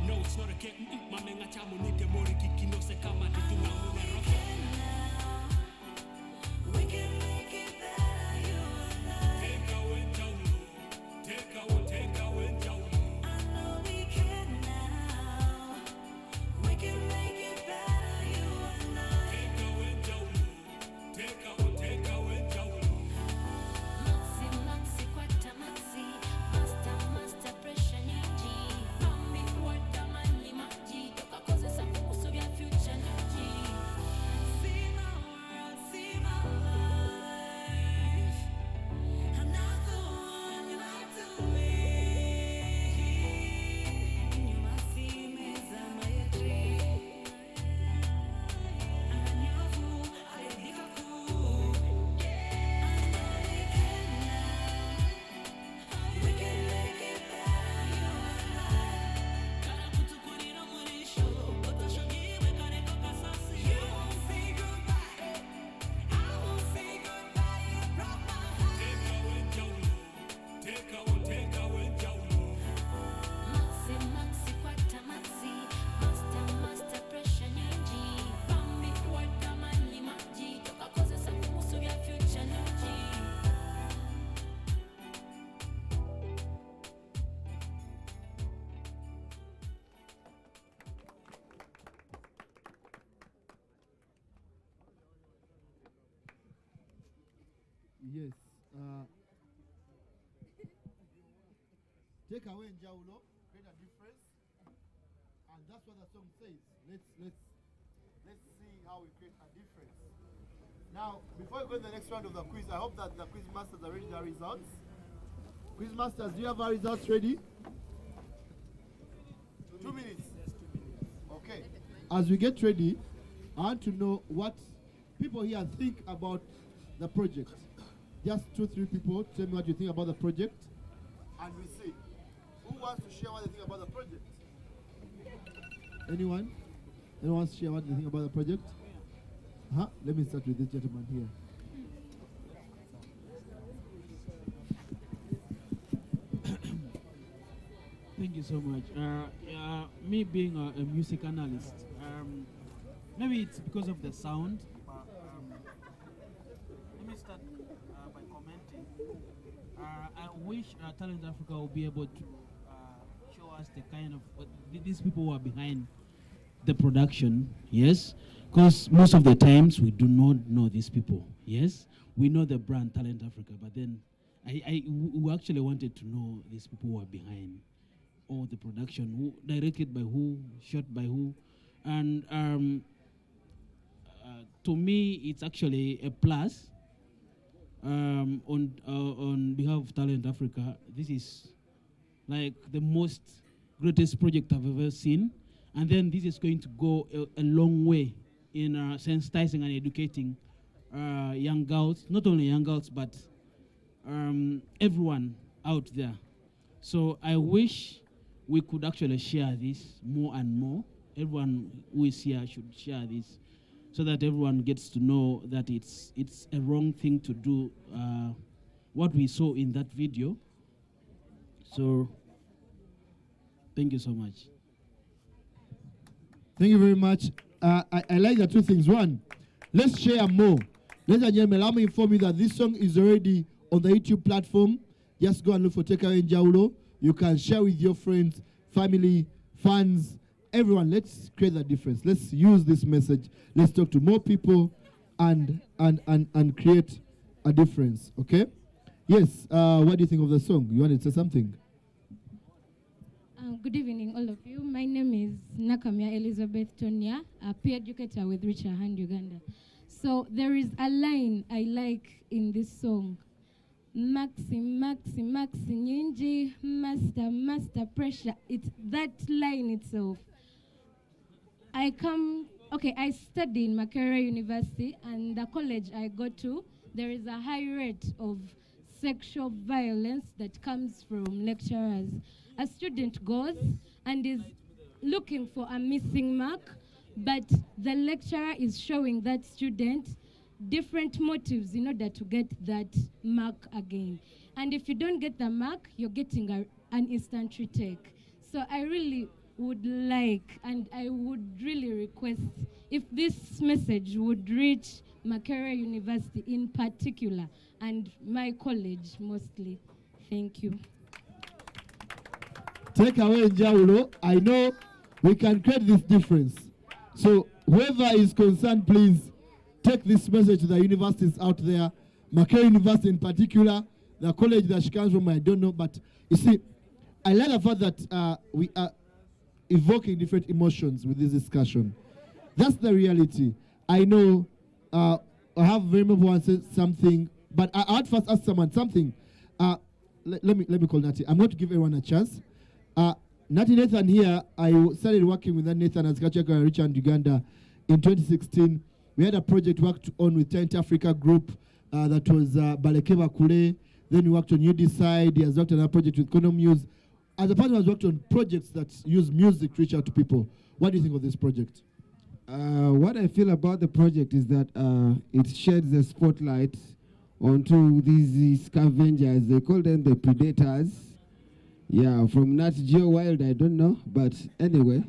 No, it's not a kid. Mame nga chamu nite mori kikino se kama ditunga ngune rofo. We can make it better, you and I. Tekawo, Enjawulo. I know we can now. We can make it better, you and I. Tekawo, Enjawulo. Maxi, maxi, kwata maxi, master, pressure niji. Bambi, kwata mani maji, toka koze sa kumusu vya future niji. See my world, see my life. I'm not the one you like to be. Nyuma si meza mayetri. Anyavu, aledika kuu. We can make it better, you and I. Kala kutukurira murisho, otoshogiwe kareko kasasi. You won't say goodbye, I won't say goodbye. You broke my heart. Tekawo, Enjawulo. Maxi, maxi, kwata maxi, master, pressure niji. Bambi, kwata mani maji, toka koze sa kumusu vya future niji. Yes. Take away Enjawulo, create a difference, and that's what the song says. Let's see how we create a difference. Now, before we go to the next round of the quiz, I hope that the quiz masters are ready with their results. Quiz masters, do you have our results ready? 2 minutes. Okay. As we get ready, I want to know what people here think about the project. Just 2-3 people, tell me what you think about the project, and we see. Who wants to share what they think about the project? Anyone? Anyone wants to share what they think about the project? Let me start with this gentleman here. Thank you so much. Me being a music analyst, maybe it's because of the sound. Let me start by commenting. I wish Talent Africa will be able to show us the kind of these people who are behind the production. Yes, because most of the times we do not know these people. Yes, we know the brand Talent Africa, but then we actually wanted to know these people who are behind all the production, who directed by who, shot by who, and to me it's actually a plus. On behalf of Talent Africa, this is like the greatest project I've ever seen, And then this is going to go a long way in sensitizing and educating young girls, not only young girls, but everyone out there. So I wish we could actually share this more and more. Everyone who is here should share this so that everyone gets to know that it's a wrong thing to do what we saw in that video. So thank you so much. Thank you very much. I like the two things. One, let's share more. Ladies and gentlemen, allow me to inform you that this song is already on the YouTube platform. Just go and look for Tekawo Enjawulo. You can share with your friends, family, fans, everyone. Let's create that difference. Let's use this message. Let's talk to more people and create a difference. Okay? Yes. What do you think of the song? You want to say something? Good evening, all of you. My name is Nakamia Elizabeth Tonya, a peer educator with Reach a Hand Uganda. So there is a line I like in this song. Maxi, maxi, maxi, nyinji, master, master, pressure. It's that line itself. I study in Makerere University, and the college I go to, there is a high rate of sexual violence that comes from lecturers. A student goes and is looking for a missing mark, but the lecturer is showing that student different motives in order to get that mark again. And if you don't get the mark, you're getting an instant retake. So I really would like, and I would really request, if this message would reach Makerere University in particular, and my college mostly. Thank you. Tekawo Enjawulo, I know we can create this difference. So whoever is concerned, please take this message to the universities out there, Makerere University in particular, the college that she comes from, I don't know, but you see, I like the fact that we are evoking different emotions with this discussion. That's the reality. I know I have very much want to say something, but I would first ask someone something. Let me call Nati. I'm going to give everyone a chance. Nati Nathan here, I started working with Nathan as Kachaka and Richard Uganda in 2016. We had a project worked on with Tent Africa Group that was Balekeva Kule. Then we worked on You Decide. He has worked on a project with Kono Muse. As a partner, has worked on projects that use music to reach out to people. What do you think of this project? What I feel about the project is that it sheds the spotlight onto these scavengers. They call them the predators. Yeah, from Nat Geo Wild, I don't know, but anyway,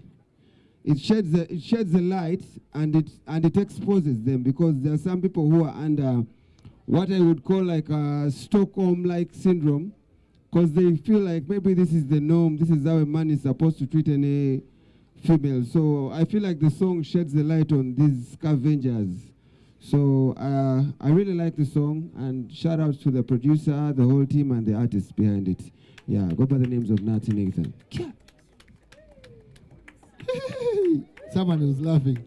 it sheds the light and it exposes them, because there are some people who are under what I would call like a Stockholm-like syndrome, because they feel like maybe this is the norm, this is how a man is supposed to treat any female. So I feel like the song sheds the light on these scavengers. So I really like the song, and shout out to the producer, the whole team, and the artists behind it. Yeah, go by the names of Nat and Nathan. Someone was laughing.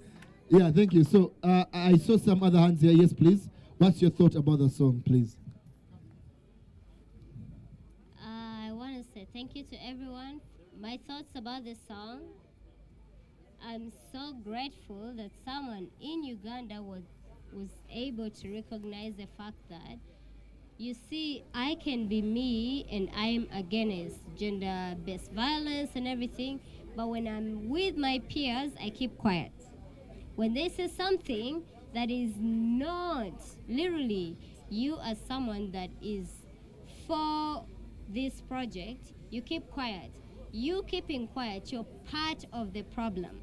Yeah, thank you. So I saw some other hands here. Yes, please. What's your thought about the song, please? I want to say thank you to everyone. My thoughts about this song. I'm so grateful that someone in Uganda was able to recognize the fact that, you see, I can be me and I'm against gender-based violence and everything, but when I'm with my peers, I keep quiet. When they say something that is not literally you as someone that is for this project, you keep quiet. You keeping quiet, you're part of the problem.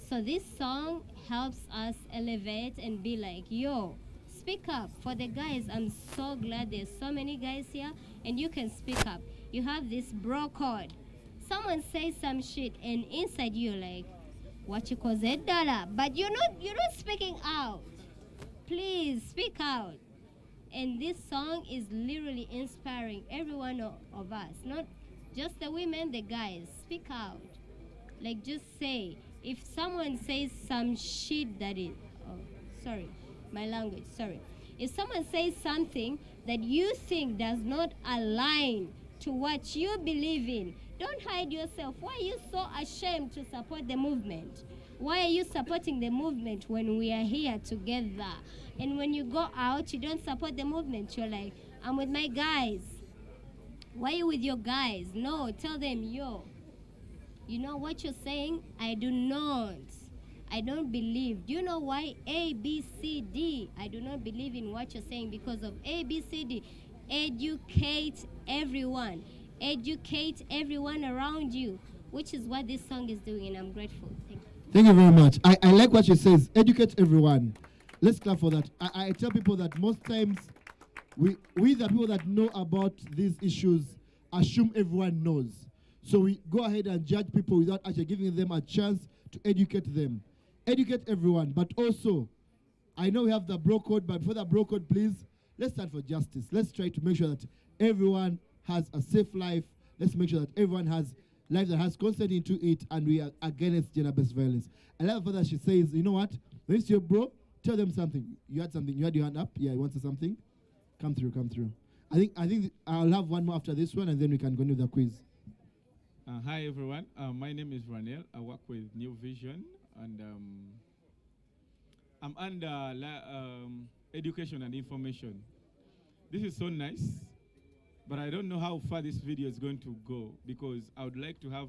So this song helps us elevate and be like, yo, speak up. For the guys, I'm so glad there's so many guys here and you can speak up. You have this bro code. Someone says some shit and inside you're like, what you call that dollar? But you're not speaking out. Please speak out. And this song is literally inspiring every one of us, not just the women, the guys. Speak out. Like, just say, if someone says some shit that is, oh, sorry, my language, sorry. If someone says something that you think does not align to what you believe in. Don't hide yourself. Why are you so ashamed to support the movement? Why are you supporting the movement when we are here together? And when you go out, you don't support the movement. You're like, I'm with my guys. Why are you with your guys? No, tell them, yo, you know what you're saying? I do not. I don't believe. Do you know why? A, B, C, D. I do not believe in what you're saying because of A, B, C, D. Educate everyone. Educate everyone around you, which is what this song is doing, and I'm grateful. Thank you. Thank you very much. I like what she says. Educate everyone. Let's clap for that. I tell people that most times we the people that know about these issues assume everyone knows. So we go ahead and judge people without actually giving them a chance to educate them. Educate everyone, but also, I know we have the bro code, but before the bro code, please, let's stand for justice. Let's try to make sure that everyone has a safe life. Let's make sure that everyone has life that has consent into it, and we are against gender-based violence. I love that she says, you know what? When it's your bro, tell them something. You had something. You had your hand up. Yeah, you want to say something? Come through, come through. I think I'll have one more after this one, and then we can go into the quiz. Hi, everyone. My name is Ranel. I work with New Vision, and I'm under education and information. This is so nice, but I don't know how far this video is going to go because I would like to have,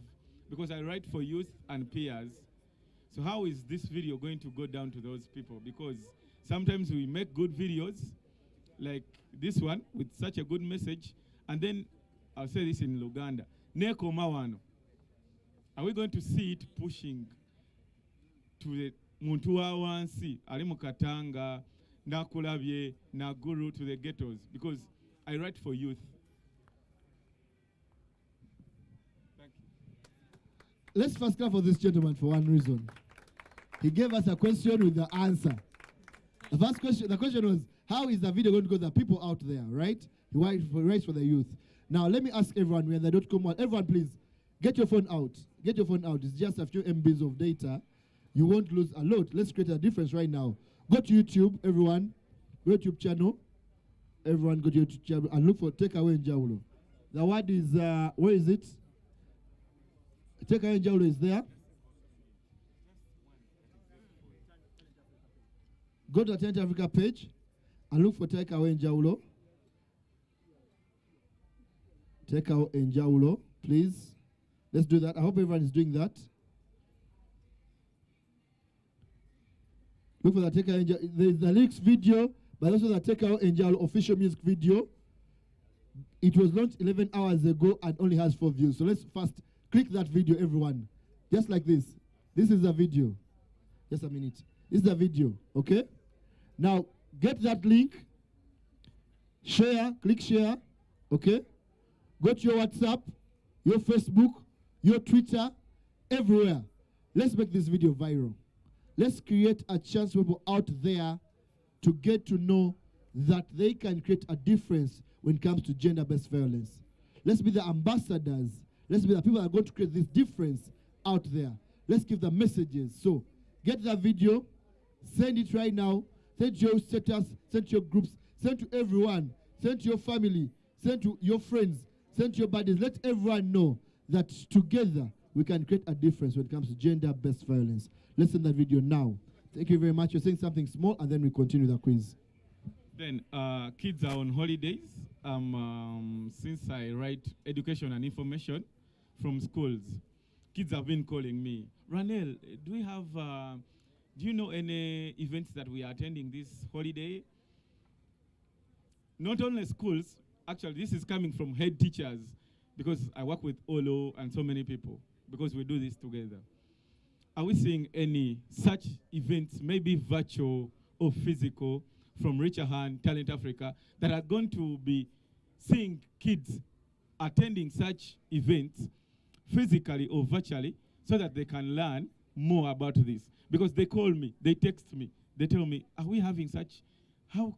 because I write for youth and peers. So how is this video going to go down to those people? Because sometimes we make good videos like this one with such a good message, and then I'll say this in Luganda. Neko mawano. Are we going to see it pushing to the muntu wa wansi ali mu Katanga nakulabye naguru to the ghettos? Because I write for youth. Thank you. Let's first clap for this gentleman for one reason. He gave us a question with the answer. The question was, how is the video going to go to the people out there, right? He writes for the youth. Now, let me ask everyone, we're in the .com world. Everyone, please, get your phone out. Get your phone out. It's just a few MBs of data. You won't lose a lot. Let's create a difference right now. Go to YouTube, everyone. Go to YouTube channel. Everyone go to YouTube channel and look for Tekawo Enjawulo. The word is, where is it? Tekawo Enjawulo is there. Go to the Talent Africa page and look for Tekawo Enjawulo. Tekawo Enjawulo, please. Let's do that. I hope everyone is doing that. Look for the Tekawo Enjawulo. There's the lyrics video, but also the Tekawo Enjawulo official music video. It was launched 11 hours ago and only has 4 views. So let's first click that video, everyone. Just like this. This is the video. Just a minute. This is the video, okay? Now, get that link. Share, click share, okay? Go to your WhatsApp, your Facebook, your Twitter, everywhere. Let's make this video viral. Let's create a chance for people out there to get to know that they can create a difference when it comes to gender-based violence. Let's be the ambassadors. Let's be the people that are going to create this difference out there. Let's give the messages. So get that video, send it right now, send to your status, send to your groups, send to everyone, send to your family, send to your friends, send to your buddies. Let everyone know that together we can create a difference when it comes to gender-based violence. Let's send that video now. Thank you very much. You're saying something small, and then we continue the quiz. Then kids are on holidays. Since I write education and information from schools, kids have been calling me. Ranel, do you know any events that we are attending this holiday? Not only schools, actually this is coming from head teachers, because I work with Olo and so many people, because we do this together. Are we seeing any such events, maybe virtual or physical, from Richer Hand, Talent Africa, that are going to be seeing kids attending such events physically or virtually so that they can learn more about this? Because they call me, they text me, they tell me, are we having such stuff?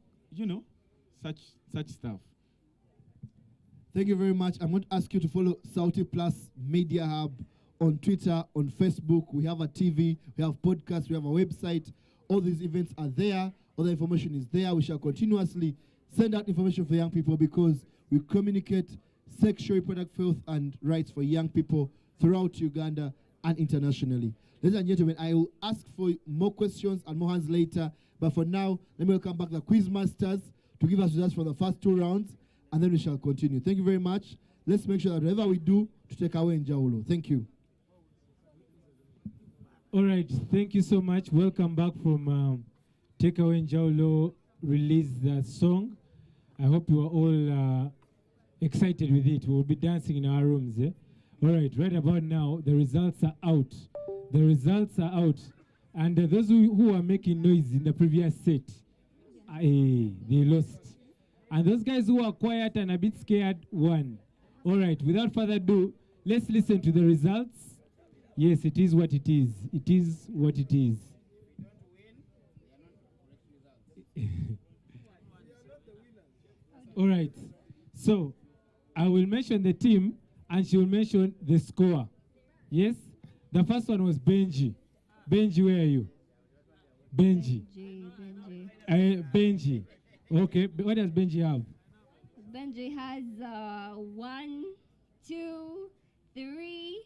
Thank you very much. I'm going to ask you to follow Sauti Plus Media Hub on Twitter, on Facebook. We have a TV, we have podcasts, we have a website. All these events are there. All the information is there. We shall continuously send out information for young people because we communicate sexual reproductive health and rights for young people throughout Uganda and internationally. Ladies and gentlemen, I will ask for more questions and more hands later, but for now, let me welcome back the quiz masters to give us results for the first 2 rounds, and then we shall continue. Thank you very much. Let's make sure that whatever we do to take away Enjawulo. Thank you. All right, thank you so much. Welcome back from Tekawo Enjawulo released the song. I hope you are all excited with it. We'll be dancing in our rooms. Eh? All right, right about now, the results are out. The results are out. And those who are making noise in the previous set, they lost. And those guys who are quiet and a bit scared won. All right, without further ado, let's listen to the results. Yes, it is what it is. It is what it is. All right, so I will mention the team and she will mention the score. Yes? The first one was Benji. Benji, where are you? Benji. Benji. Okay, what does Benji have? Benji has 1, 2, 3,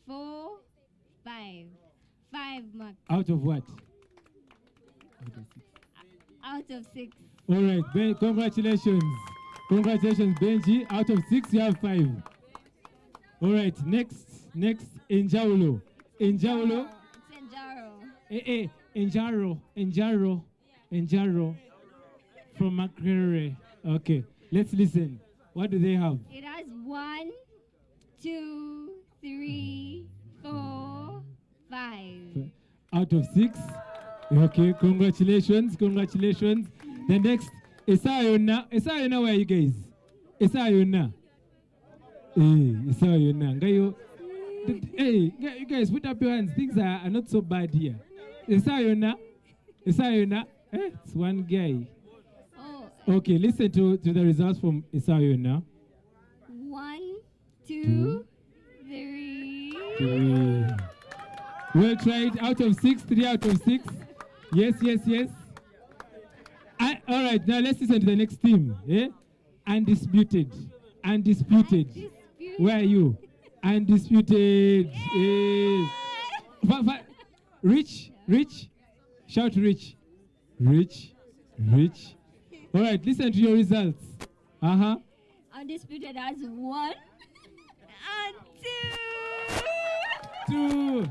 4, 5. 5 marks. Out of what? Out of 6. All right, congratulations. Congratulations, Benji. Out of 6, you have 5. All right, next, Enjawulo. Enjawulo. It's Enjaro. From Makerere. Okay, let's listen. What do they have? It has 1, 2, 3, 4, 5. Out of 6. Okay, congratulations. The next, Isayona. Isayona, where are you guys? Isayona. Isayona. Hey, you guys, put up your hands. Things are not so bad here. Isayona. It's one guy. Okay, listen to the results from Isayona. 1, 2, 3. Well tried. Out of 6, 3 out of 6. Yes. All right, now let's listen to the next team. Eh? Undisputed. Where are you? Undisputed. Rich. Shout rich. All right, listen to your results. Undisputed has 1 and 2.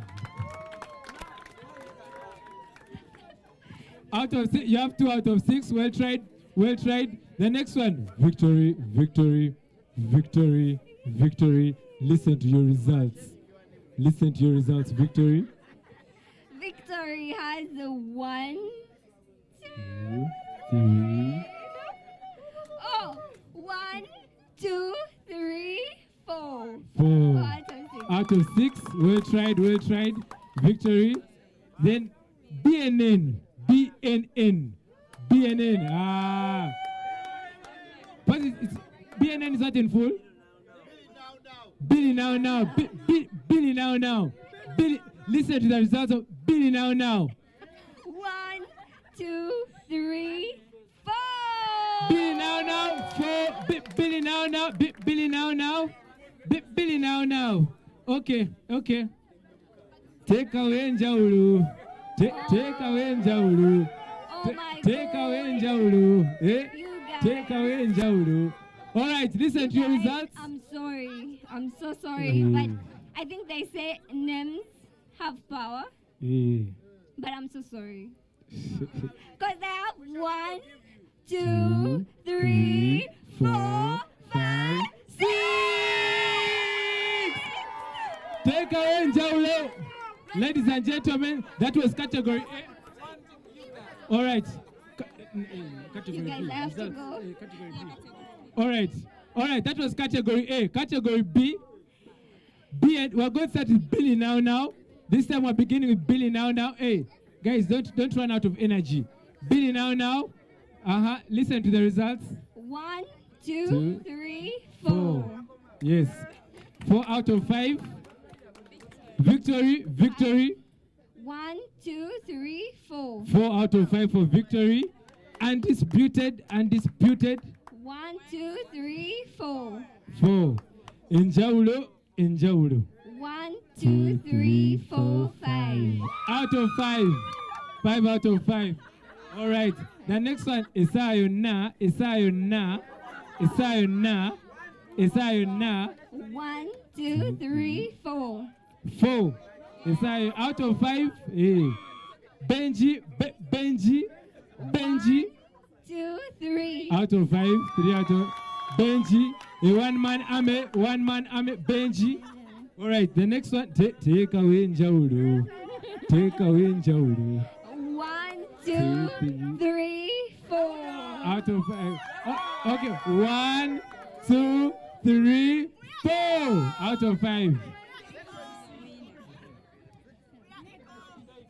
Out of 6, you have 2 out of 6. Well tried. The next one, victory. Listen to your results. Victory. Victory has 1, 2, 3. Oh, 1, 2, 3, 4. 4. Out of 6. Well tried. Victory. Then BNN. But BNN is not in full. Billy now. Billy now. Billy. Listen to the results of Billy now. 1, 2, 3, 4. Billy now. 4. Billy now. Billy now. Okay. Take away Enjawulo. Take away Enjawulo. Take away Enjawulo. Take away Enjawulo. All right, listen to your results. I'm sorry. I'm so sorry. But I think they say names have power. But I'm so sorry. Because they have 1, 2, 3, 4, 5, 6. Take away Enjawulo. Ladies and gentlemen, that was category A. All right. Category You guys B. have to go. Category B. All right, that was category A. Category B. We're going to start with Billy now. This time we're beginning with Billy now. Hey, guys, don't run out of energy. Billy now. Listen to the results. 1, 2, 3, 4. Yes. 4 out of 5. Victory. 1, 2, 3, 4. 4 out of 5 for victory. Undisputed. 1, 1, 2, 3, 4. 4. Enjawulo, Enjawulo. 1, 2, 3, 4, 5. Out of 5. 5 out of 5. All right. The next one is Isayona, Isayona, Isayona, Isayona. 1, 2, 3, 4. 4. Isayo out of 5. Hey. Benji, Benji, Benji. 2, 3. Out of 5. 3 out of Benji. A one-man army, Benji. All right. The next one. Take away Enjawulo. Take away Enjawulo. 1, 2, 3, 4. Out of 5. Oh, okay. 1, 2, 3, 4. Out of 5.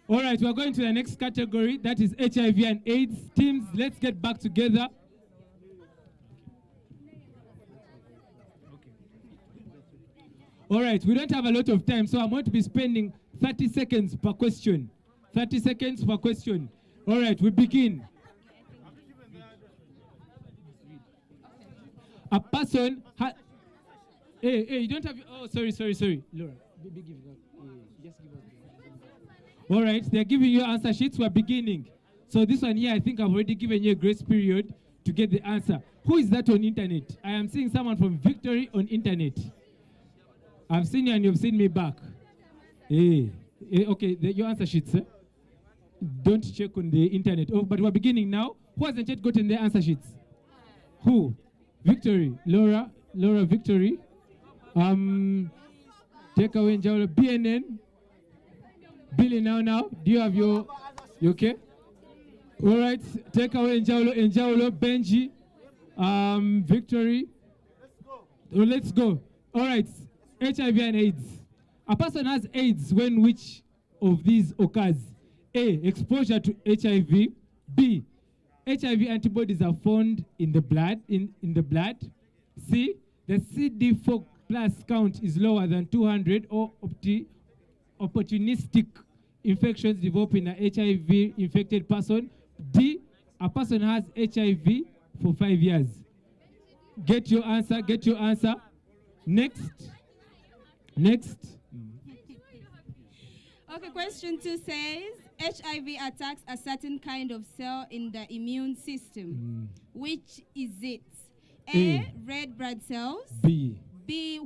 All right, we're going to the next category. That is HIV and AIDS. Teams, let's get back together. All right, we don't have a lot of time, so I'm going to be spending 30 seconds per question. 30 seconds per question. All right, we begin. A person hey, you don't have. Oh, sorry. Laura, give that. Just give us. All right, they're giving you answer sheets. We're beginning. So this one here, I think I've already given you a grace period to get the answer. Who is that on internet? I am seeing someone from Victory on internet. I've seen you and you've seen me back. Hey, okay, your answer sheets. Don't check on the internet. Oh, but we're beginning now. Who hasn't yet gotten the answer sheets? Who? Victory. Laura, Victory. Tekawo, Enjawulo, BNN. Billy, now. Do you have you okay? All right. Tekawo, Enjawulo, Benji. Victory. Let's go. All right. HIV and AIDS. A person has AIDS when which of these occurs? A. Exposure to HIV. B. HIV antibodies are found in the blood. In the blood. C. The CD4 plus count is lower than 200, or opportunistic infections develop in an HIV infected person. D. A person has HIV for 5 years. Get your answer. Next. Okay, question 2 says HIV attacks a certain kind of cell in the immune system. Which is it? A. Red blood cells. B.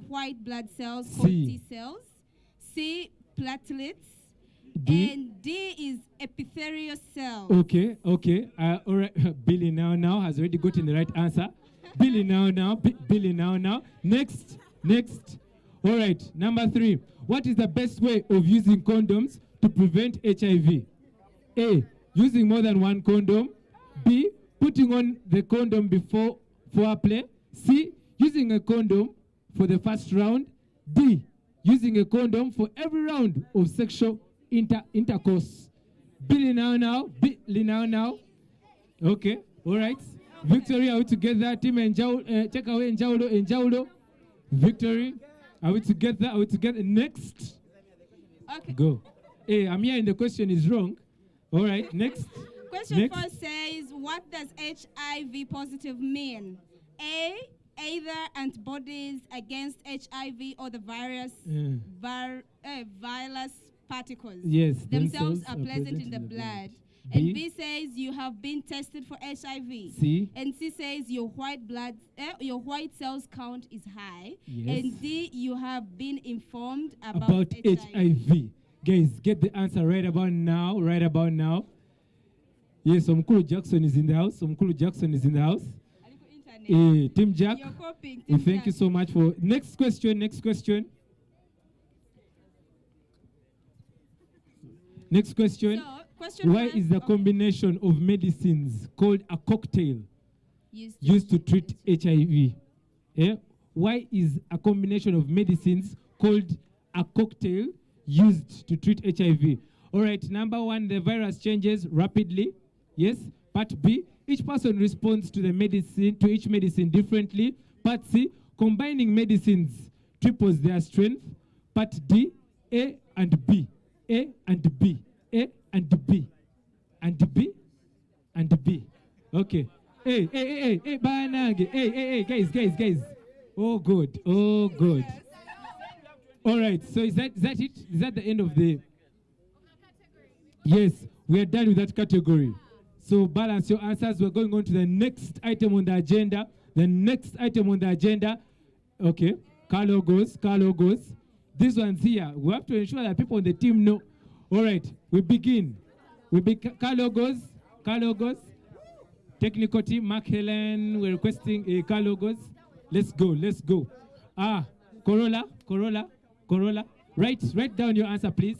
White blood cells called T cells. C. Platelets. D. And D is epithelial cells. Okay. All right. Billy now has already gotten the right answer. Billy now. Next. All right. Number 3. What is the best way of using condoms to prevent HIV? A. Using more than one condom. B. Putting on the condom before foreplay. C. Using a condom for the first round. D. Using a condom for every round of sexual intercourse. Billy now. Okay. All right. Victory, are we together? Team Tekawo, Enjawulo. Victory. Are we together? Next. Okay. Go. Hey, I'm hearing the question is wrong. All right, next. Question 4 says, what does HIV positive mean? A. Either antibodies against HIV or the virus particles. Yes. Themselves are present in the blood. And B says you have been tested for HIV. C. And C says your white cells count is high. Yes. And D, you have been informed about HIV. Guys, get the answer right about now. Yes, Omkulu Jackson is in the house. Team Jack. You're copying, we thank you so much for next question. Next question. Question Why is the combination of medicines called a cocktail used to treat HIV? Why is a combination of medicines called a cocktail used to treat HIV? All right, number 1, the virus changes rapidly. Yes. Part B, each person responds to each medicine differently. Part C, combining medicines triples their strength. Part D, A and B. Okay. Hey, banange. Hey, guys. Oh, good. All right, so is that it? Is that the end of the... Yes, we are done with that category. So balance your answers. We're going on to the next item on the agenda. Okay, Carlo goes. This one's here. We have to ensure that people on the team know. All right, we begin. Carlo goes. Technical team, Mark Helen, we're requesting Carlo goes. Let's go. Corolla. Write down your answer, please.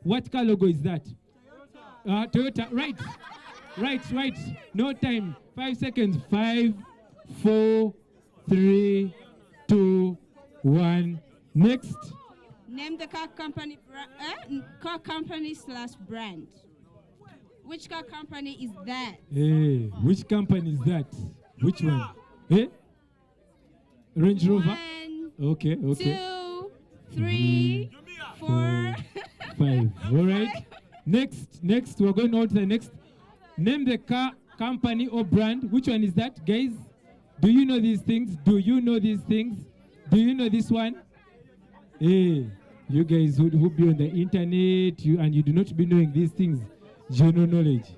What car logo is that? Toyota. Right. No time. 5 seconds. 5, 4, 3, 2, 1. Next. Name the car company / brand. Which car company is that? Which company is that? Which one? Range Rover? Okay. 2, 3, 4, 5. All right. Next, we're going on to the next. Name the car company or brand. Which one is that, guys? Do you know these things? Do you know this one? You guys who be on the internet, and you do not be knowing these things. General knowledge.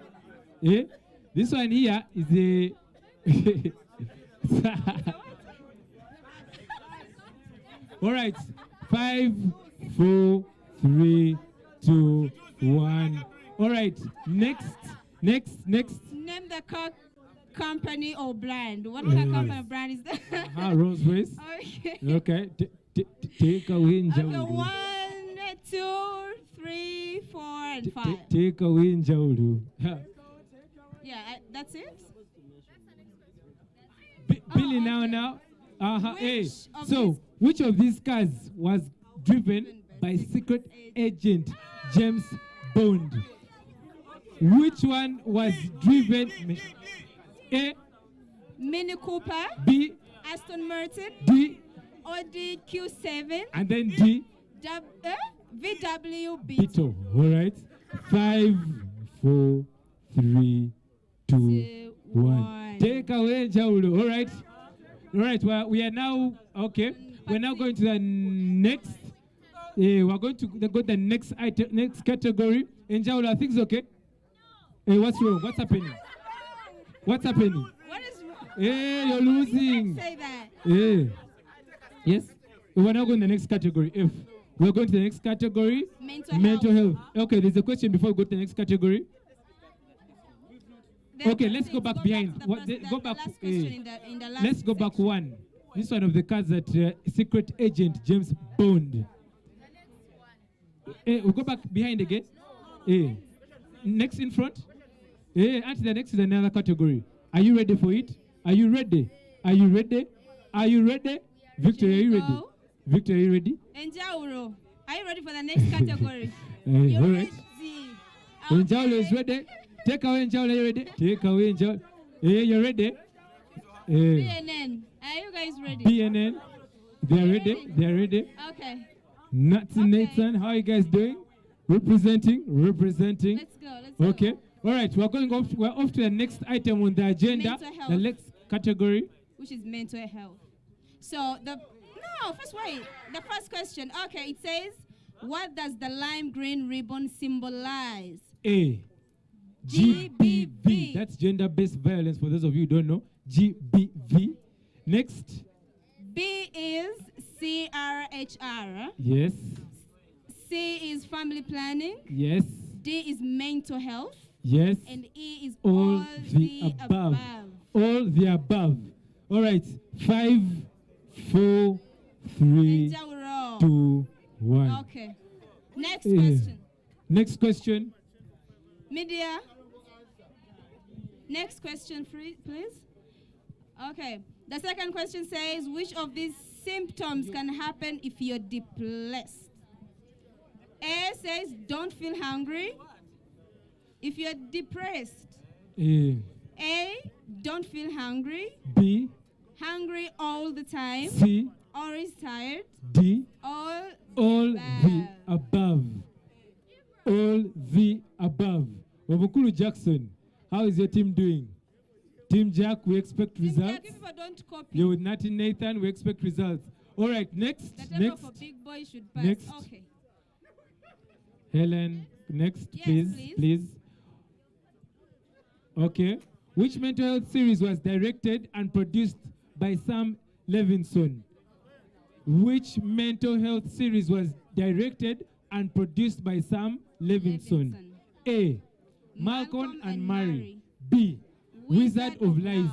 This one here is a... All right. 5, 4, 3, 2, 1. All right. Next. Name the car company or brand. What car company or brand is that? Rolls Royce. Okay. Tekawo, Enjawulo. 1, 2, 3, 4, and 5. Tekawo, Enjawulo. Yeah, that's it. Billy now. Which of these cars was driven by secret agent James Bond? Which one was driven? A. Mini Cooper. B. Aston Martin. D. Audi Q7. And then D. VW Beetle. All right. 5, 4, 3, 2, 1. Tekawo, Enjawulo. All right. Well, we are now okay. We're now going to the next. We're going to go to the next item, next category. Enjawulo, I think it's okay. What's wrong? What's happening? What is wrong? You're losing. Say that. Yes. We're now going to the next category. If we're going to the next category, mental health. Okay, there's a question before we go to the next category. Okay, let's go back behind. Go back. Let's go back one. This one of the cards that secret agent James Bond. We'll go back behind again. Next in front. And the next is another category. Are you ready for it? Are you ready? Victor, are you ready? Enjawulo, are you ready for the next category? All right. Enjawulo is ready. Tekawo, Enjawulo, are you ready? Tekawo, Enjawulo. You're ready? BNN, are you guys ready? BNN, they're ready. Okay. Nathan, how are you guys doing? Representing. Let's go. Okay. All right, we're off to the next item on the agenda. The next category, which is mental health. So the first question. Okay, it says, what does the lime green ribbon symbolize? A. GBV. That's gender-based violence. For those of you who don't know, GBV. Next. B is CRHR. Yes. C is family planning. Yes. D is mental health. Yes. And E is all the above. All the above. All right. 5, 4, 3, 2, 1. Okay. Next question. Media. Next question, please. Okay. The second question says, which of these symptoms can happen if you're depressed? A says, don't feel hungry. If you're depressed. A, don't feel hungry. B, hungry all the time. C, always tired. D, all the above. All the above. Wabukulu Jackson, how is your team doing? Team Jack, we expect Team results. Jack, if people don't copy. You're with Natty Nathan, we expect results. All right, next. The table Next. for big boys should pass. Next. Okay. Helen, next, Yes, please. Please. Okay. Which mental health series was directed and produced by Sam Levinson? Which mental health series was directed and produced by Sam Levinson? A. Malcolm and Mary. B. Wizard of Lies.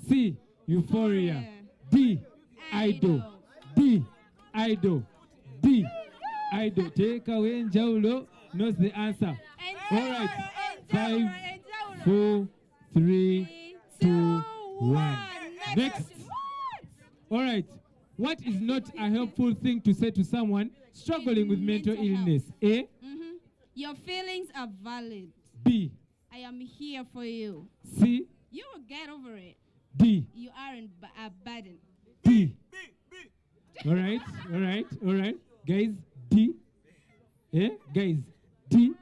C. Euphoria. D. Idol. D. Idol. D. Idol. Tekawo Enjawulo knows the answer. All right. 5, 4, 3, 2, 1. Next. All right. What is not a helpful thing to say to someone struggling with mental illness? A. Your feelings are valid. B. I am here for you. C. You will get over it. D. You aren't a burden. D. All right, all right, all right. Guys, D. Eh? Guys, D.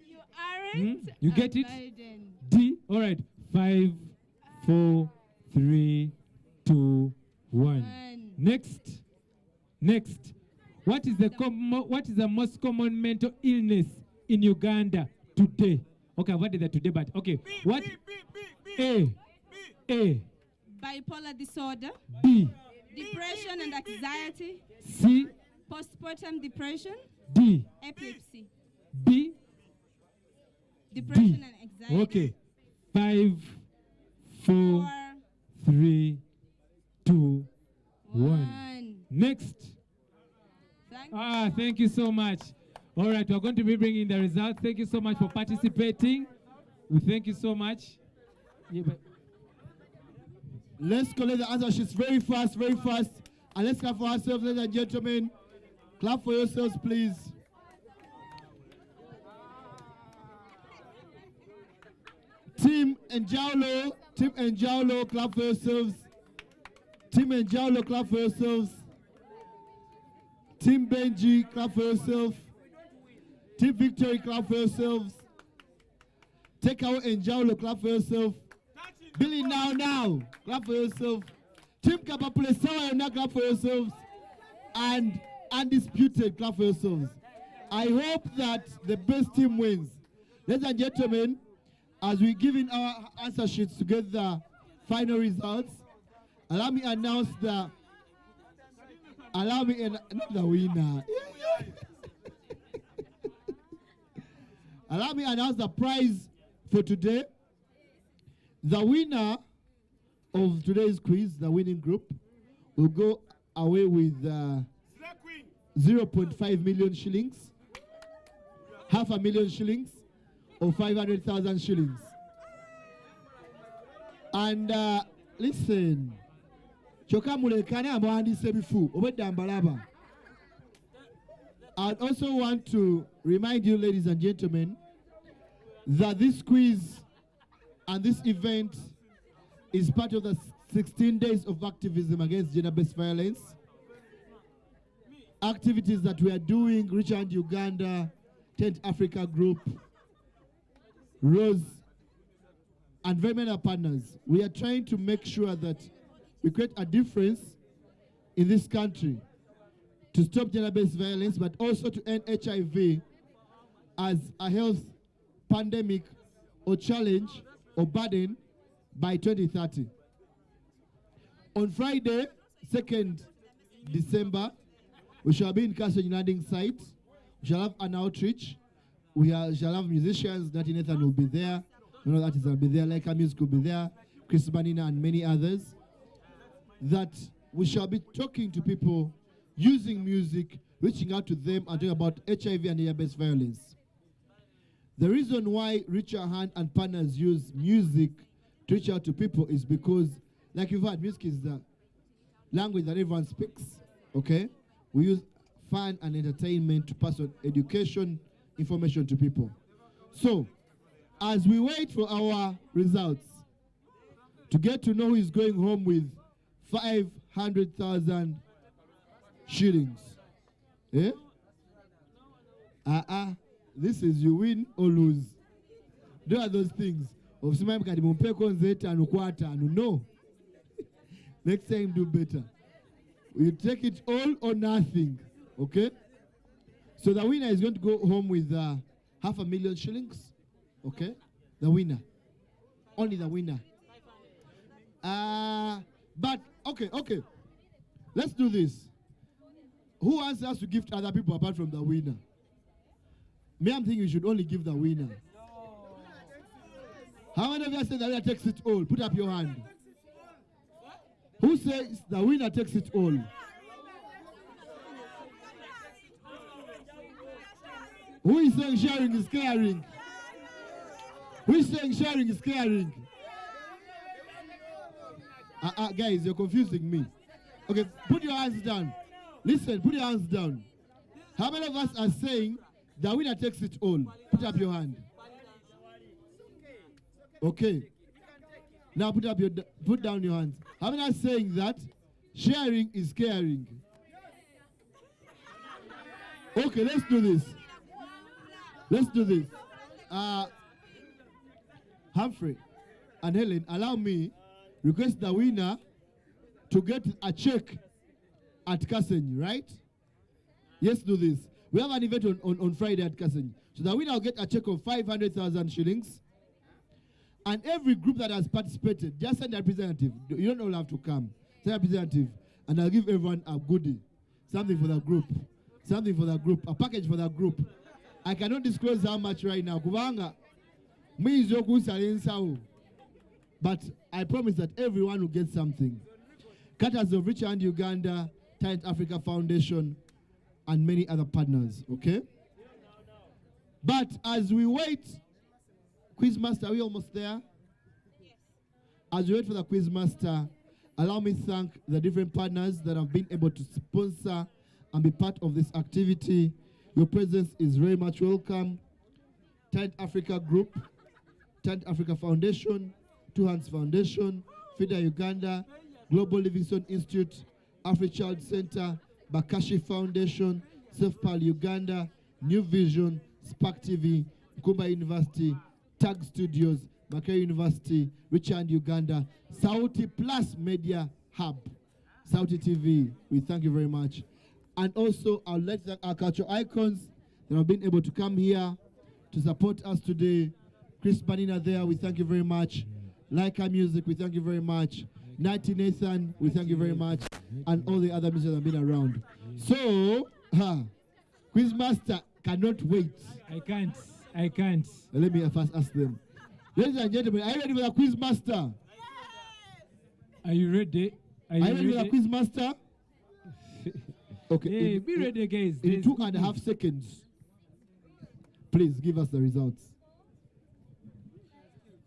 You aren't You a get it? burden. D. All right. 5, 4, 3, 2, 1. Next. Next. What is the most common mental illness in Uganda today? Okay, I've added that today, but okay. What? A. Bipolar disorder. B. Depression and anxiety. C. Postpartum depression. D. Epilepsy. B. Depression and anxiety. Okay. 5, 4, 3, 2, 1. Next. Thank you so much. All right, we're going to be bringing the results. Thank you so much for participating. We thank you so much. Let's collect the answer sheets very fast, very fast. And let's clap for ourselves, ladies and gentlemen. Clap for yourselves, please. Team Enjawulo, clap for yourselves. Team Enjawulo, clap for yourselves. Team Benji, clap for yourself. Team Victory, clap for yourselves. Tekawo Enjawulo, clap for yourself. Billy now, clap for yourself. Team Kapapule Sawa, clap for yourselves. And Undisputed, clap for yourselves. I hope that the best team wins. Ladies and gentlemen, as we give in our answer sheets to get the final results, allow me announce the winner. Allow me announce the prize for today. The winner of today's quiz, the winning group, will go away with 0.5 million shillings, 500,000 shillings, or 500,000 shillings. And listen, I also want to remind you, ladies and gentlemen, that this quiz and this event is part of the 16 days of activism against gender-based violence. Activities that we are doing, Richard Uganda, 10th Africa Group, Rose, and very many partners. We are trying to make sure that we create a difference in this country to stop gender-based violence, but also to end HIV as a health pandemic or challenge or burden by 2030. On Friday, 2nd December, we shall be in Castle Landing site. We shall have an outreach. We shall have musicians. Natty Nathan will be there. You know, that is will be there. Leica Music will be there. Chris Banina and many others. That we shall be talking to people, using music, reaching out to them and talking about HIV and gender-based violence. The reason why Richer Hand and partners use music to reach out to people is because, like you've heard, music is the language that everyone speaks, okay? We use fun and entertainment to pass on education, information to people. So, as we wait for our results, to get to know who is going home with 500,000 shillings. Eh? This is you win or lose. There are those things. Obusimayi kati mumpeko nze 5 ku 5. No. Next time do better. You take it all or nothing. Okay? So the winner is going to go home with 500,000 shillings. Okay? The winner. Only the winner. But okay. Let's do this. Who wants us to gift other people apart from the winner? Me, I'm thinking we should only give the winner. How many of you say the winner takes it all? Put up your hand. Who says the winner takes it all? Who is saying sharing is caring? Who is saying sharing is caring? Guys, you're confusing me. Okay, put your hands down. Listen, put your hands down. How many of us are saying the winner takes it all? Put up your hand. Okay. Now put down your hands. How many are saying that sharing is caring? Okay, let's do this. Let's do this. Humphrey and Helen, allow me request the winner to get a check at Kasenyi, right? Yes, do this. We have an event on Friday at Kasenyi. So the winner will get a check of 500,000 shillings. And every group that has participated, just send a representative. You don't all have to come. Send a representative. And I'll give everyone a goodie. Something for the group. Something for the group. A package for the group. I cannot disclose how much right now. But I promise that everyone will get something. Cutters of Rich and Uganda, Talent Africa Foundation, and many other partners, okay? But as we wait, Quizmaster, are we almost there? As we wait for the Quizmaster, allow me to thank the different partners that have been able to sponsor and be part of this activity. Your presence is very much welcome. Talent Africa Group, Talent Africa Foundation, Two Hands Foundation, FIDA Uganda, Global Livingstone Institute, AfriChild Center, Bakashi Foundation, SafePal Uganda, New Vision, Spark TV, Kumba University, Tag Studios, Makerere University, Richard Uganda, Sauti Plus Media Hub, Sauti TV. We thank you very much. And also, I would like to thank our cultural icons that have been able to come here to support us today. Chris Banina there, we thank you very much. Leica Music, we thank you very much. Nighty Nathan, we thank you very much. And all the other musicians that have been around. So, Quizmaster cannot wait. I can't. Let me first ask them. Ladies and gentlemen, are you ready for the Quizmaster? Are you ready? Are you ready for the Quizmaster? Okay. Hey, be ready, guys. In 2.5 seconds, please give us the results.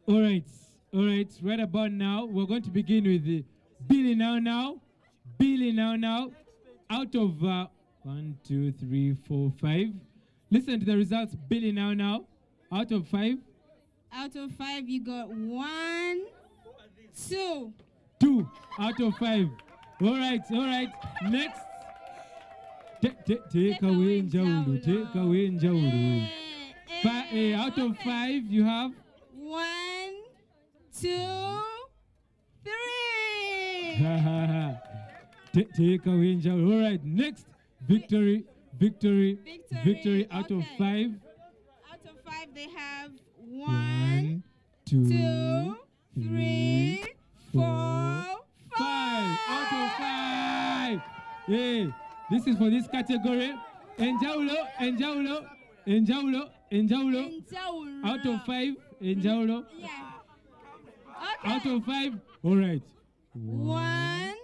All right. Right about now, we're going to begin with the Billy Now. Billy Now. Out of 1, 2, 3, 4, 5. Listen to the results. Billy Now. Out of 5. Out of 5, you got 1, 2. 2 out of 5. All right. Next. Tekawo Enjawulo. Out of 5, you have 1, 2, 3. Tekawo Enjawulo. All right. Next. Victory. Out of 5. Out of 5, they have 1, 2, 3, 4, 5. Out of 5. Yeah. This is for this category. Enjawulo. Out of 5. Enjawulo. Yeah. Okay. Out of 5. All right. 1,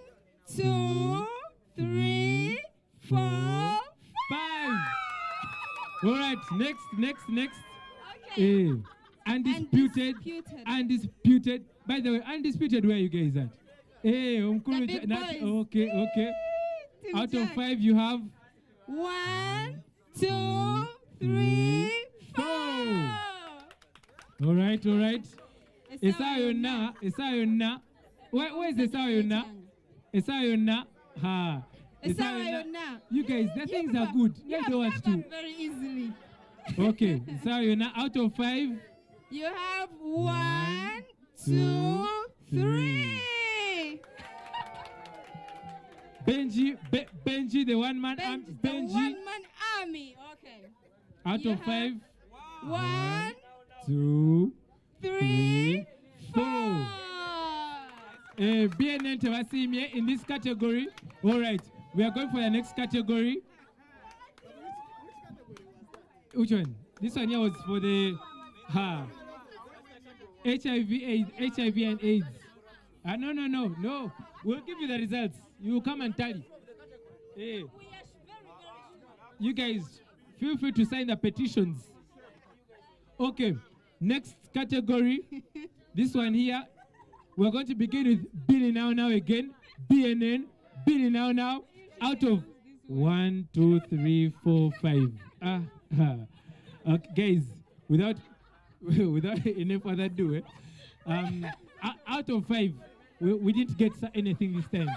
2, 3, 4, 5. All right. Next. Okay. Undisputed. By the way, undisputed, where you guys at? Hey, okay. Out of 5, you have 1, 2, 3, 4. All right. Esayona. Where is Esayona? Ha. Esayona. You guys, the things are good. You don't want to. Very easily. Okay. Esayona. Out of 5. You have 1, 2, 3. Benji, the one man. The one-man army. Okay. Out of 5. 1, 2, 3, 4. BNN Tewasimye in this category. All right, we are going for the next category. Which one? This one here was for the HIV and AIDS. No. We'll give you the results. You come and tally. Hey. You guys, feel free to sign the petitions. Okay, next category. This one here. We're going to begin with Billy Now again. BNN, Billy Now. Out of 1, 2, 3, 4, 5. Okay, guys, without any further ado, out of 5, we didn't get anything this time.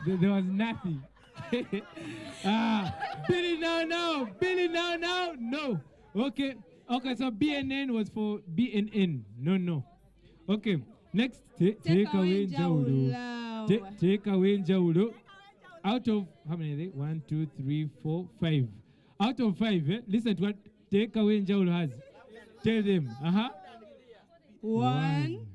There was nothing. Billy Now, no. Okay, so BNN was for BNN. No. Okay, next, Tekawo Enjawulo. Tekawo Enjawulo. Out of, how many are they? 1, 2, 3, 4, 5. Out of 5, listen to what Tekawo Enjawulo has. Tell them. 1,